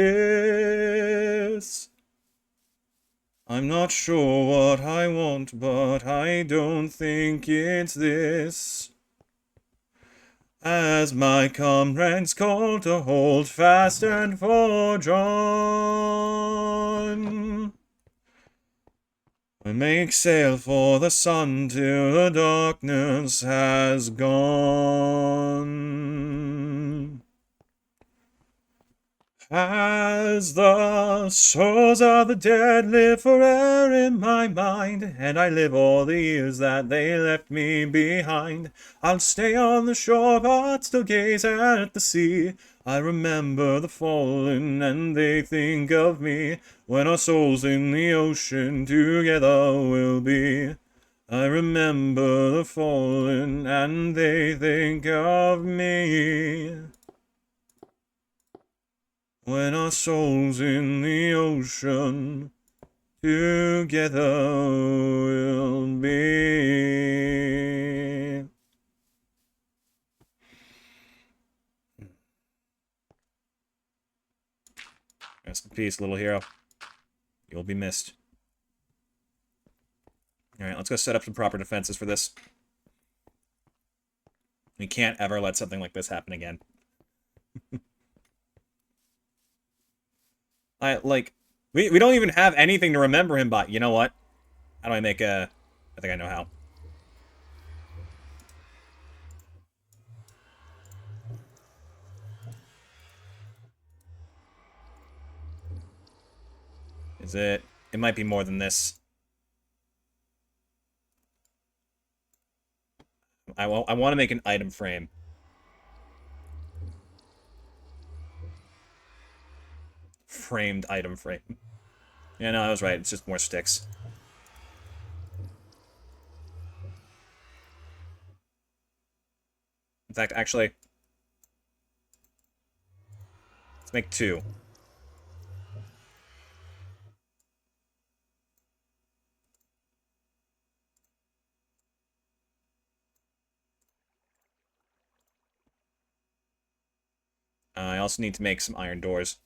I'm not sure what I want, but I don't think it's this. As my comrades call to hold fast and forge on, I make sail for the sun till the darkness has gone. As the souls of the dead live forever in my mind, and I live all the years that they left me behind, I'll stay on the shore but still gaze at the sea. I remember the fallen and they think of me, when our souls in the ocean together will be. I remember the fallen and they think of me, when our souls in the ocean together will be. Rest in peace, little hero. You'll be missed. Alright, let's go set up some proper defenses for this. We can't ever let something like this happen again. We don't even have anything to remember him by. You know what? How do I make a... I think I know how. Is it... It might be more than this. I want to make an item frame. Framed item frame. Yeah, no, I was right. It's just more sticks. In fact, actually, let's make 2. I also need to make some iron doors.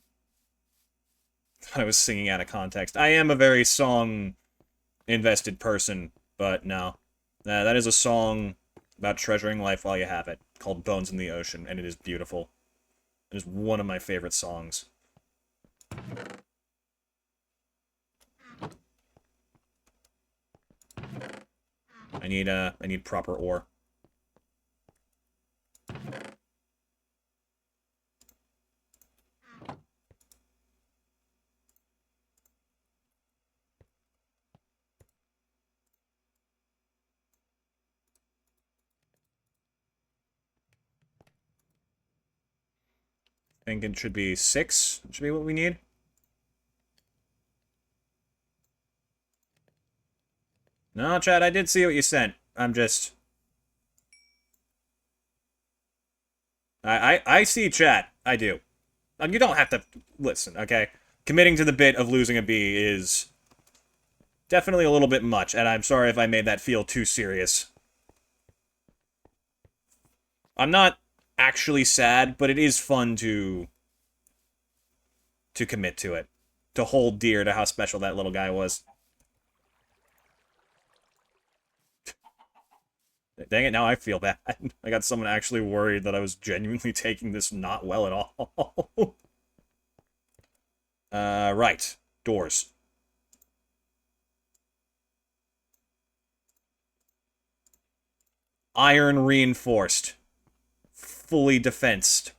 I was singing out of context. I am a very song-invested person, but no. That is a song about treasuring life while you have it, called Bones in the Ocean, and it is beautiful. It is one of my favorite songs. I need proper ore. I think it should be 6. Should be what we need. No, Chad, I did see what you sent. I'm just... I see chat. I do. You don't have to listen, okay? Committing to the bit of losing a bee is definitely a little bit much, and I'm sorry if I made that feel too serious. I'm not actually sad, but it is fun to commit to it. To hold dear to how special that little guy was. Dang it, now I feel bad. I got someone actually worried that I was genuinely taking this not well at all. Right. Doors. Iron reinforced. Fully defensed.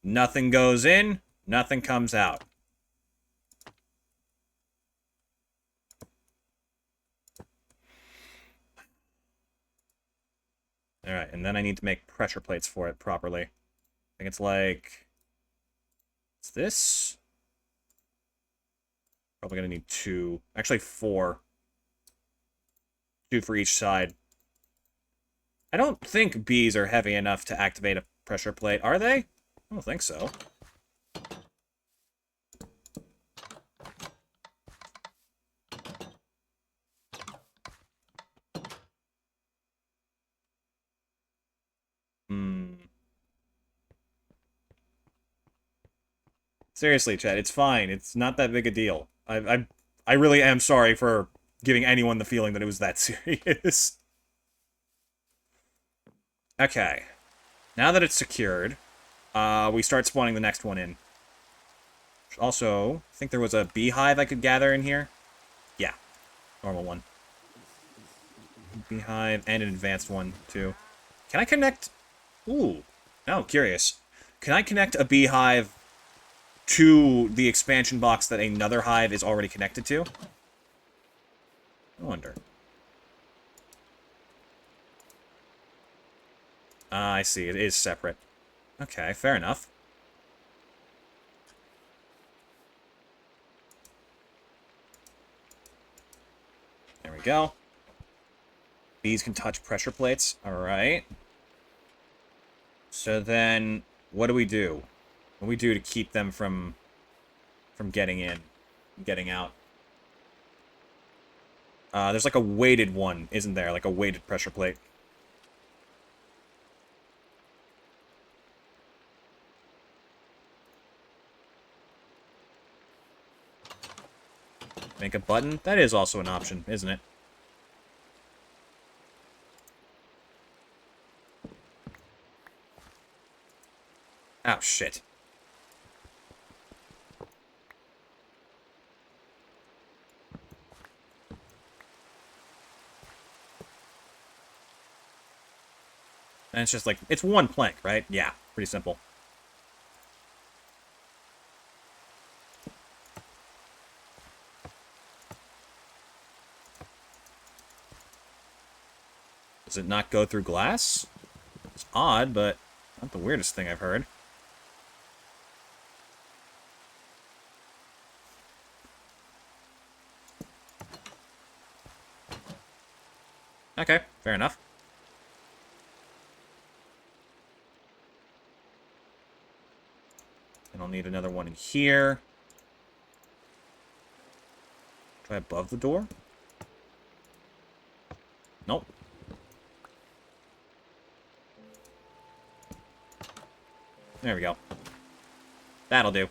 Nothing goes in, nothing comes out. Alright, and then I need to make pressure plates for it properly. I think it's like... It's this? Probably gonna need 2. Actually, 4. 2 for each side. I don't think bees are heavy enough to activate a pressure plate, are they? I don't think so. Seriously, Chad, it's fine. It's not that big a deal. I really am sorry for giving anyone the feeling that it was that serious. Okay. Now that it's secured, we start spawning the next one in. Also, I think there was a beehive I could gather in here. Yeah. Normal one. Beehive and an advanced one, too. Can I connect... Ooh. Now I'm curious. Can I connect a beehive to the expansion box that another hive is already connected to? I wonder. Ah, I see. It is separate. Okay, fair enough. There we go. Bees can touch pressure plates. Alright. So then, what do we do? What do we do to keep them from getting in, getting out? There's like a weighted one, isn't there? Like a weighted pressure plate. Make a button? That is also an option, isn't it? Oh, shit. And it's just like, it's one plank, right? Yeah, pretty simple. Does it not go through glass? It's odd, but not the weirdest thing I've heard. Okay, fair enough. And I'll need another one in here. Try above the door? Nope. There we go. That'll do.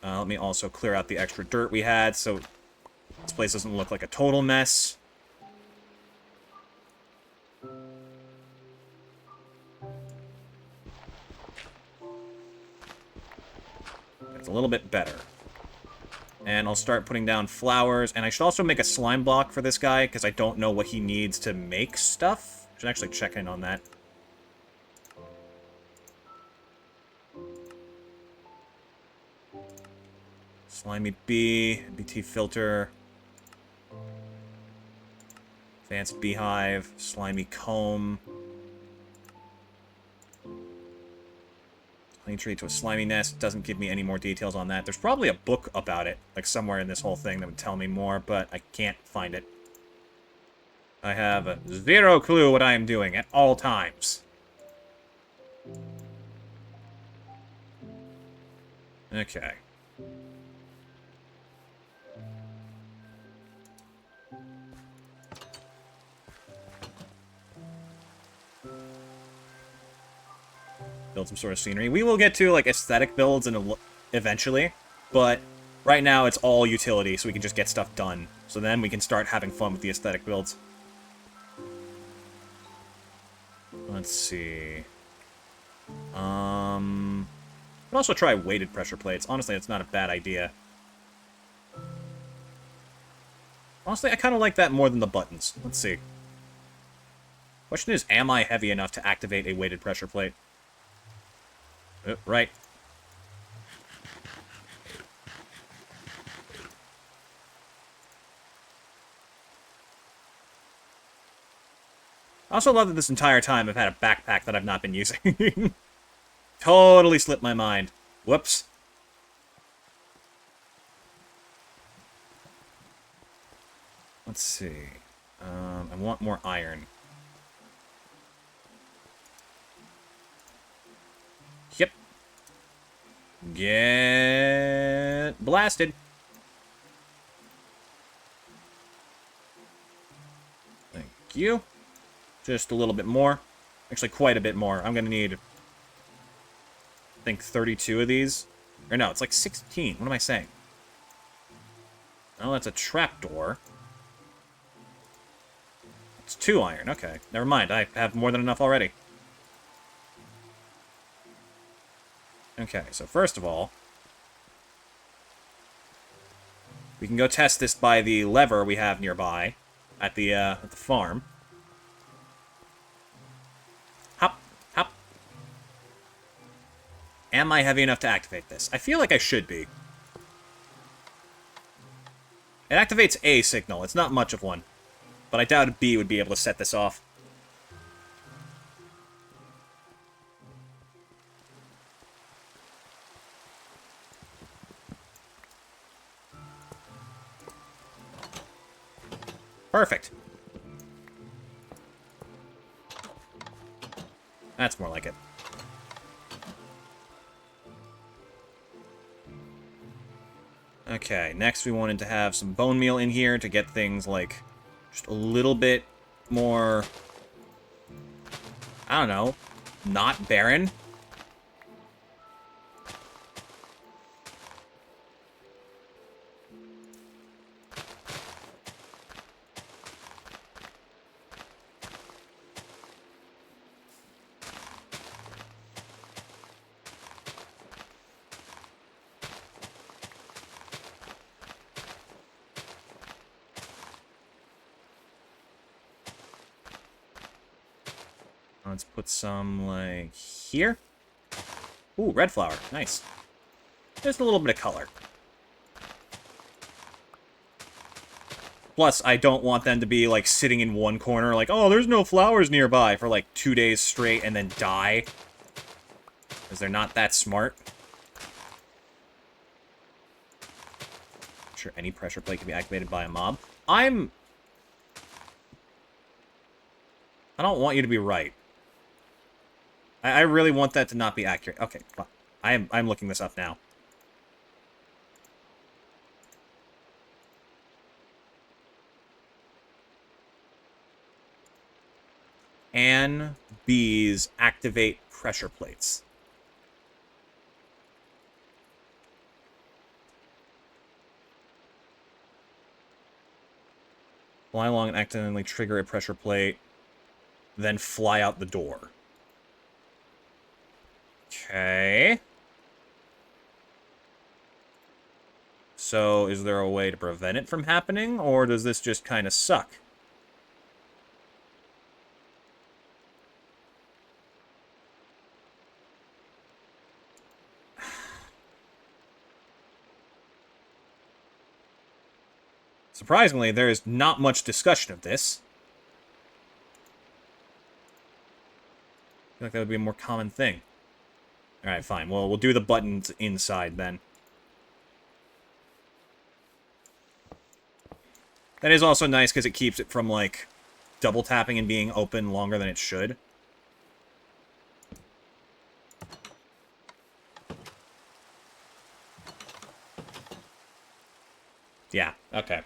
Let me also clear out the extra dirt we had, so this place doesn't look like a total mess. It's a little bit better. And I'll start putting down flowers, and I should also make a slime block for this guy, because I don't know what he needs to make stuff. I should actually check in on that. Slimy bee, BT filter, advanced beehive, slimy comb, honey tree to a slimy nest. Doesn't give me any more details on that. There's probably a book about it, like somewhere in this whole thing that would tell me more, but I can't find it. I have zero clue what I am doing at all times. Okay. Build some sort of scenery. We will get to, like, aesthetic builds eventually, but right now it's all utility, so we can just get stuff done. So then we can start having fun with the aesthetic builds. Let's see. Could also try weighted pressure plates. Honestly, it's not a bad idea. Honestly, I kind of like that more than the buttons. Let's see. Question is, am I heavy enough to activate a weighted pressure plate? Right. I also love that this entire time I've had a backpack that I've not been using. Totally slipped my mind. Whoops. Let's see. I want more iron. Yep. Get blasted. Thank you. Just a little bit more. Actually, quite a bit more. I'm going to need, I think, 32 of these. Or no, it's like 16. What am I saying? Oh, that's a trapdoor. It's 2 iron. Okay. Never mind. I have more than enough already. Okay, so first of all, we can go test this by the lever we have nearby at the farm. Hop, hop. Am I heavy enough to activate this? I feel like I should be. It activates a signal. It's not much of one. But I doubt a B would be able to set this off. Perfect. That's more like it. Okay, next we wanted to have some bone meal in here to get things, like, just a little bit more, I don't know, not barren. Let's put some, like, here. Ooh, red flower. Nice. Just a little bit of color. Plus, I don't want them to be, like, sitting in one corner, like, oh, there's no flowers nearby for, like, 2 days straight and then die. Because they're not that smart. I'm sure any pressure plate can be activated by a mob. I don't want you to be right. I really want that to not be accurate. Okay, fine. I'm looking this up now. Can bees activate pressure plates? Fly along and accidentally trigger a pressure plate, then fly out the door. Okay. So, is there a way to prevent it from happening, or does this just kind of suck? Surprisingly, there is not much discussion of this. I feel like that would be a more common thing. Alright, fine. Well, we'll do the buttons inside, then. That is also nice, because it keeps it from, like, double tapping and being open longer than it should. Yeah, okay.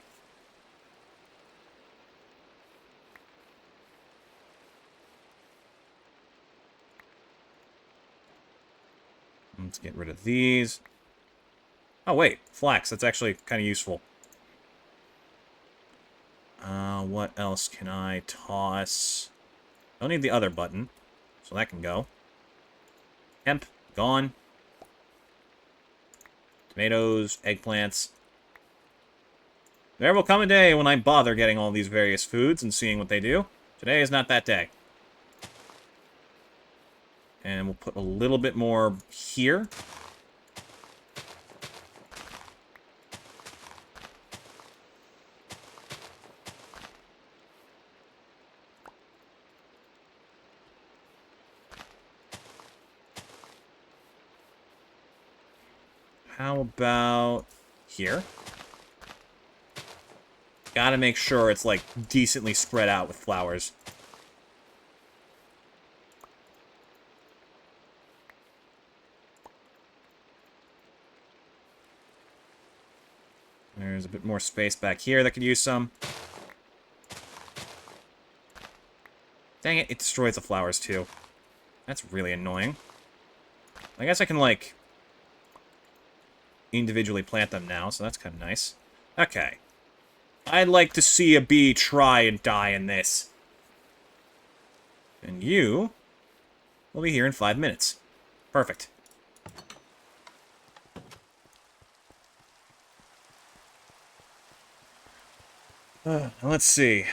Let's get rid of these. Oh, wait. Flax. That's actually kind of useful. What else can I toss? Don't need the other button, so that can go. Hemp, gone. Tomatoes, eggplants. There will come a day when I bother getting all these various foods and seeing what they do. Today is not that day. And we'll put a little bit more here. How about here? Gotta make sure it's, like, decently spread out with flowers. There's a bit more space back here that could use some. Dang it, it destroys the flowers, too. That's really annoying. I guess I can, like, individually plant them now, so that's kind of nice. Okay. I'd like to see a bee try and die in this. And you will be here in 5 minutes. Perfect. Let's see.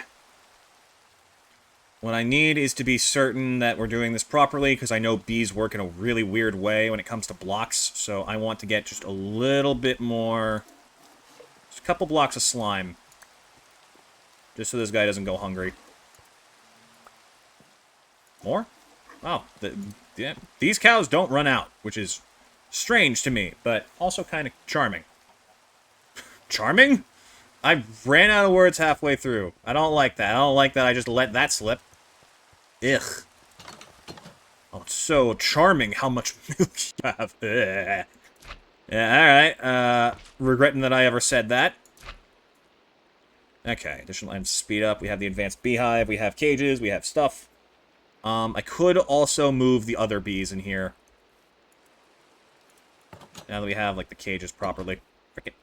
What I need is to be certain that we're doing this properly, because I know bees work in a really weird way when it comes to blocks, so I want to get just a little bit more... Just a couple blocks of slime. Just so this guy doesn't go hungry. More? Oh, yeah, these cows don't run out, which is strange to me, but also kind of charming. Charming? I ran out of words halfway through. I don't like that. I don't like that I just let that slip. Ugh. Oh, it's so charming how much milk you have. Ugh. Yeah, alright. Regretting that I ever said that. Okay, additional items to speed up. We have the advanced beehive. We have cages. We have stuff. I could also move the other bees in here. Now that we have, like, the cages properly. Frick it.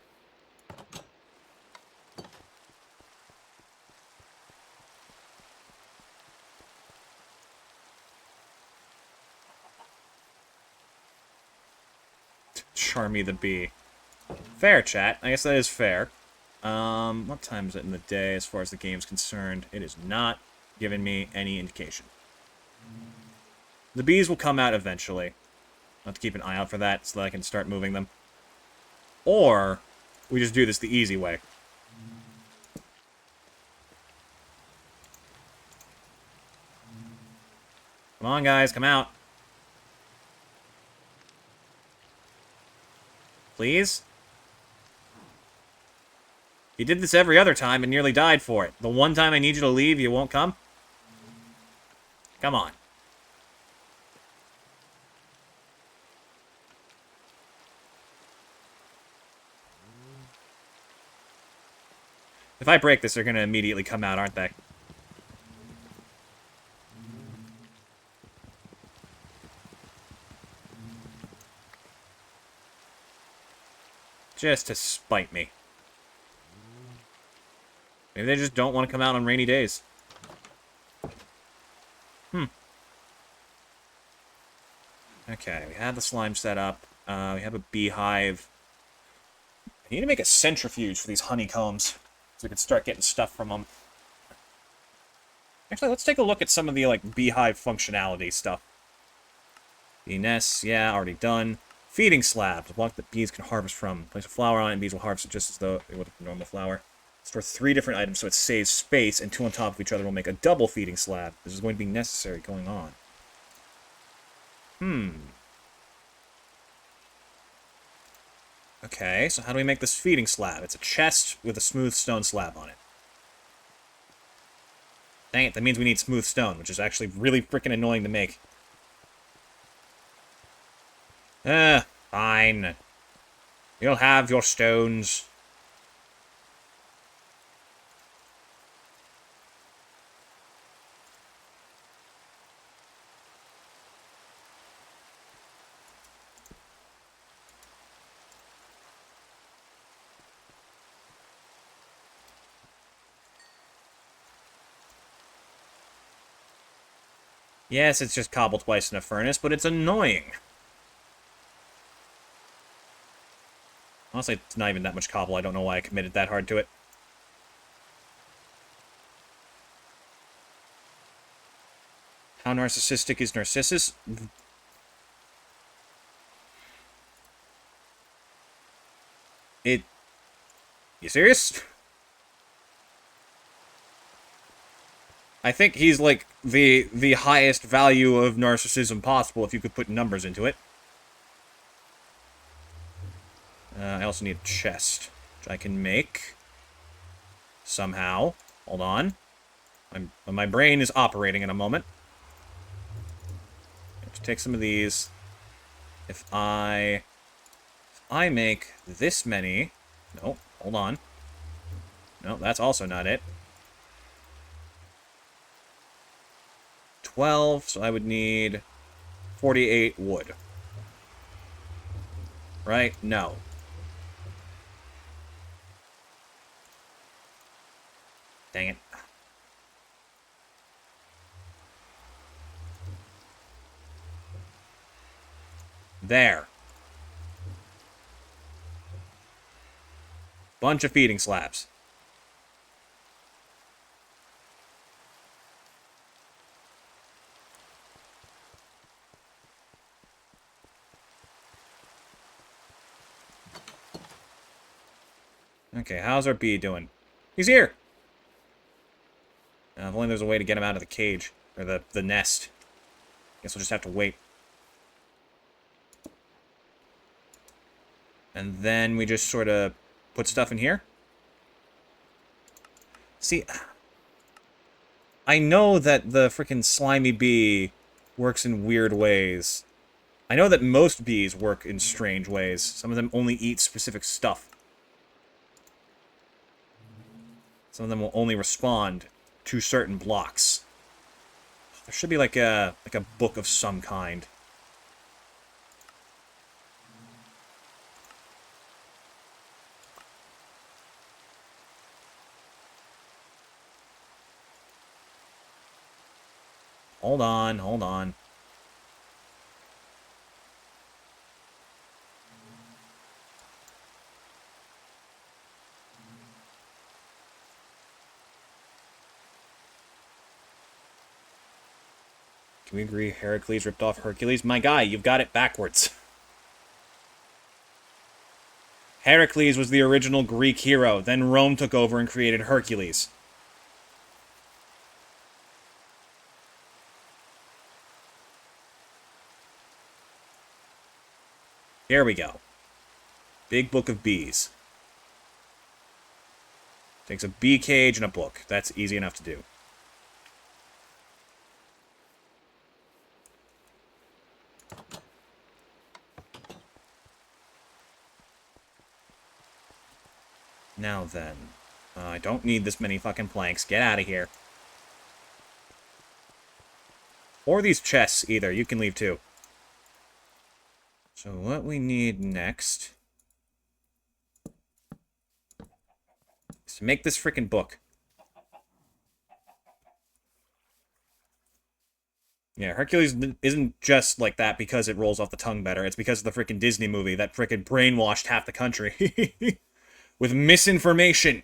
Charmy the bee. Fair, chat. I guess that is fair. What time is it in the day as far as the game's concerned? It is not giving me any indication. The bees will come out eventually. I'll have to keep an eye out for that so that I can start moving them. Or, we just do this the easy way. Come on, guys, come out. Please? You did this every other time and nearly died for it. The one time I need you to leave, you won't come? Come on. If I break this, they're going to immediately come out, aren't they? Just to spite me. Maybe they just don't want to come out on rainy days. Okay, we have the slime set up. We have a beehive. I need to make a centrifuge for these honeycombs, so we can start getting stuff from them. Actually, let's take a look at some of the, like, beehive functionality stuff. Bee nests, yeah, already done. Feeding slabs, a block that bees can harvest from. Place a flower on it, and bees will harvest it just as though they would a normal flower. Store 3 different items so it saves space, and 2 on top of each other will make a double feeding slab. This is going to be necessary going on. Okay, so how do we make this feeding slab? It's a chest with a smooth stone slab on it. Dang it, that means we need smooth stone, which is actually really freaking annoying to make. Fine. You'll have your stones. Yes, it's just cobble twice in a furnace, but it's annoying. Honestly, it's not even that much cobble. I don't know why I committed that hard to it. How narcissistic is Narcissus? You serious? I think he's, like, the highest value of narcissism possible if you could put numbers into it. I also need a chest, which I can make. Somehow. Hold on. My brain is operating in a moment. Let's take some of these. If I make this many... No, hold on. No, that's also not it. 12, so I would need 48 wood. Right? No. Dang it. There. Bunch of feeding slabs. Okay, how's our bee doing? He's here! If only there's a way to get him out of the cage. Or the nest. Guess we'll just have to wait. And then we just sort of put stuff in here. See, I know that the freaking slimy bee works in weird ways. I know that most bees work in strange ways. Some of them only eat specific stuff. Some of them will only respond to certain blocks. There should be like a book of some kind. Hold on, hold on. Can we agree Heracles ripped off Hercules? My guy, you've got it backwards. Heracles was the original Greek hero, then Rome took over and created Hercules. Here we go. Big book of bees. Takes a bee cage and a book. That's easy enough to do. Now then. I don't need this many fucking planks. Get out of here. Or these chests, either. You can leave too. So what we need next To make this freaking book. Yeah, Hercules isn't just like that because it rolls off the tongue better. It's because of the freaking Disney movie that freaking brainwashed half the country. With misinformation.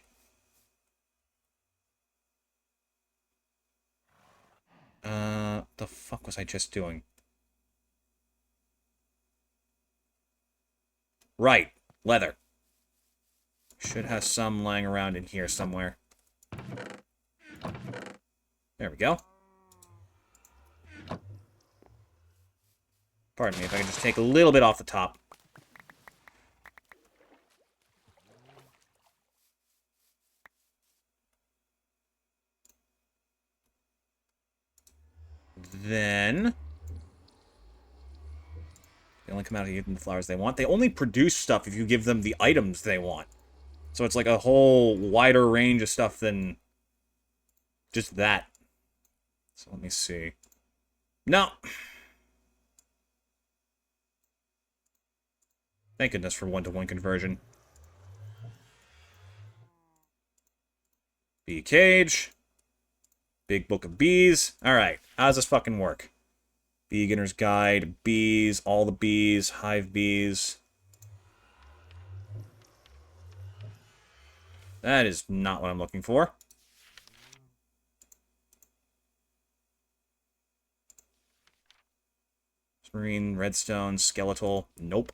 The fuck was I just doing? Right. Leather. Should have some lying around in here somewhere. There we go. Pardon me if I can just take a little bit off the top. Then... they only come out if you give them the flowers they want. They only produce stuff if you give them the items they want. So it's like a whole wider range of stuff than just that. So let me see. No! Thank goodness for one-to-one conversion. Bee cage. Big book of bees. Alright, how does this fucking work? Beginner's guide, bees, all the bees, hive bees. That is not what I'm looking for. Marine, redstone, skeletal. Nope.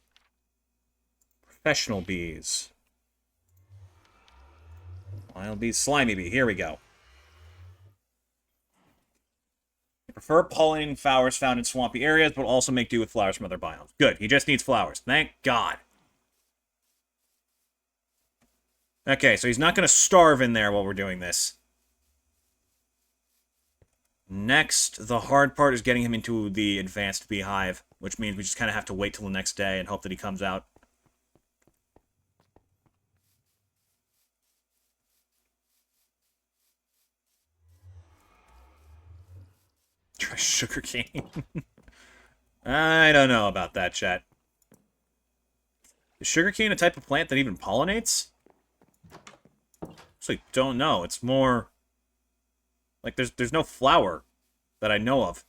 Professional bees. Wild bees, slimy bee. Here we go. I prefer pollinating flowers found in swampy areas, but also make do with flowers from other biomes. Good. He just needs flowers. Thank God. Okay, so he's not going to starve in there while we're doing this. Next, the hard part is getting him into the advanced beehive, which means we just kind of have to wait till the next day and hope that he comes out. Try sugarcane. I don't know about that, chat. Is sugarcane a type of plant that even pollinates? Actually, don't know. It's more... like, there's no flower that I know of.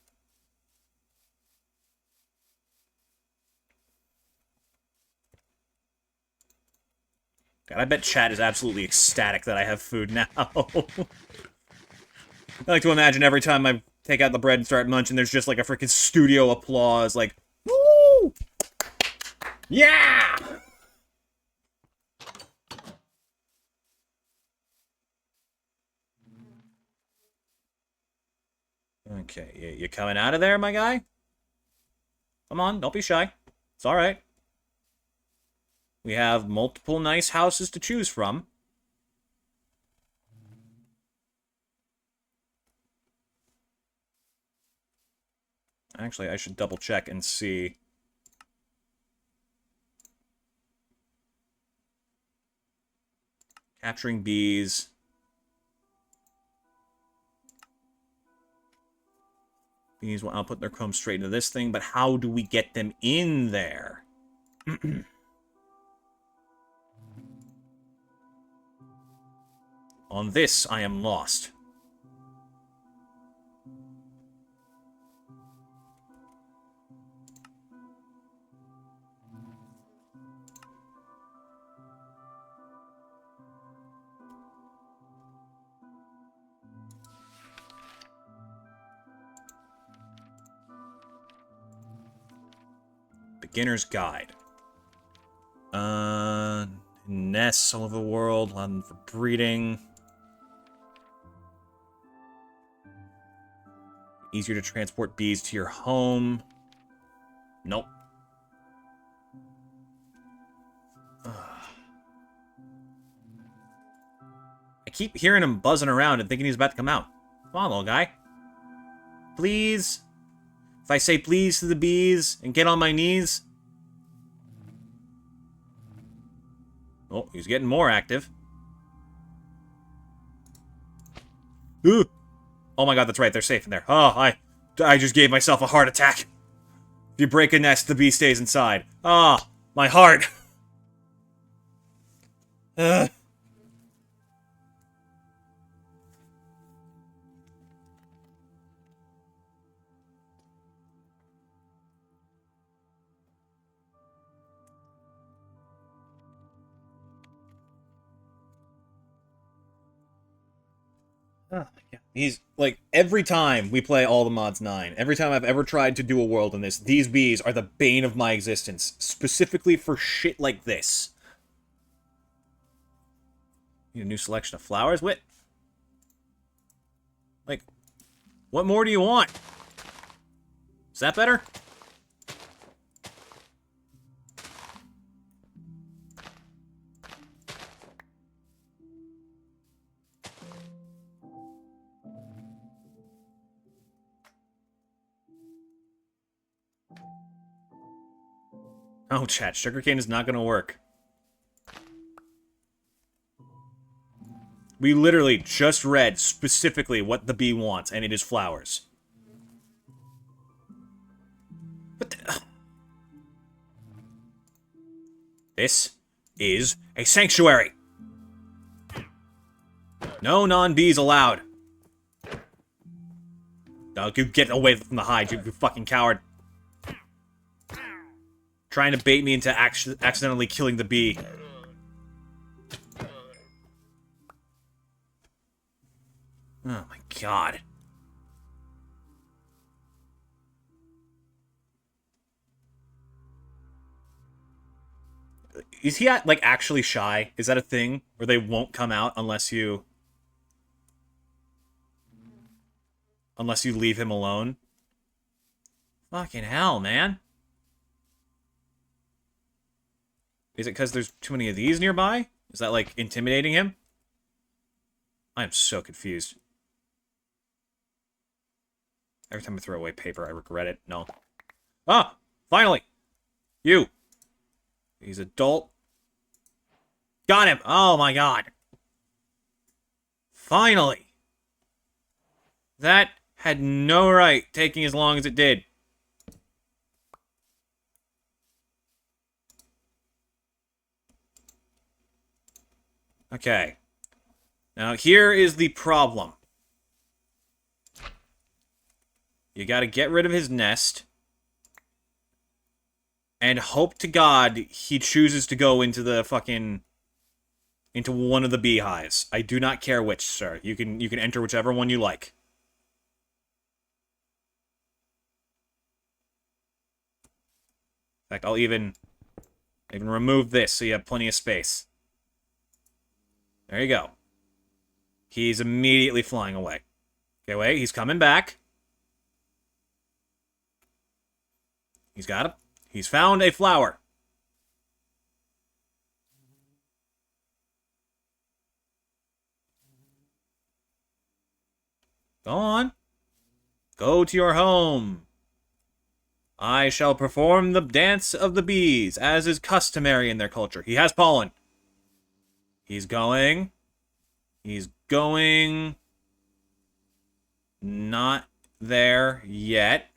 God, I bet chat is absolutely ecstatic that I have food now. I like to imagine every time I take out the bread and start munching, there's just like a freaking studio applause, like, woo! Yeah! Okay, you coming out of there, my guy? Come on, don't be shy. It's alright. We have multiple nice houses to choose from. Actually, I should double check and see. Capturing bees. Bees will output their comb straight into this thing, but how do we get them in there? On this, I am lost. Beginner's Guide. Nests all over the world, allow them for breeding. Easier to transport bees to your home. Nope. I keep hearing him buzzing around and thinking he's about to come out. Come on, little guy. Please. If I say please to the bees and get on my knees. Oh, he's getting more active. Ooh. Oh my god, that's right, they're safe in there. Oh, I just gave myself a heart attack. If you break a nest, the bee stays inside. Ah, my heart. Oh my God. He's, like, every time we play All the Mods 9, every time I've ever tried to do a world in this, these bees are the bane of my existence. Specifically for shit like this. Need a new selection of flowers? What? Like, what more do you want? Is that better? Oh, chat, sugarcane is not gonna work. We literally just read specifically what the bee wants, and it is flowers. What the... This is a sanctuary. No non-bees allowed. No, you get away from the hive, you fucking coward. Trying to bait me into accidentally killing the bee. Oh my God. Is he, like, actually shy? Is that a thing? Where they won't come out unless you... Unless you leave him alone? Fucking hell, man. Is it because there's too many of these nearby? Is that, like, intimidating him? I am so confused. Every time I throw away paper, I regret it. No. Ah! Finally! You! He's adult. Got him! Oh my God! Finally! That had no right taking as long as it did. Okay. Now, here is the problem. You gotta get rid of his nest. And hope to God he chooses to go into the fucking... into one of the beehives. I do not care which, sir. You can enter whichever one you like. In fact, I'll even remove this so you have plenty of space. There you go. He's immediately flying away. Okay, wait, he's coming back. He's got it. He's found a flower. Go on. Go to your home. I shall perform the dance of the bees, as is customary in their culture. He has pollen. He's going. He's going. Not there yet.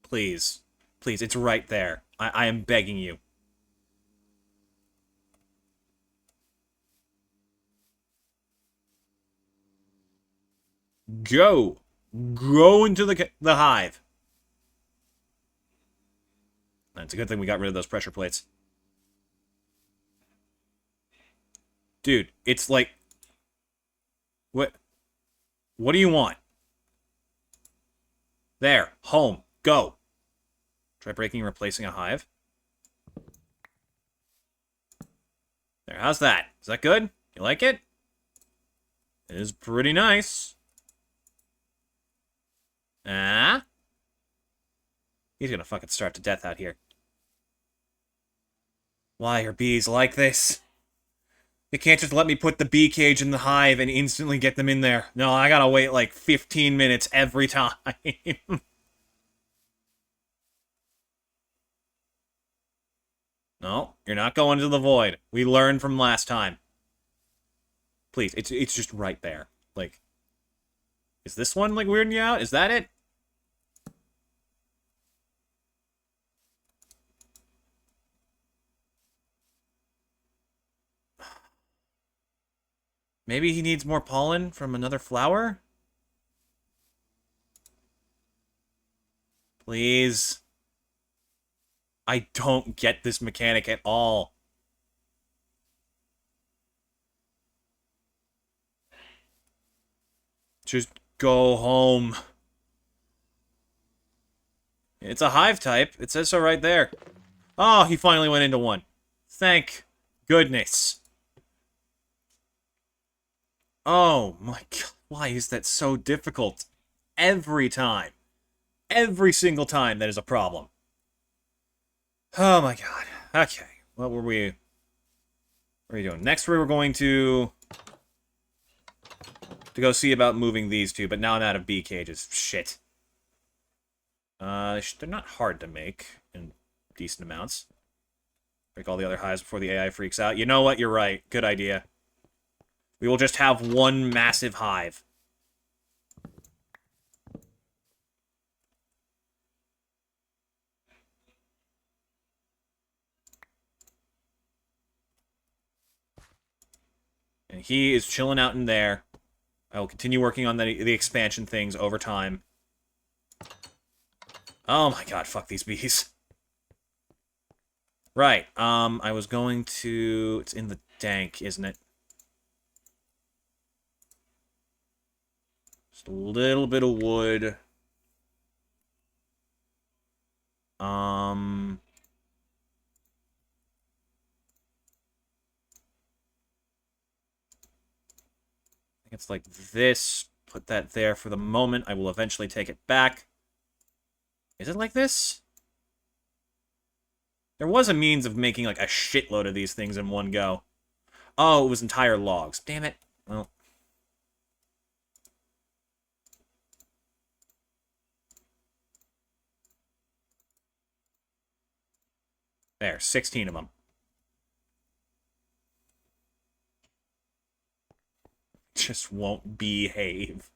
Please. Please, it's right there. I am begging you. Go. Go into the hive. It's a good thing we got rid of those pressure plates. Dude, it's like... What do you want? There. Home. Go. Try breaking and replacing a hive. There, how's that? Is that good? You like it? It is pretty nice. Ah? He's gonna fucking starve to death out here. Why are bees like this? You can't just let me put the bee cage in the hive and instantly get them in there. No, I gotta wait like 15 minutes every time. No, you're not going to the void. We learned from last time. Please, it's just right there. Like, is this one, like, weirding you out? Is that it? Maybe he needs more pollen from another flower? Please. I don't get this mechanic at all. Just go home. It's a hive type. It says so right there. Oh, he finally went into one. Thank goodness. Oh my god. Why is that so difficult? Every time. Every single time that is a problem. Oh my god. Okay. What were we... What are you doing? Next, we were going to go see about moving these two, but now I'm out of bee cages. Shit. They're not hard to make in decent amounts. Break all the other hives before the AI freaks out. You know what? You're right. Good idea. We will just have one massive hive. And he is chilling out in there. I will continue working on the expansion things over time. Oh my god, fuck these bees. Right, I was going to... It's in the dank, isn't it? Just a little bit of wood. I think it's like this. Put that there for the moment. I will eventually take it back. Is it like this? There was a means of making, like, a shitload of these things in one go. Oh, it was entire logs. Damn it. Well. There, 16 of them. Just won't behave.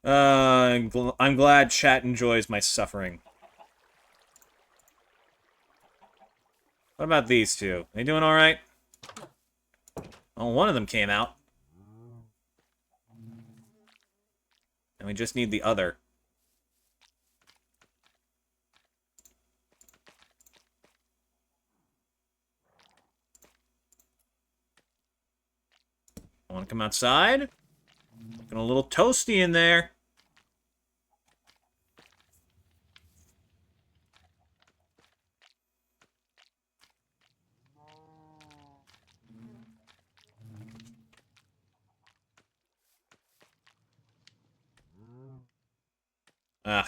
I'm glad chat enjoys my suffering. What about these two? They doing alright? Oh, one of them came out. And we just need the other. I want to come outside. Looking a little toasty in there.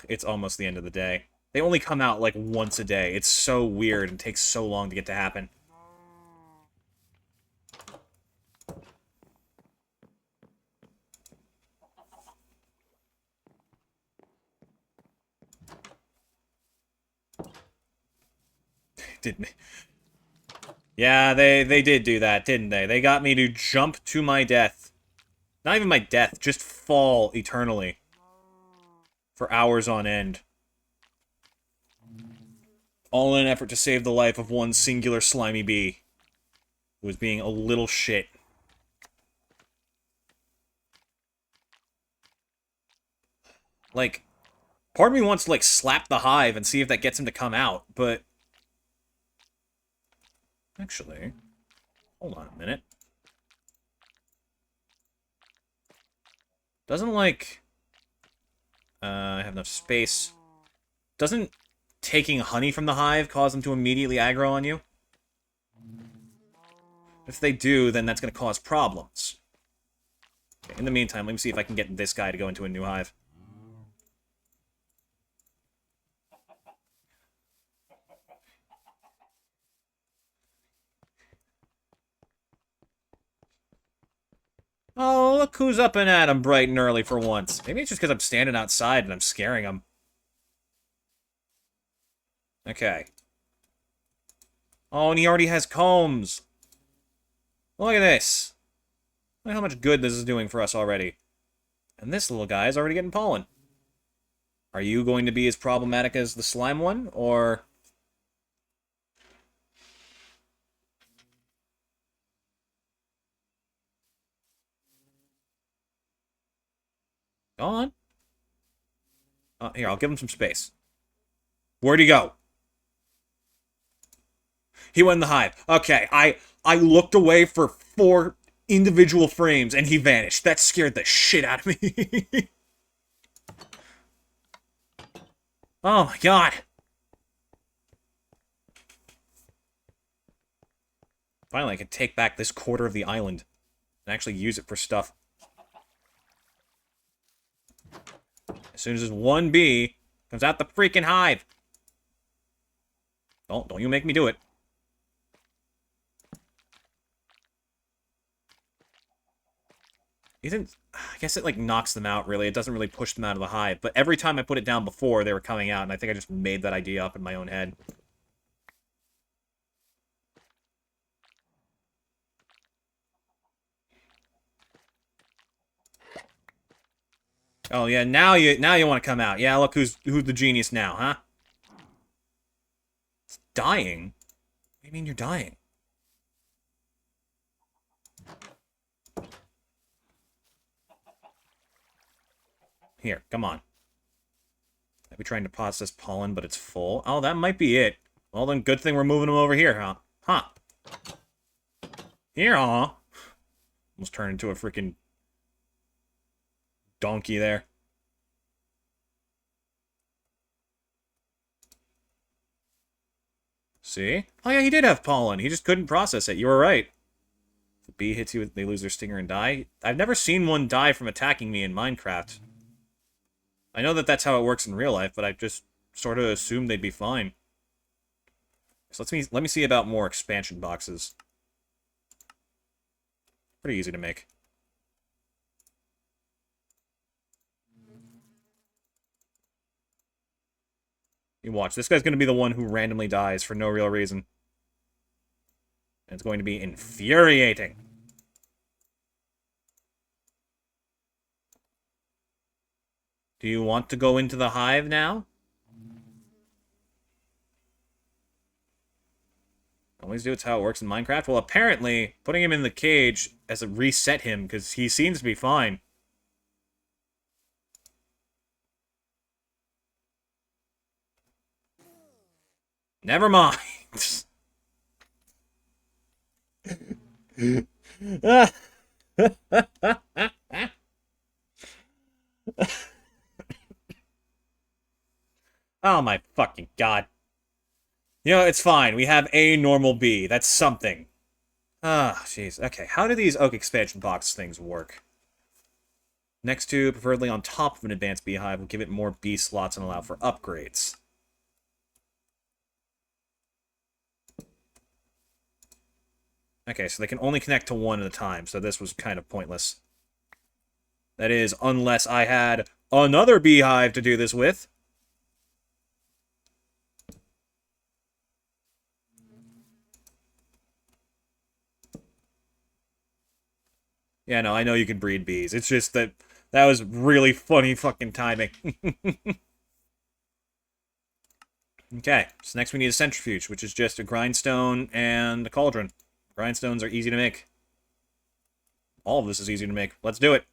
It's almost the end of the day. They only come out, like, once a day. It's so weird and takes so long to get to happen. Didn't... Yeah, they did do that, didn't they? They got me to jump to my death. Not even my death, just fall eternally. For hours on end. All in an effort to save the life of one singular slimy bee. Who was being a little shit. Like, part of me wants to, like, slap the hive and see if that gets him to come out, but... Actually, hold on a minute. Doesn't, like... I have enough space. Doesn't taking honey from the hive cause them to immediately aggro on you? If they do, then that's going to cause problems. Okay, in the meantime, let me see if I can get this guy to go into a new hive. Oh, look who's up and at him bright and early for once. Maybe it's just because I'm standing outside and I'm scaring him. Okay. Oh, and he already has combs. Look at this. Look how much good this is doing for us already. And this little guy is already getting pollen. Are you going to be as problematic as the slime one, or... Go on. Here, I'll give him some space. Where'd he go? He went in the hive. Okay, I looked away for individual frames, and he vanished. That scared the shit out of me. Oh my god. Finally, I can take back this quarter of the island and actually use it for stuff. As soon as this one bee comes out the freaking hive. Don't you make me do it. I guess it, like, knocks them out, really. It doesn't really push them out of the hive. But every time I put it down before, they were coming out, and I think I just made that idea up in my own head. Oh, yeah, now you want to come out. Yeah, look who's the genius now, huh? It's dying? What do you mean you're dying? Here, come on. I'd be trying to process pollen, but it's full. Oh, that might be it. Well, then good thing we're moving them over here, huh? Huh. Here, huh? Almost turned into a freaking donkey there. See? Oh yeah, he did have pollen. He just couldn't process it. You were right. If the bee hits you, they lose their stinger and die. I've never seen one die from attacking me in Minecraft. I know that that's how it works in real life, but I just sort of assumed they'd be fine. So let me see about more expansion boxes. Pretty easy to make. You watch. This guy's going to be the one who randomly dies for no real reason. And it's going to be infuriating. Do you want to go into the hive now? Always do, it's how it works in Minecraft. Well, apparently, putting him in the cage has reset him, because he seems to be fine. Never mind. Oh my fucking god. You know, it's fine. We have a normal bee. That's something. Ah, jeez. Okay, how do these oak expansion box things work? Next to, preferably on top of an advanced beehive, will give it more bee slots and allow for upgrades. Okay, so they can only connect to one at a time, so this was kind of pointless. That is, unless I had another beehive to do this with. Yeah, no, I know you can breed bees. It's just that was really funny fucking timing. Okay, so next we need a centrifuge, which is just a grindstone and a cauldron. Grindstones are easy to make. All of this is easy to make. Let's do it.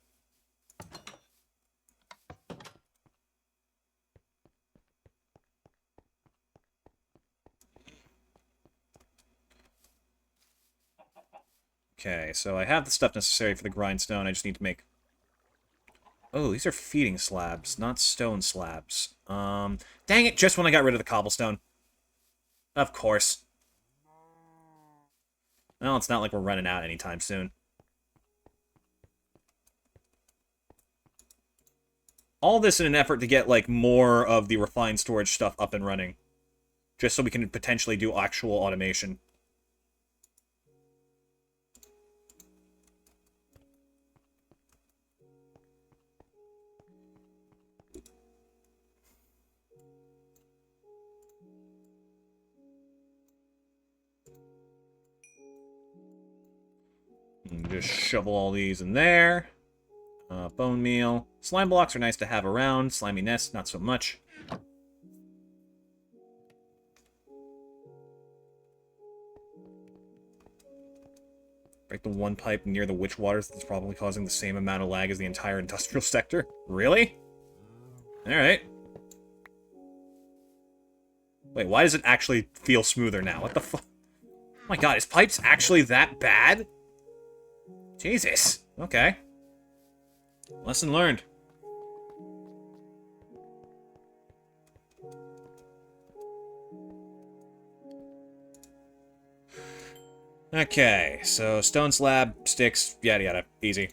Okay, so I have the stuff necessary for the grindstone. I just need to make... Oh, these are feeding slabs, not stone slabs. Dang it, just when I got rid of the cobblestone. Of course. Well, it's not like we're running out anytime soon. All this in an effort to get, like, more of the refined storage stuff up and running. Just so we can potentially do actual automation. And just shovel all these in there. Bone meal. Slime blocks are nice to have around. Slimy nests, not so much. Break the one pipe near the witch waters that's probably causing the same amount of lag as the entire industrial sector. Really? Alright. Wait, why does it actually feel smoother now? What the fuck? Oh my god, is pipes actually that bad? Jesus. Okay. Lesson learned. Okay, so stone slab, sticks, yada yada. Easy.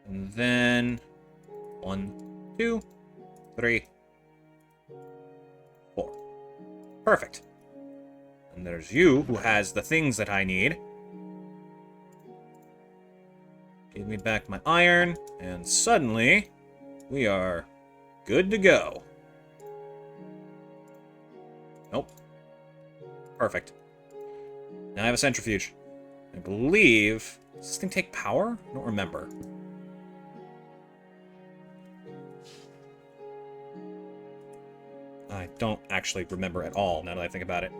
And then 1, 2, 3, 4. Perfect. And there's you, who has the things that I need. Give me back my iron, and suddenly, we are good to go. Nope. Perfect. Now I have a centrifuge. I believe... Does this thing take power? I don't remember. I don't actually remember at all, now that I think about it.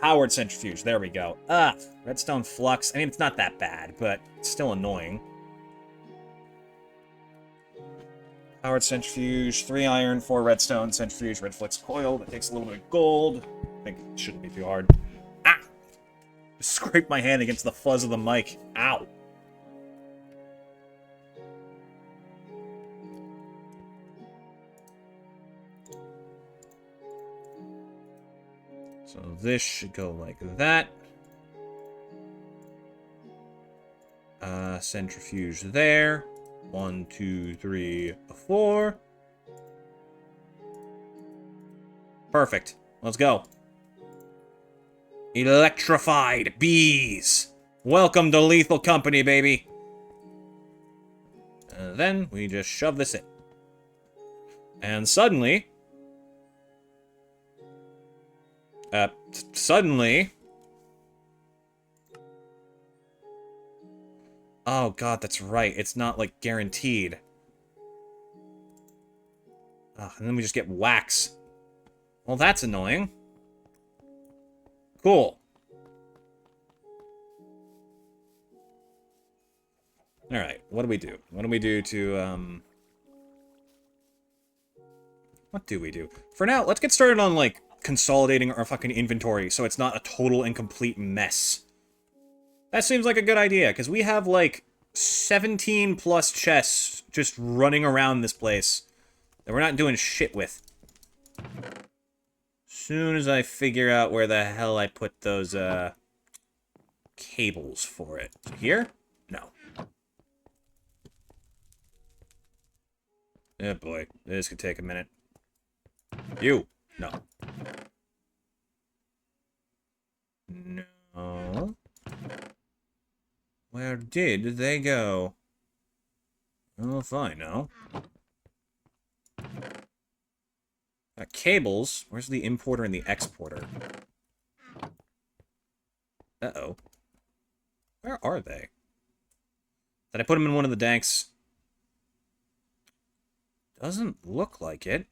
Powered centrifuge. There we go. Redstone flux. I mean, it's not that bad, but it's still annoying. Powered centrifuge, 3 iron, 4 redstone, centrifuge, red flux coil. That takes a little bit of gold. I think it shouldn't be too hard. Ah! Scraped my hand against the fuzz of the mic. Ow! So this should go like that. Centrifuge there. 1, 2, 3, 4. Perfect. Let's go. Electrified bees. Welcome to Lethal Company, baby. And then we just shove this in. And suddenly... Oh god, that's right. It's not, like, guaranteed. And then we just get wax. Well, that's annoying. Cool. Alright, what do we do? What do we do to, What do we do? For now, let's get started on, like, consolidating our fucking inventory so it's not a total and complete mess. That seems like a good idea, because we have, like, 17 plus chests just running around this place that we're not doing shit with. Soon as I figure out where the hell I put those, cables for it. Here? No. Oh boy, this could take a minute. You! No. No. Where did they go? Oh, fine, no. Cables. Where's the importer and the exporter? Uh-oh. Where are they? Did I put them in one of the danks? Doesn't look like it.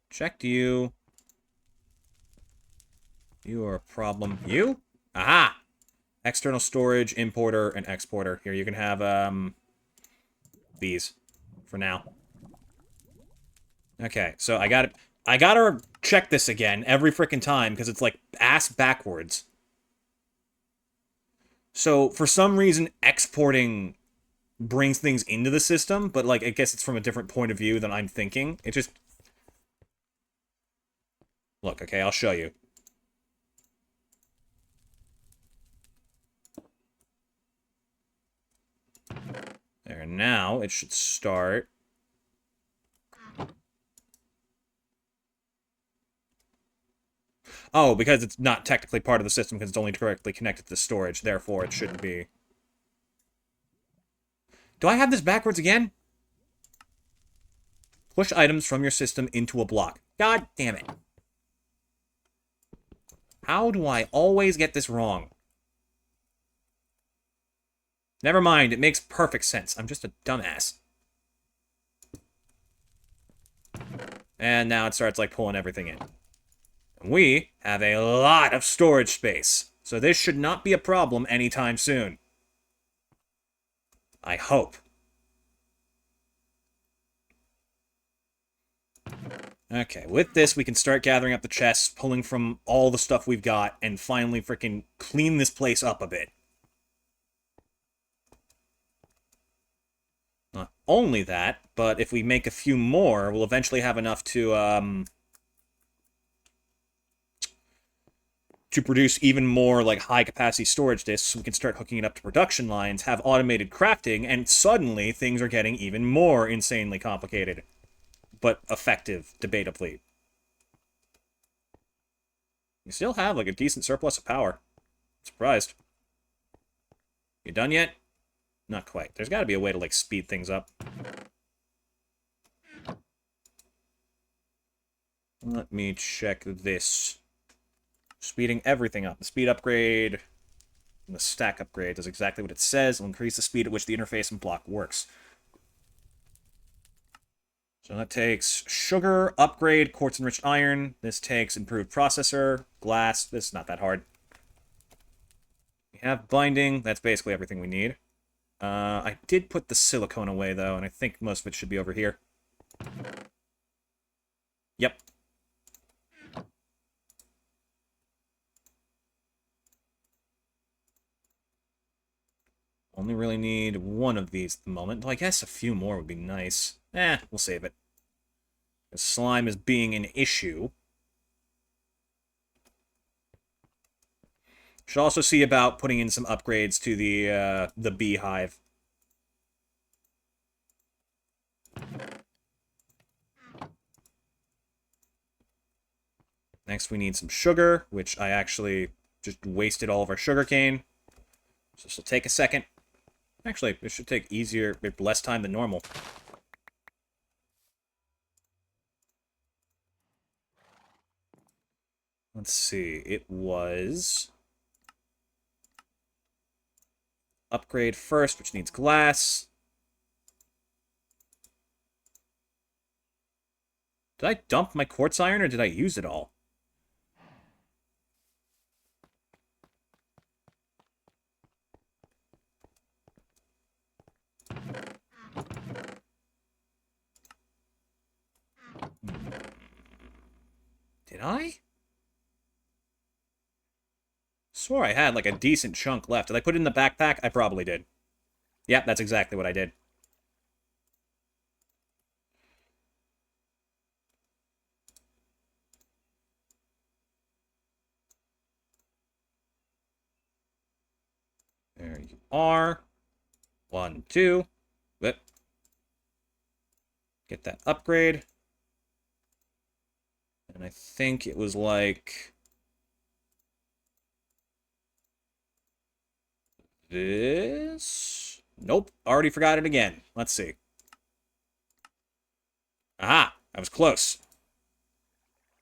Checked you. You are a problem. You? Aha! External storage, importer, and exporter. Here, you can have, these. For now. Okay, so I gotta check this again every frickin' time, because it's, like, ass backwards. So, for some reason, exporting brings things into the system, but, like, I guess it's from a different point of view than I'm thinking. It just... Look, okay, I'll show you. There, now it should start. Oh, because it's not technically part of the system because it's only directly connected to the storage, therefore it shouldn't be. Do I have this backwards again? Push items from your system into a block. God damn it. How do I always get this wrong? Never mind, it makes perfect sense. I'm just a dumbass. And now it starts, like, pulling everything in. We have a lot of storage space, so this should not be a problem anytime soon. I hope. Okay, with this, we can start gathering up the chests, pulling from all the stuff we've got, and finally freaking clean this place up a bit. Not only that, but if we make a few more, we'll eventually have enough to produce even more, like, high-capacity storage disks, so we can start hooking it up to production lines, have automated crafting, and suddenly things are getting even more insanely complicated. But effective, debatably. We still have, like, a decent surplus of power. I'm surprised. You done yet? Not quite. There's gotta be a way to, like, speed things up. Let me check this. Speeding everything up. The speed upgrade and the stack upgrade does exactly what it says. It will increase the speed at which the interface and block works. So that takes sugar, upgrade, quartz-enriched iron. This takes improved processor, glass. This is not that hard. We have binding. That's basically everything we need. I did put the silicone away, though, and I think most of it should be over here. Yep. Only really need one of these at the moment. Well, I guess a few more would be nice. We'll save it. Slime is being an issue. Should also see about putting in some upgrades to the beehive. Next, we need some sugar, which I actually just wasted all of our sugar cane. So this will take a second. Actually, this should take less time than normal. Let's see. It was upgrade first, which needs glass. Did I dump my quartz iron, or did I use it all? Did I? Swore I had, like, a decent chunk left. Did I put it in the backpack? I probably did. Yep, that's exactly what I did. There you are. 1, 2. Get that upgrade. And I think it was like this. Nope, already forgot it again. Let's see. Aha, I was close.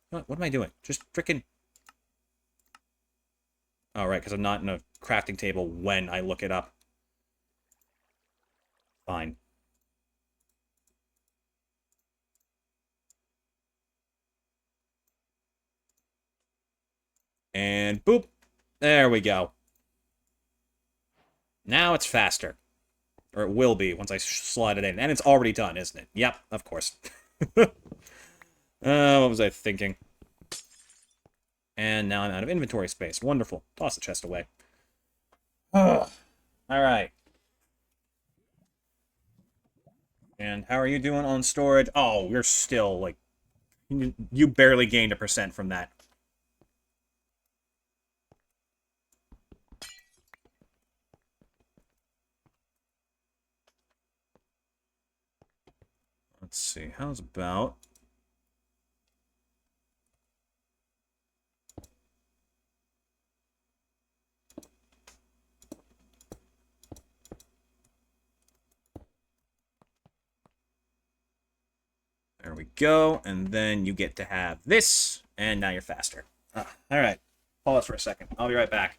What am I doing? Just frickin'... Oh, right, because I'm not in a crafting table when I look it up. Fine. And boop. There we go. Now it's faster. Or it will be once I slide it in. And it's already done, isn't it? Yep, of course. What was I thinking? And now I'm out of inventory space. Wonderful. Toss the chest away. Alright. And how are you doing on storage? Oh, we're still, like... You barely gained 1% from that. Let's see. How's about... There we go, and then you get to have this, and now you're faster. Alright, pause for a second. I'll be right back.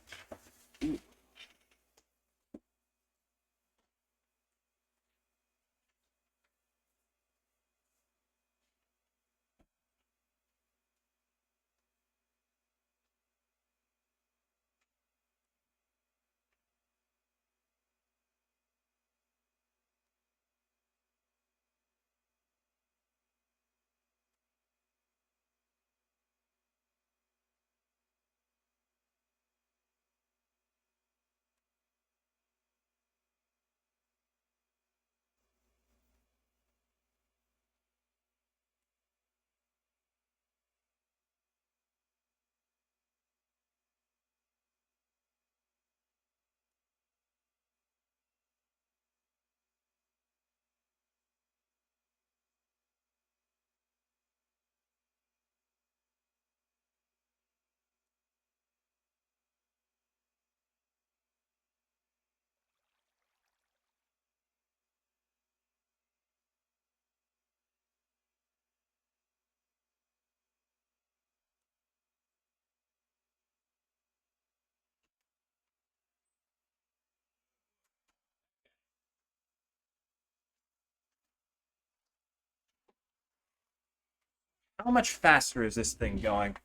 How much faster is this thing going?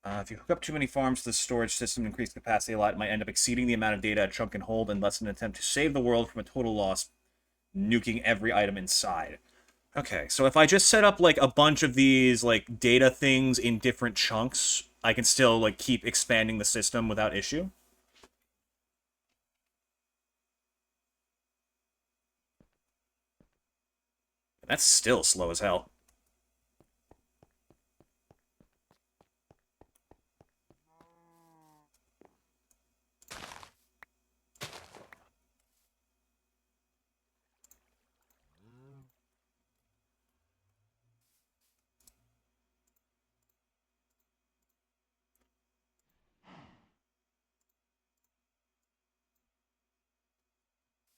If you hook up too many farms to the storage system and increase capacity a lot, it might end up exceeding the amount of data a chunk can hold unless an attempt to save the world from a total loss, nuking every item inside. Okay, so if I just set up, like, a bunch of these, like, data things in different chunks, I can still, like, keep expanding the system without issue? That's still slow as hell.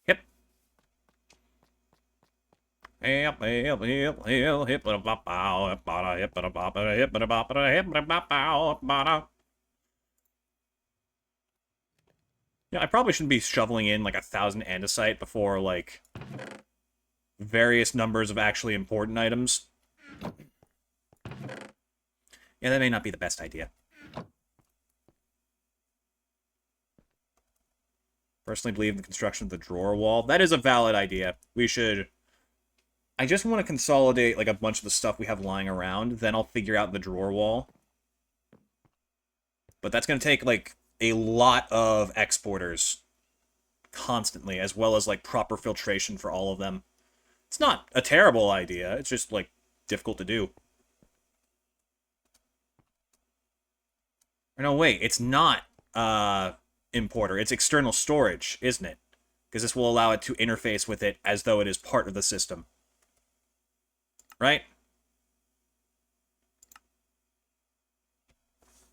Hip. Hip, hip, hip, hip, hip, bop, bow, hip, bada, hip, bada, bop, bada, hip, bada, bop, bada, hip, bada, bop, bow, bada. Yeah, I probably shouldn't be shoveling in, like, 1,000 andesite before, like, various numbers of actually important items. Yeah, that may not be the best idea. Personally believe in the construction of the drawer wall. That is a valid idea. We should... I just want to consolidate, like, a bunch of the stuff we have lying around, then I'll figure out the drawer wall. But that's going to take, like, a lot of exporters constantly, as well as, like, proper filtration for all of them. It's not a terrible idea, it's just, like, difficult to do. Or no, wait, it's not, importer, it's external storage, isn't it? Because this will allow it to interface with it as though it is part of the system. Right?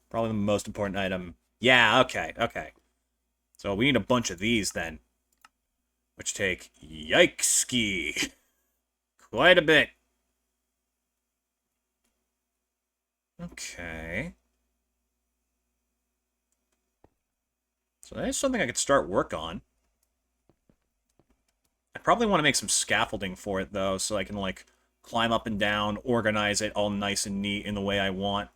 Probably the most important item. Yeah, okay, okay. So we need a bunch of these, then. Which take, yikeski, quite a bit. Okay. So that is something I could start work on. I probably want to make some scaffolding for it, though, so I can, like, climb up and down, organize it all nice and neat in the way I want.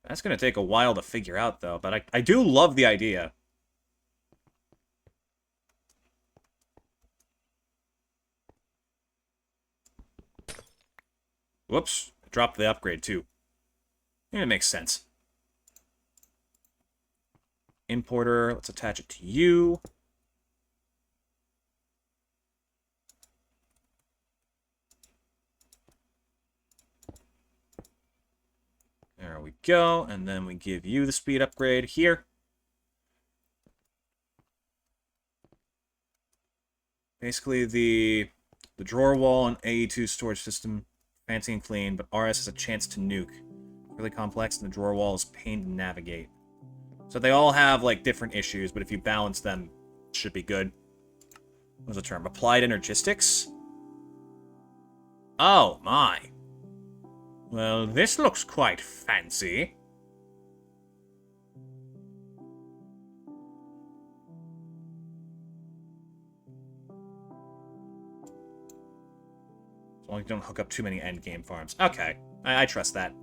That's going to take a while to figure out, though, but I do love the idea. Whoops. I dropped the upgrade, too. Yeah, it makes sense. Importer, let's attach it to you. There we go, and then we give you the speed upgrade here. Basically, the drawer wall and AE2 storage system, fancy and clean, but RS has a chance to nuke. Really complex, and the drawer wall is pain to navigate. So they all have, like, different issues, but if you balance them, it should be good. What's the term? Applied energistics? Oh, my. Well, this looks quite fancy. As long as you don't hook up too many endgame farms. Okay, I trust that.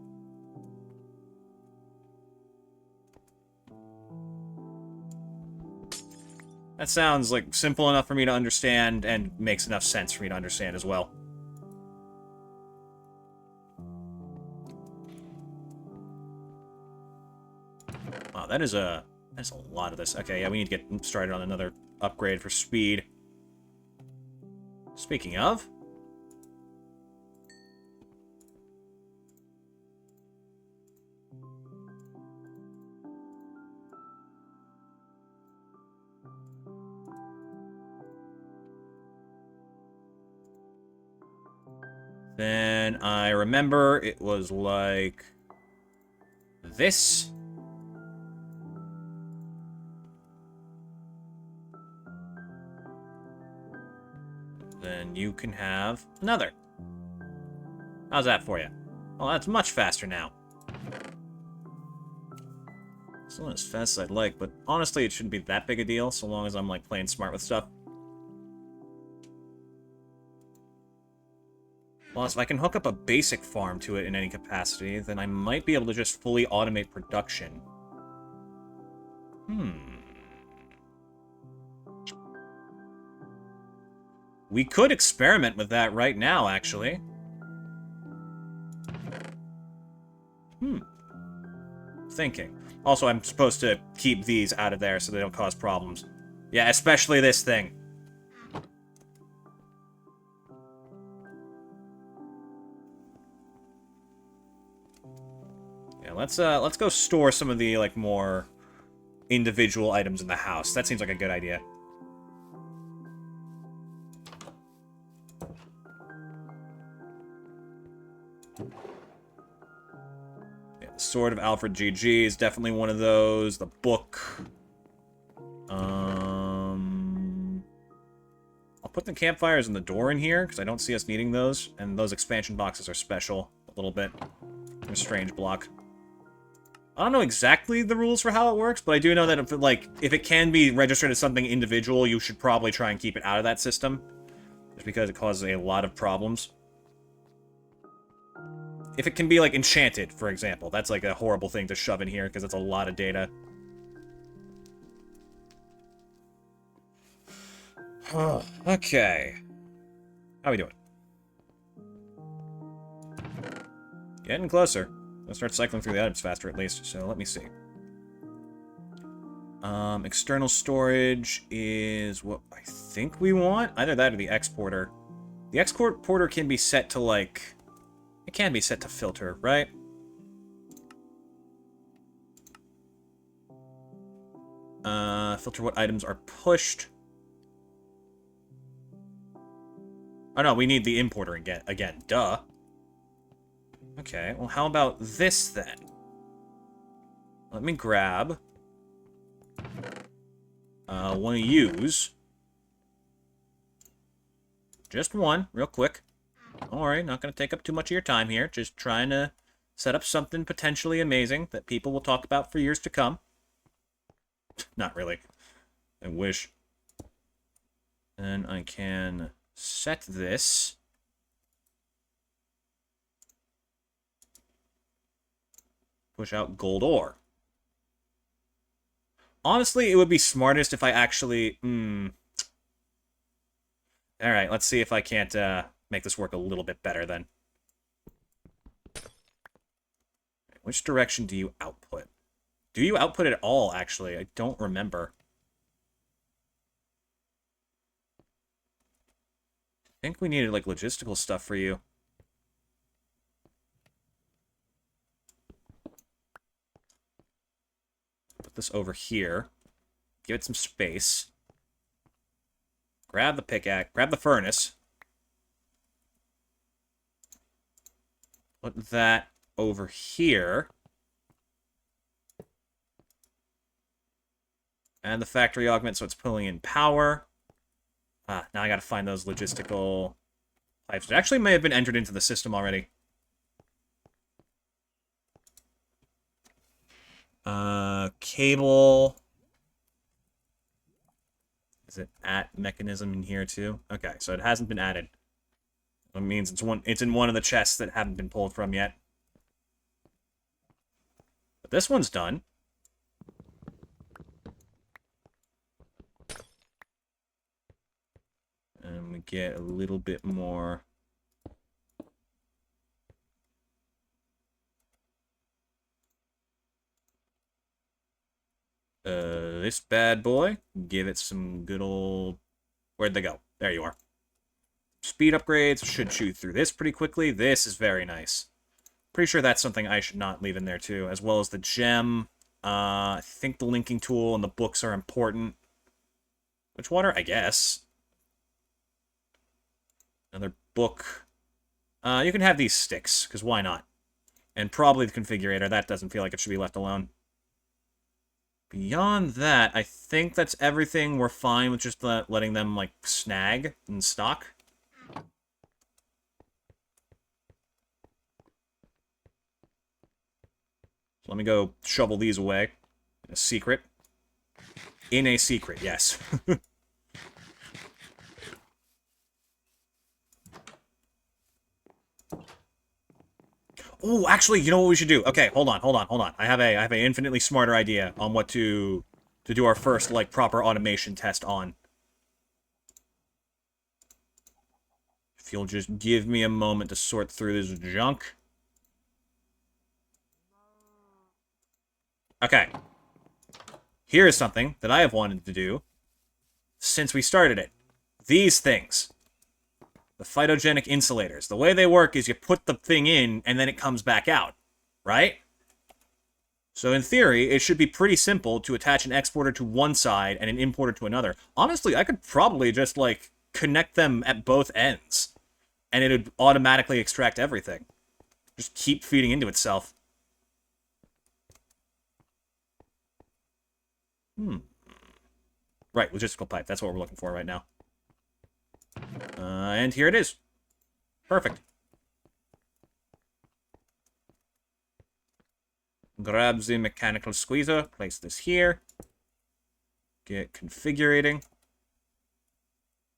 That sounds, like, simple enough for me to understand and makes enough sense for me to understand as well. Wow, that's a lot of this. Okay, yeah, we need to get started on another upgrade for speed. Speaking of... Then I remember it was like... this. Then you can have another. How's that for you? Well, that's much faster now. It's not as fast as I'd like, but honestly, it shouldn't be that big a deal, so long as I'm, like, playing smart with stuff. Plus, if I can hook up a basic farm to it in any capacity, then I might be able to just fully automate production. We could experiment with that right now, actually. Thinking. Also, I'm supposed to keep these out of there so they don't cause problems. Yeah, especially this thing. Yeah, let's go store some of the, like, more individual items in the house. That seems like a good idea. Sword of Alfred GG is definitely one of those. The book. I'll put the campfires and the door in here, because I don't see us needing those. And those expansion boxes are special a little bit. They're a strange block. I don't know exactly the rules for how it works, but I do know that if it can be registered as something individual, you should probably try and keep it out of that system. Just because it causes a lot of problems. If it can be, like, enchanted, for example, that's, like, a horrible thing to shove in here, because it's a lot of data. Okay. How we doing? Getting closer. Let's start cycling through the items faster, at least, so let me see. External storage is what I think we want. Either that or the exporter. The exporter can be set to, like... It can be set to filter, right? Filter what items are pushed. Oh no, we need the importer again. Duh. Okay, well how about this then? Let me grab... want to use... Just one, real quick. Don't worry, not going to take up too much of your time here. Just trying to set up something potentially amazing that people will talk about for years to come. Not really. I wish. And I can set this. Push out gold ore. Honestly, it would be smartest if I actually... Alright, let's see if I can't make this work a little bit better then. Which direction do you output? Do you output at all, actually? I don't remember. I think we needed, like, logistical stuff for you. Put this over here. Give it some space. Grab the pickaxe. Grab the furnace. Put that over here. And the factory augment so it's pulling in power. Now I gotta find those logistical pipes. It actually may have been entered into the system already. Cable. Is it at mechanism in here too? Okay, so it hasn't been added. That means it's in one of the chests that haven't been pulled from yet. But this one's done. And we get a little bit more. This bad boy. Give it some good old... Where'd they go? There you are. Speed upgrades. Should shoot through this pretty quickly. This is very nice. Pretty sure that's something I should not leave in there too. As well as the gem. I think the linking tool and the books are important. Which water? I guess. Another book. You can have these sticks, because why not? And probably the configurator. That doesn't feel like it should be left alone. Beyond that, I think that's everything. We're fine with just letting them, like, snag and stock. Let me go shovel these away. A secret. In a secret, yes. Oh, actually, you know what we should do? Okay, hold on. I have an infinitely smarter idea on what to do our first, like, proper automation test on. If you'll just give me a moment to sort through this junk. Okay. Here is something that I have wanted to do since we started it. These things. The phytogenic insulators. The way they work is you put the thing in, and then it comes back out. Right? So in theory, it should be pretty simple to attach an exporter to one side and an importer to another. Honestly, I could probably just, like, connect them at both ends. And it would automatically extract everything. Just keep feeding into itself. Right, logistical pipe. That's what we're looking for right now. And here it is. Perfect. Grab the mechanical squeezer. Place this here. Get configurating.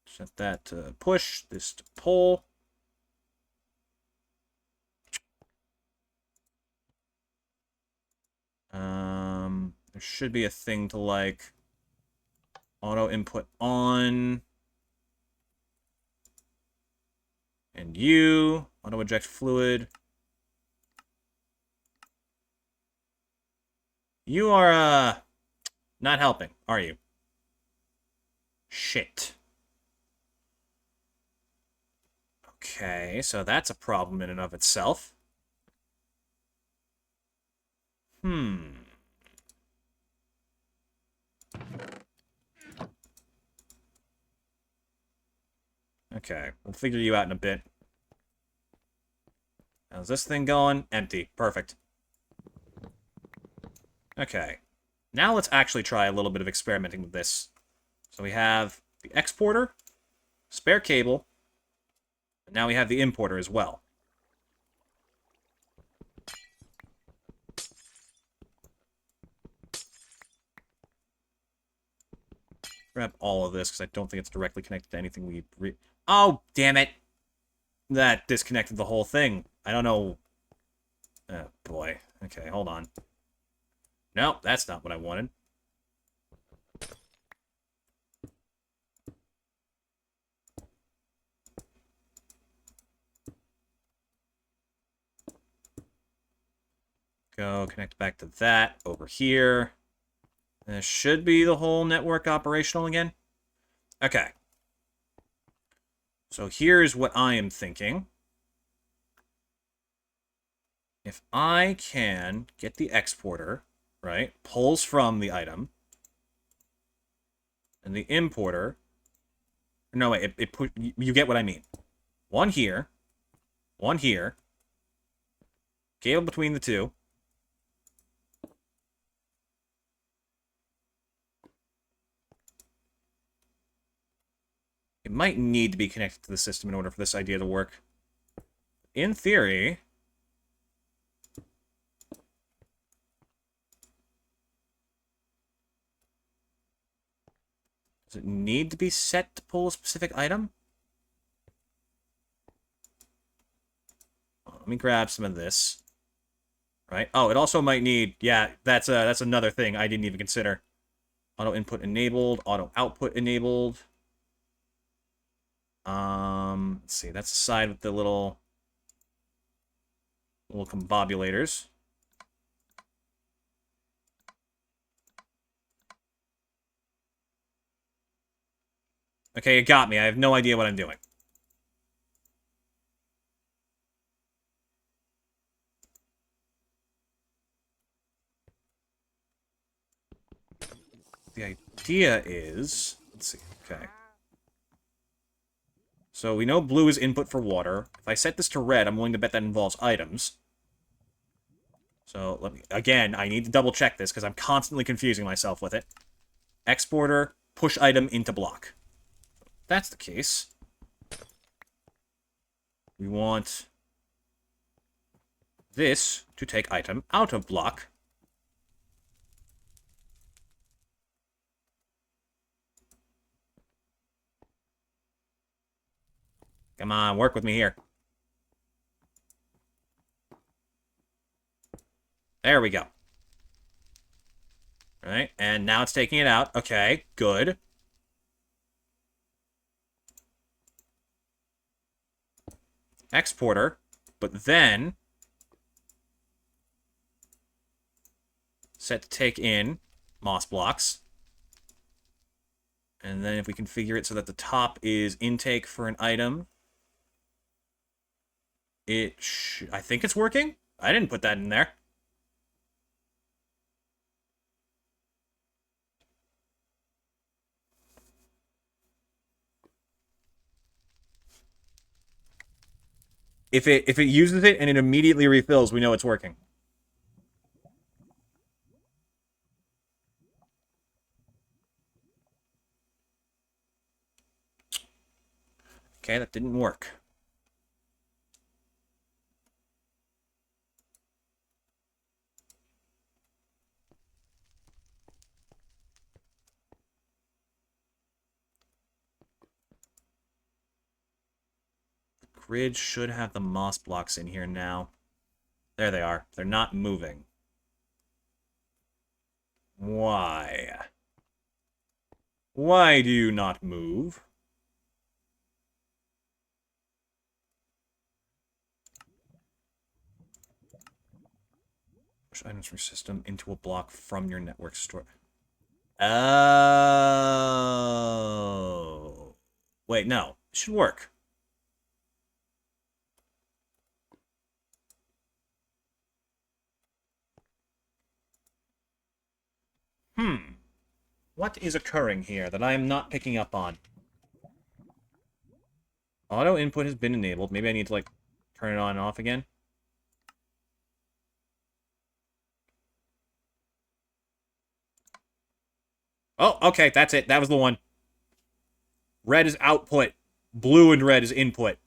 Set that to push. This to pull. There should be a thing to, like, auto input on. And you. Auto eject fluid. You are, not helping, are you? Shit. Okay, so that's a problem in and of itself. Okay, we'll figure you out in a bit. How's this thing going? Empty. Perfect. Okay. Now let's actually try a little bit of experimenting with this. So we have the exporter, spare cable, and now we have the importer as well. Grab all of this, because I don't think it's directly connected to anything we... Oh, damn it! That disconnected the whole thing. I don't know... Oh, boy. Okay, hold on. No, that's not what I wanted. Go connect back to that over here. This should be the whole network operational again. Okay. So here's what I am thinking. If I can get the exporter, right, pulls from the item, and the importer... No, wait, you get what I mean. One here, cable between the two. It might need to be connected to the system in order for this idea to work. In theory... Does it need to be set to pull a specific item? Let me grab some of this. Right? Oh, it also might need... Yeah, that's another thing I didn't even consider. Auto input enabled, auto output enabled. Let's see, that's the side with the little combobulators. Okay, it got me. I have no idea what I'm doing. The idea is... Let's see, okay. So we know blue is input for water. If I set this to red, I'm willing to bet that involves items. So let me... Again, I need to double check this because I'm constantly confusing myself with it. Exporter, push item into block. If that's the case. We want this to take item out of block Come on, work with me here. There we go. All right, and now it's taking it out. Okay, good. Exporter, but then set to take in moss blocks. And then if we configure it so that the top is intake for an item, I think it's working. I didn't put that in there. If it uses it and it immediately refills, we know it's working. Okay, that didn't work. Grid should have the moss blocks in here now. There they are. They're not moving. Why? Why do you not move? Push items from your system into a block from your network store. Oh. Wait, no. It should work. What is occurring here that I am not picking up on? Auto input has been enabled. Maybe I need to, like, turn it on and off again. Oh, okay, that's it. That was the one. Red is output. Blue and red is input.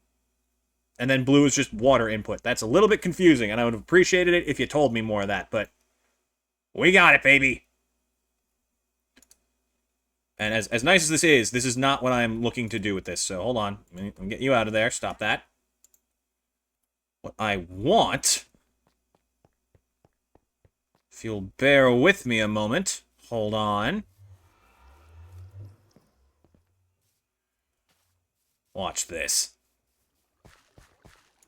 And then blue is just water input. That's a little bit confusing, and I would have appreciated it if you told me more of that, but we got it, baby. And as nice as this is not what I'm looking to do with this, so hold on. Let me get you out of there. Stop that. What I want, if you'll bear with me a moment, hold on. Watch this.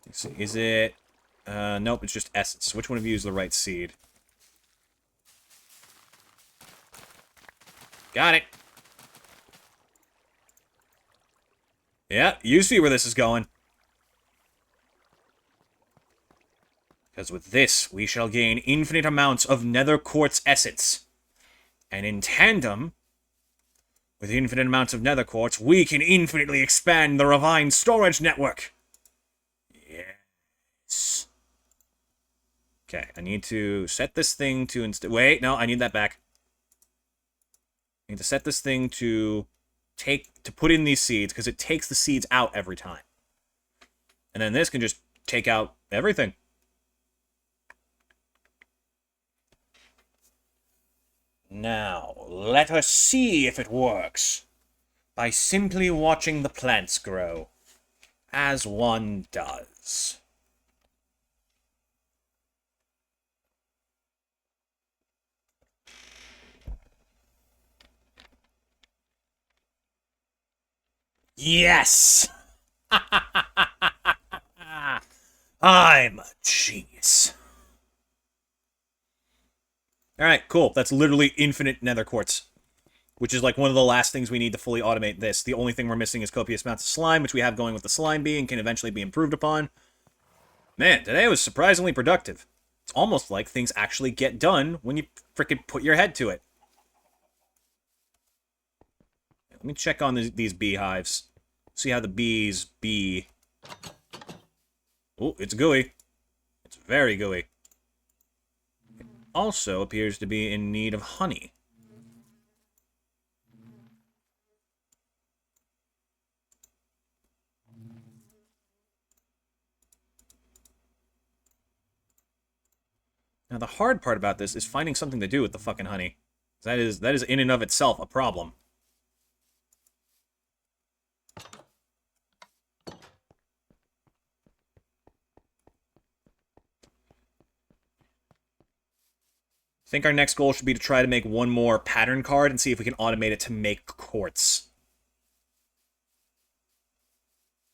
Let's see, is it... nope, it's just essence. Which one of you is the right seed? Got it. Yeah, you see where this is going. Because with this, we shall gain infinite amounts of nether quartz essence. And in tandem, with infinite amounts of nether quartz, we can infinitely expand the Ravine storage network. Yes. Okay, I need to set this thing to... Wait, no, I need that back. I need to set this thing to... put in these seeds, because it takes the seeds out every time. And then this can just take out everything. Now, let us see if it works. By simply watching the plants grow. As one does. Yes! I'm a genius. Alright, cool. That's literally infinite nether quartz. Which is like one of the last things we need to fully automate this. The only thing we're missing is copious amounts of slime, which we have going with the slime bee and can eventually be improved upon. Man, today was surprisingly productive. It's almost like things actually get done when you frickin' put your head to it. Let me check on these beehives. See how the bees bee. Oh, it's gooey. It's very gooey. It also appears to be in need of honey. Now, the hard part about this is finding something to do with the fucking honey. That is in and of itself a problem. think our next goal should be to try to make one more pattern card and see if we can automate it to make quartz.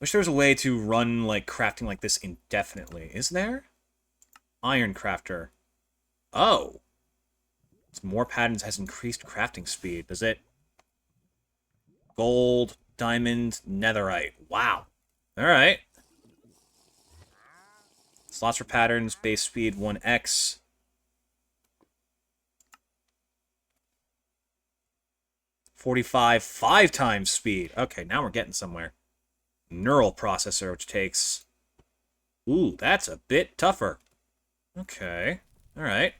Wish there was a way to run, like, crafting like this indefinitely. Is there? Iron crafter. Oh! It's more patterns has increased crafting speed. Does it? Gold, diamond, netherite. Wow. Alright. Slots for patterns, base speed 1x. $45, 5 times speed. Okay, now we're getting somewhere. Neural processor, which takes... Ooh, that's a bit tougher. Okay. Alright.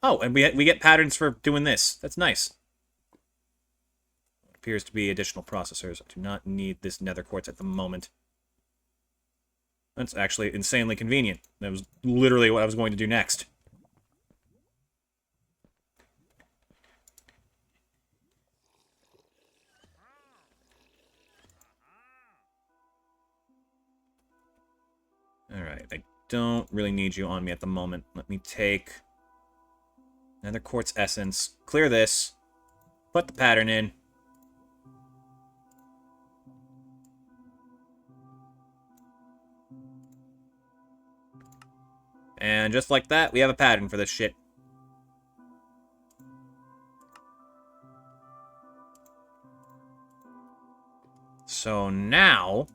Oh, and we get patterns for doing this. That's nice. What appears to be additional processors. I do not need this nether quartz at the moment. That's actually insanely convenient. That was literally what I was going to do next. Alright, I don't really need you on me at the moment. Let me take another quartz essence, clear this, put the pattern in. And just like that, we have a pattern for this shit. So now,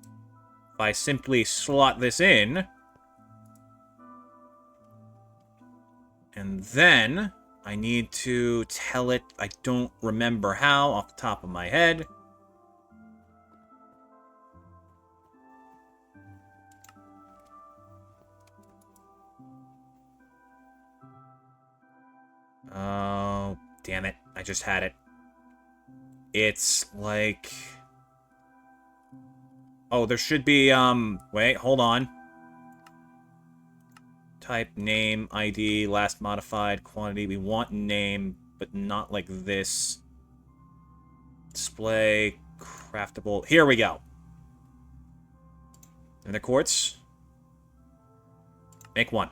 if I simply slot this in, and then I need to tell it, I don't remember how off the top of my head. Oh, damn it. I just had it. It's like... Oh, there should be, wait, hold on. Type, name, ID, last modified, quantity. We want name, but not like this. Display, craftable. Here we go. And the quartz. Make one.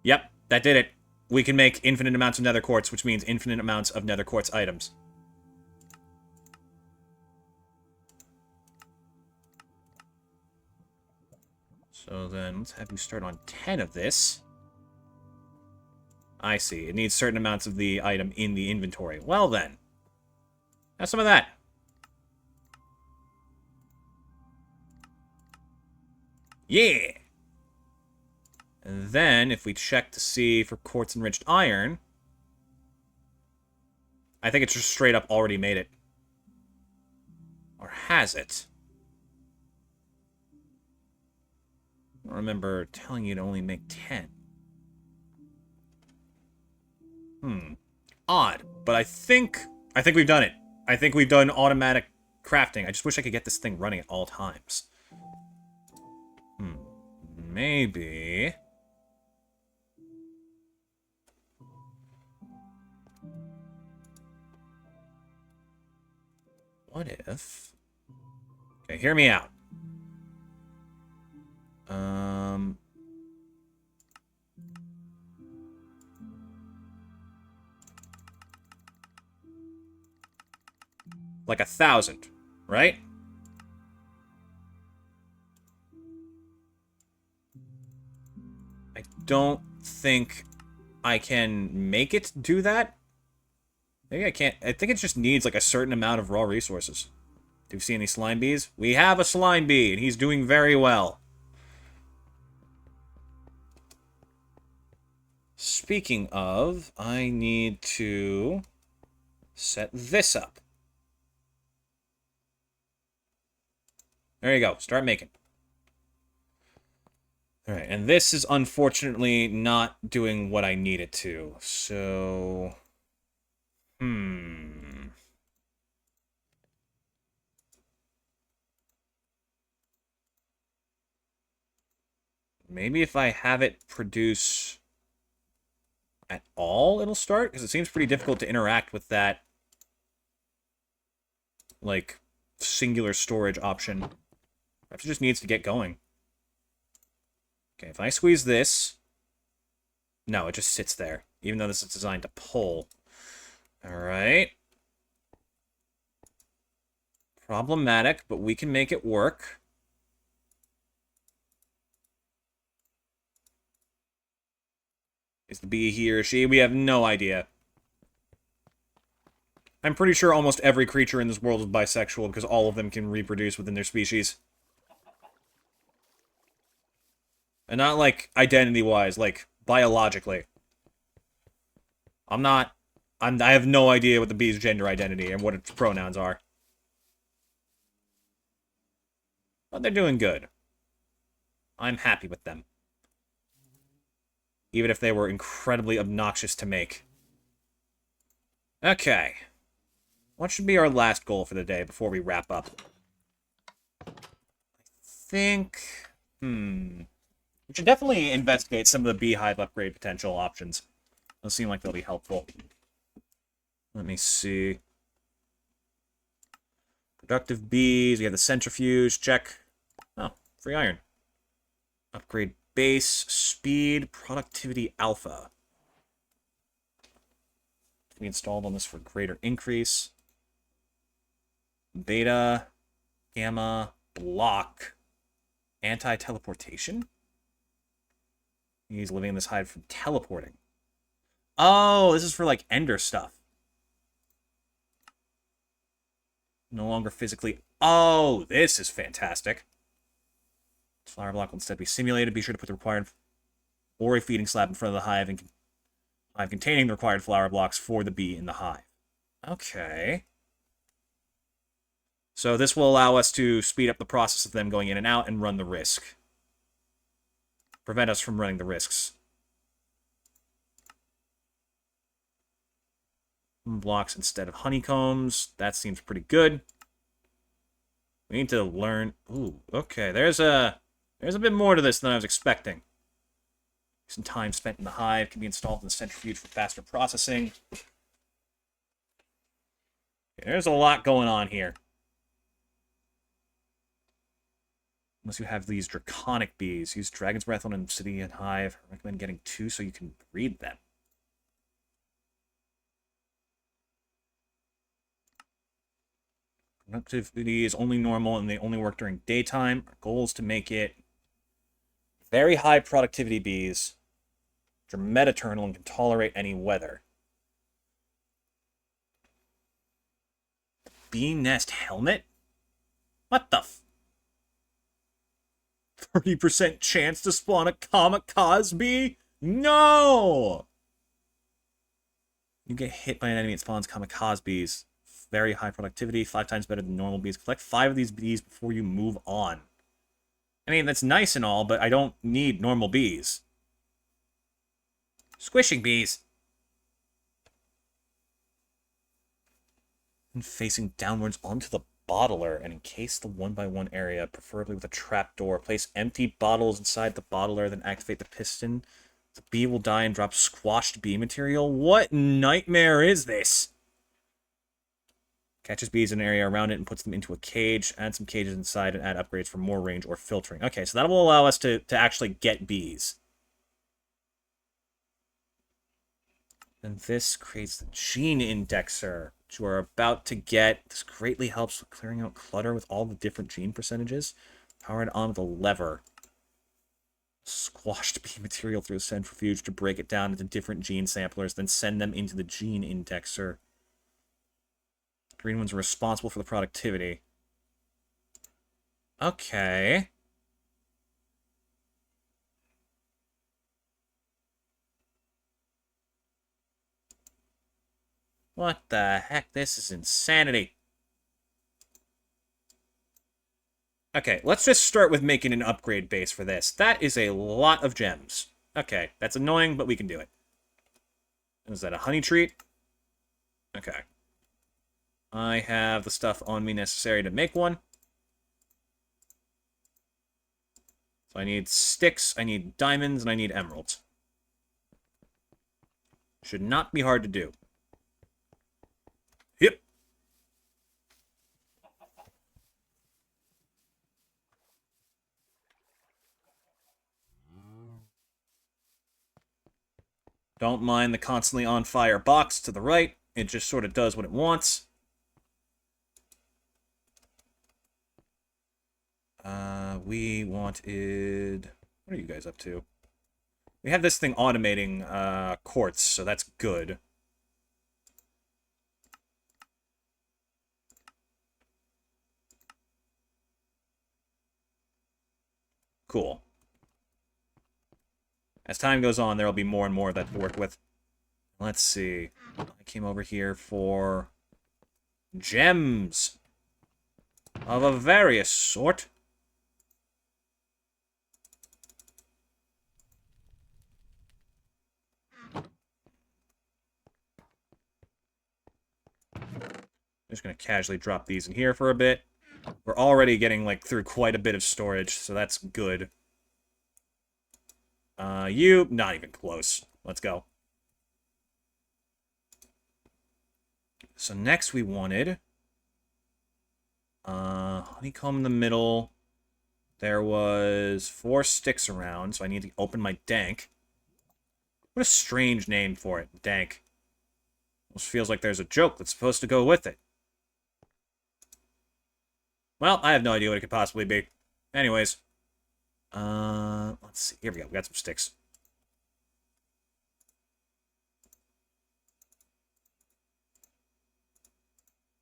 Yep, that did it. We can make infinite amounts of nether quartz, which means infinite amounts of nether quartz items. So then, let's have you start on 10 of this. I see. It needs certain amounts of the item in the inventory. Well then. Have some of that. Yeah! And then, if we check to see for quartz-enriched iron... I think it's just straight up already made it. Or has it? I don't remember telling you to only make 10. Odd. But I think we've done it. I think we've done automatic crafting. I just wish I could get this thing running at all times. Maybe... What if... Okay, hear me out. Like 1,000, right? I don't think I can make it do that. Maybe I can't. I think it just needs like a certain amount of raw resources. Do you see any slime bees? We have a slime bee, and he's doing very well. Speaking of, I need to set this up. There you go. Start making. Alright, and this is unfortunately not doing what I need it to. So... Maybe if I have it produce at all, it'll start? Because it seems pretty difficult to interact with that, like, singular storage option. Perhaps it just needs to get going. Okay, if I squeeze this... No, it just sits there, even though this is designed to pull. Alright. Problematic, but we can make it work. Is the bee he or she? We have no idea. I'm pretty sure almost every creature in this world is bisexual because all of them can reproduce within their species. And not, like, identity-wise, like, biologically. I have no idea what the bee's gender identity and what its pronouns are. But they're doing good. I'm happy with them. Even if they were incredibly obnoxious to make. Okay. What should be our last goal for the day before we wrap up? I think... We should definitely investigate some of the beehive upgrade potential options. Those seem like they'll be helpful. Let me see. Productive bees. We have the centrifuge. Check. Oh, free iron. Upgrade base, speed, productivity alpha. Can be installed on this for greater increase. Beta, gamma, block, anti-teleportation. He's living in this hive from teleporting. Oh, this is for, like, ender stuff. No longer physically... Oh, this is fantastic. Flower block will instead be simulated. Be sure to put the required... or a feeding slab in front of the hive and hive containing the required flower blocks for the bee in the hive. Okay. So this will allow us to speed up the process of them going in and out and run the risk. Prevent us from running the risks. Blocks instead of honeycombs. That seems pretty good. We need to learn... Ooh, okay. There's a bit more to this than I was expecting. Some time spent in the hive can be installed in the centrifuge for faster processing. Okay, there's a lot going on here. Unless you have these draconic bees. Use Dragon's Breath on an obsidian hive. I recommend getting 2 so you can breed them. Productivity is only normal and they only work during daytime. Our goal is to make it very high productivity bees, which are metaternal and can tolerate any weather. Bee nest helmet? What the f... 30% chance to spawn a kamikaze bee? No! You get hit by an enemy, it spawns kamikaze bees. Very high productivity, 5 times better than normal bees. Collect 5 of these bees before you move on. I mean, that's nice and all, but I don't need normal bees. Squishing bees. And facing downwards onto the bottler and encase the 1x1 area, preferably with a trapdoor. Place empty bottles inside the bottler, then activate the piston. The bee will die and drop squashed bee material. What nightmare is this? Catches bees in an area around it and puts them into a cage. Add some cages inside and add upgrades for more range or filtering. Okay, so that will allow us to actually get bees. And this creates the gene indexer, which you are about to get. This greatly helps with clearing out clutter with all the different gene percentages. Powered on with a lever. Squashed bee material through a centrifuge to break it down into different gene samplers, then send them into the gene indexer. Green ones are responsible for the productivity. Okay. What the heck? This is insanity. Okay, let's just start with making an upgrade base for this. That is a lot of gems. Okay, that's annoying, but we can do it. Is that a honey treat? Okay. I have the stuff on me necessary to make one. So I need sticks, I need diamonds, and I need emeralds. Should not be hard to do. Yep. Don't mind the constantly on fire box to the right. It just sort of does what it wants. We wanted... What are you guys up to? We have this thing automating quartz, so that's good. Cool. As time goes on, there will be more and more of that to work with. Let's see. I came over here for gems of a various sort. Just gonna casually drop these in here for a bit. We're already getting, like, through quite a bit of storage, so that's good. You, not even close. Let's go. So next we wanted... honeycomb in the middle. There was 4 sticks around, so I need to open my dank. What a strange name for it, dank. Almost feels like there's a joke that's supposed to go with it. Well, I have no idea what it could possibly be. Anyways. Let's see. Here we go. We got some sticks.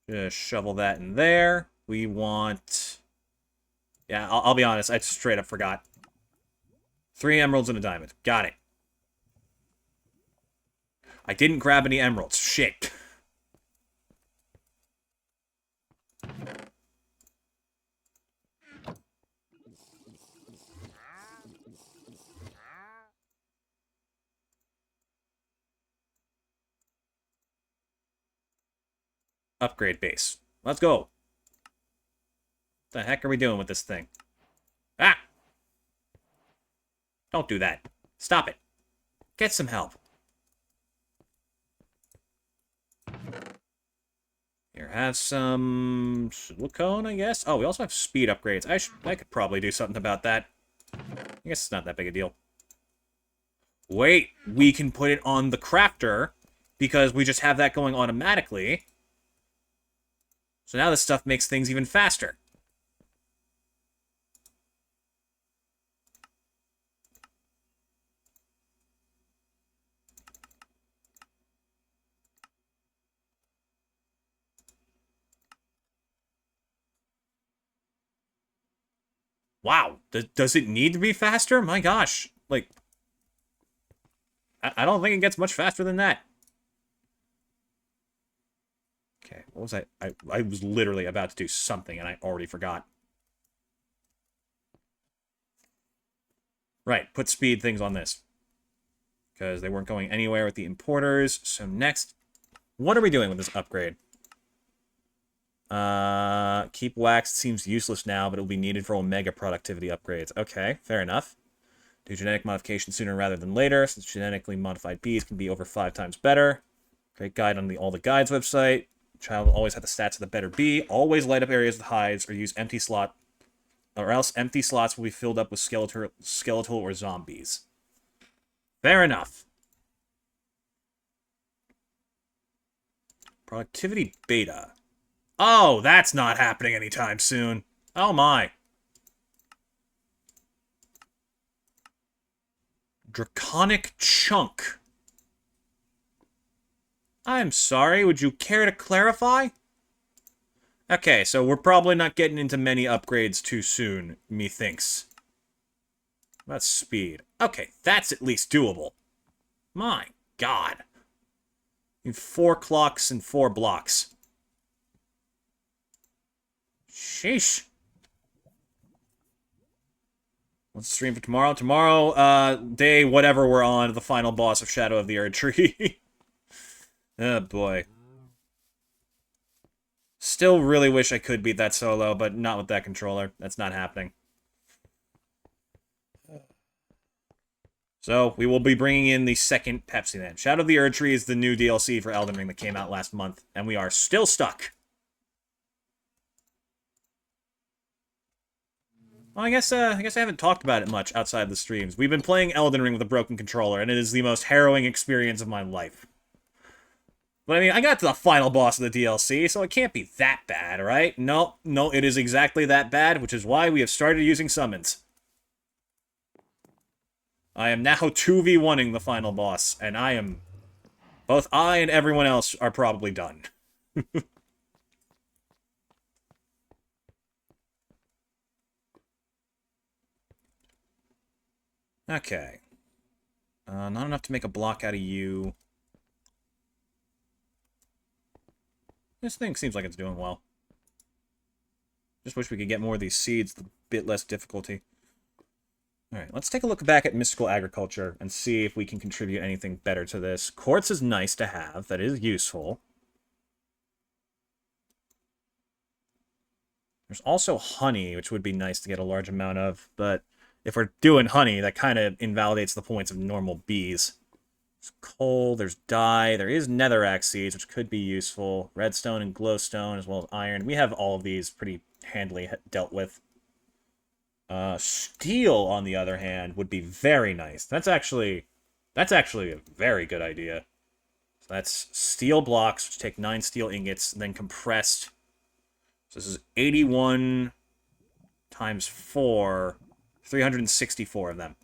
Just shovel that in there. We want... Yeah, I'll be honest. I straight up forgot. 3 emeralds and a diamond. Got it. I didn't grab any emeralds. Shit. Upgrade base. Let's go. What the heck are we doing with this thing? Ah! Don't do that. Stop it. Get some help. Here, have some silicone, I guess. Oh, we also have speed upgrades. I could probably do something about that. I guess it's not that big a deal. Wait, we can put it on the crafter because we just have that going automatically. So now this stuff makes things even faster. Wow, does it need to be faster? My gosh, like, I don't think it gets much faster than that. Okay, what was I was literally about to do something, and I already forgot. Right, put speed things on this. Because they weren't going anywhere with the importers. So next, what are we doing with this upgrade? Keep waxed seems useless now, but it will be needed for Omega productivity upgrades. Okay, fair enough. Do genetic modification sooner rather than later, since genetically modified bees can be over 5 times better. Great guide on the All the Guides website. Child will always have the stats of the better bee. Always light up areas with hives, or use empty slot, or else empty slots will be filled up with skeletal or zombies. Fair enough. Productivity beta. Oh, that's not happening anytime soon. Oh my. Draconic chunk. I'm sorry, would you care to clarify? Okay, so we're probably not getting into many upgrades too soon, methinks. That's speed. Okay, that's at least doable. My god. In 4 clocks and 4 blocks. Sheesh. Let's stream for tomorrow. Tomorrow, day whatever we're on, the final boss of Shadow of the Erdtree. Oh, boy. Still really wish I could beat that solo, but not with that controller. That's not happening. So, we will be bringing in the second Pepsi then. Shadow of the Erdtree is the new DLC for Elden Ring that came out last month, and we are still stuck. Well, I guess I haven't talked about it much outside the streams. We've been playing Elden Ring with a broken controller, and it is the most harrowing experience of my life. But I mean, I got to the final boss of the DLC, so it can't be that bad, right? No, no, it is exactly that bad, which is why we have started using summons. I am now 2v1ing the final boss, and both I and everyone else are probably done. Okay. Not enough to make a block out of you. This thing seems like it's doing well. Just wish we could get more of these seeds, a bit less difficulty. Alright, let's take a look back at mystical agriculture and see if we can contribute anything better to this. Quartz is nice to have. That is useful. There's also honey, which would be nice to get a large amount of, but if we're doing honey, that kind of invalidates the points of normal bees. There's coal, there's dye, there is netherrack seeds, which could be useful. Redstone and glowstone, as well as iron. We have all of these pretty handily dealt with. Steel, on the other hand, would be very nice. That's actually a very good idea. So that's steel blocks, which take 9 steel ingots, and then compressed. So this is 81 times 4, 364 of them.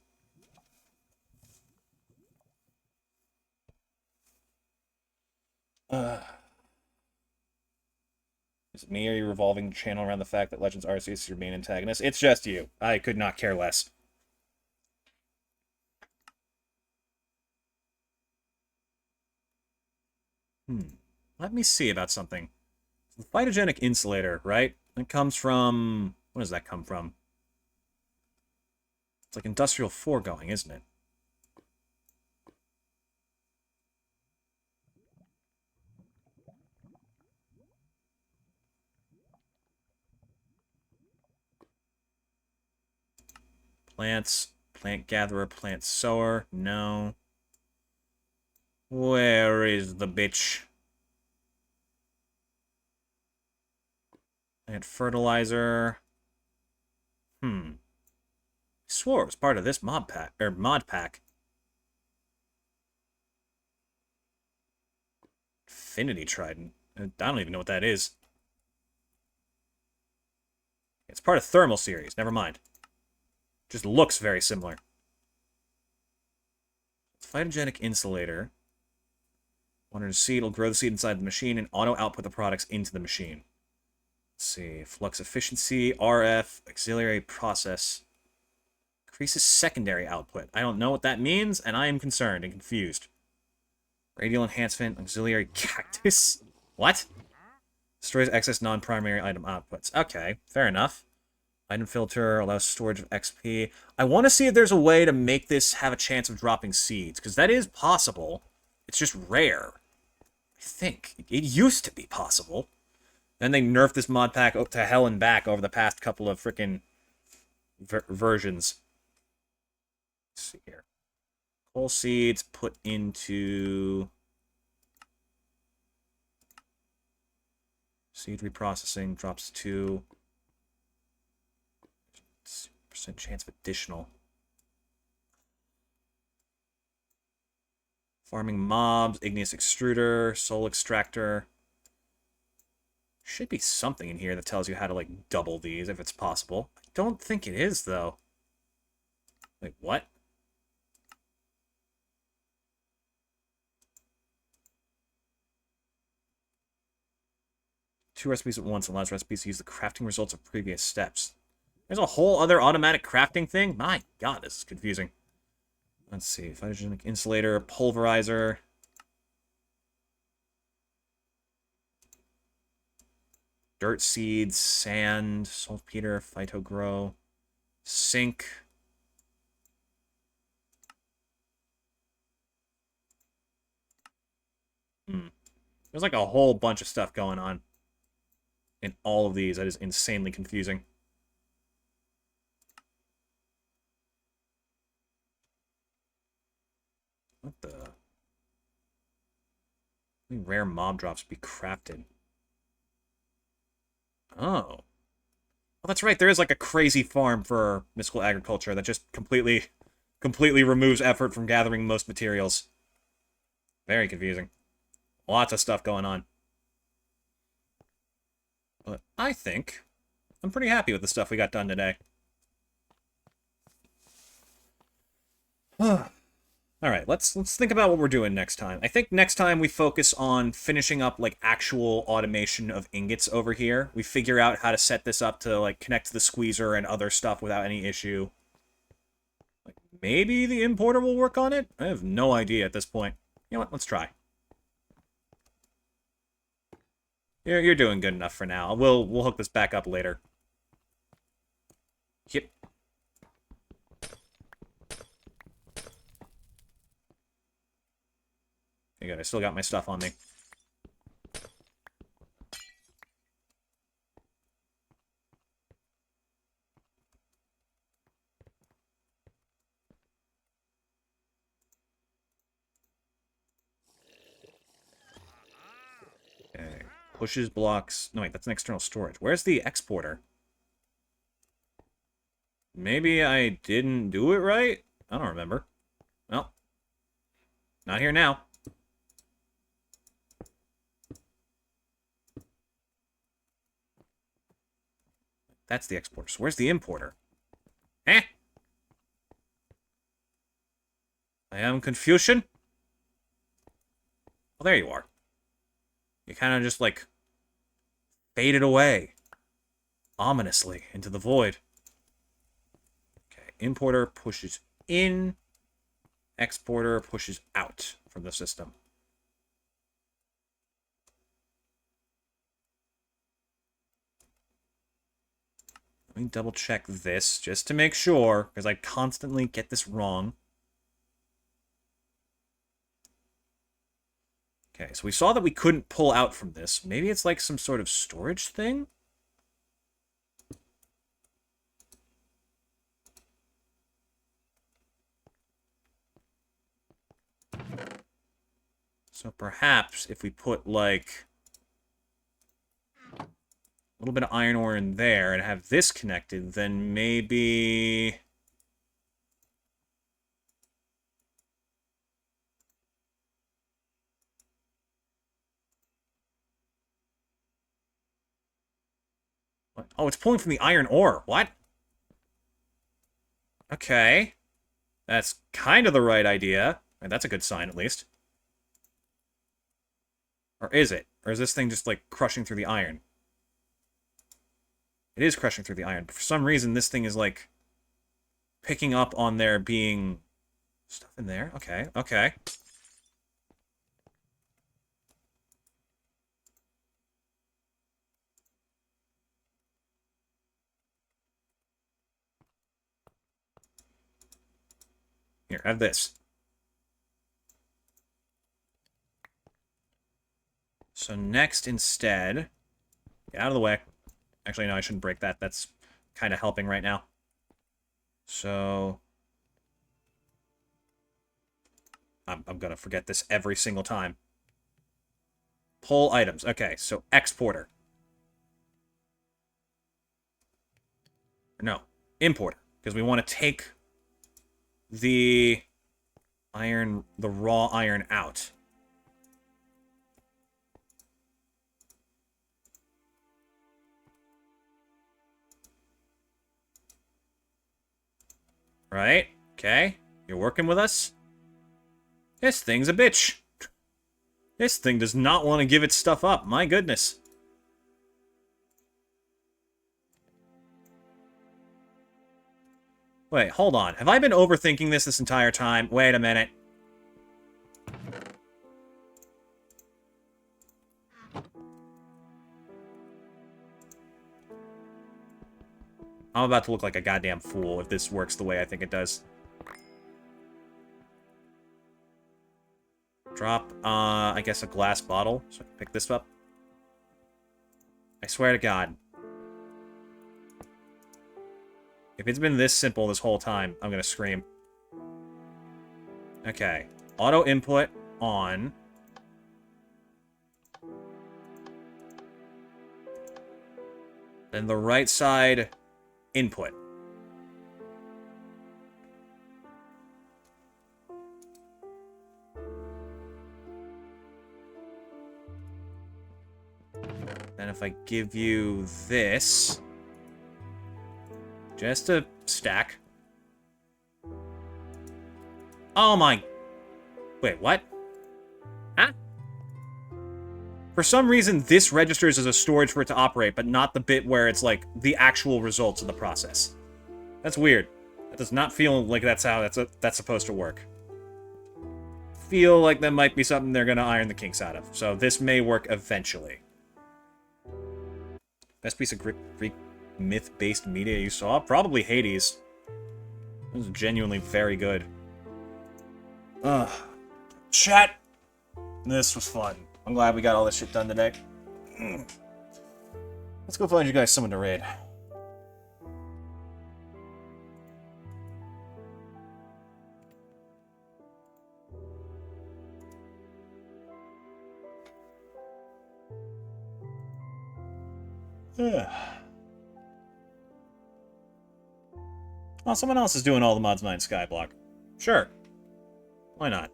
Is it me, or are you revolving the channel around the fact that Legends Arceus is your main antagonist? It's just you. I could not care less. Let me see about something. The phytogenic insulator, right? It comes from... What does that come from? It's like industrial foregoing, isn't it? Plants, plant gatherer, plant sower, no. Where is the bitch? Plant fertilizer. I swore it was part of this mod pack. Infinity Trident. I don't even know what that is. It's part of Thermal Series, never mind. Just looks very similar. It's phytogenic insulator. Water a seed, it'll grow the seed inside the machine and auto-output the products into the machine. Let's see. Flux efficiency, RF, auxiliary process. Increases secondary output. I don't know what that means, and I am concerned and confused. Radial enhancement, auxiliary cactus. What? Destroys excess non-primary item outputs. Okay, fair enough. Item filter allows storage of XP. I want to see if there's a way to make this have a chance of dropping seeds, because that is possible. It's just rare. I think. It used to be possible. Then they nerfed this mod pack up to hell and back over the past couple of frickin' versions. Let's see here. Coal seeds put into seed reprocessing drops to 2% chance of additional. Farming mobs, igneous extruder, soul extractor. Should be something in here that tells you how to, like, double these if it's possible. I don't think it is, though. Wait, what? Two recipes at once allows recipes to use the crafting results of previous steps. There's a whole other automatic crafting thing? My god, this is confusing. Let's see. Phytogenic insulator, pulverizer. Dirt seeds, sand, saltpeter, phytogrow, sink. There's like a whole bunch of stuff going on in all of these. That is insanely confusing. What the? How many rare mob drops be crafted? Oh. Oh, that's right. There is like a crazy farm for mystical agriculture that just completely removes effort from gathering most materials. Very confusing. Lots of stuff going on. But I think I'm pretty happy with the stuff we got done today. Alright, let's think about what we're doing next time. I think next time we focus on finishing up, like, actual automation of ingots over here. We figure out how to set this up to, like, connect to the squeezer and other stuff without any issue. Like, maybe the importer will work on it? I have no idea at this point. You know what? Let's try. You're doing good enough for now. We'll hook this back up later. Yep. Okay, good. I still got my stuff on me. Okay. Pushes blocks. No, wait, that's an external storage. Where's the exporter? Maybe I didn't do it right? I don't remember. Well, not here now. That's the exporter. So where's the importer? Eh? I am Confucian? Oh, there you are. You kind of just, like, faded away. Ominously into the void. Okay, importer pushes in. Exporter pushes out from the system. Let me double check this just to make sure, because I constantly get this wrong. Okay, so we saw that we couldn't pull out from this. Maybe it's like some sort of storage thing? So perhaps if we put, like, a little bit of iron ore in there and have this connected, then maybe... What? Oh, it's pulling from the iron ore. What? Okay. That's kind of the right idea. And that's a good sign, at least. Or is it? Or is this thing just, like, crushing through the iron? It is crushing through the iron, but for some reason this thing is, like, picking up on there being stuff in there. Okay, okay. Here, have this. So next, instead... Get out of the way. Actually, no, I shouldn't break that. That's kind of helping right now. So... I'm gonna forget this every single time. Pull items. Okay, so exporter. No, importer. Because we want to take the iron, the raw iron out. Right? Okay. You're working with us? This thing's a bitch. This thing does not want to give its stuff up. My goodness. Wait, hold on. Have I been overthinking this entire time? Wait a minute. I'm about to look like a goddamn fool if this works the way I think it does. Drop, I guess a glass bottle, so I can pick this up. I swear to God. If it's been this simple this whole time, I'm gonna scream. Okay. Auto input on. Then the right side, input. Then if I give you this, just a stack. Oh my... Wait, what? Huh? For some reason, this registers as a storage for it to operate, but not the bit where it's, like, the actual results of the process. That's weird. That does not feel like that's how that's supposed to work. Feel like that might be something they're gonna iron the kinks out of. So this may work eventually. Best piece of Greek myth-based media you saw? Probably Hades. It was genuinely very good. Ugh. Chat! This was fun. I'm glad we got all this shit done today. Let's go find you guys someone to raid. Oh, someone else is doing all the Mods 9 Skyblock. Sure. Why not?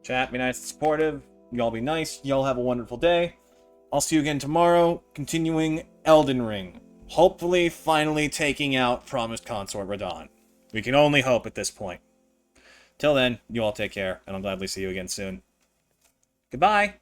Chat, be nice and supportive. Y'all be nice. Y'all have a wonderful day. I'll see you again tomorrow, continuing Elden Ring. Hopefully, finally taking out Promised Consort Radahn. We can only hope at this point. Till then, you all take care, and I'll gladly see you again soon. Goodbye!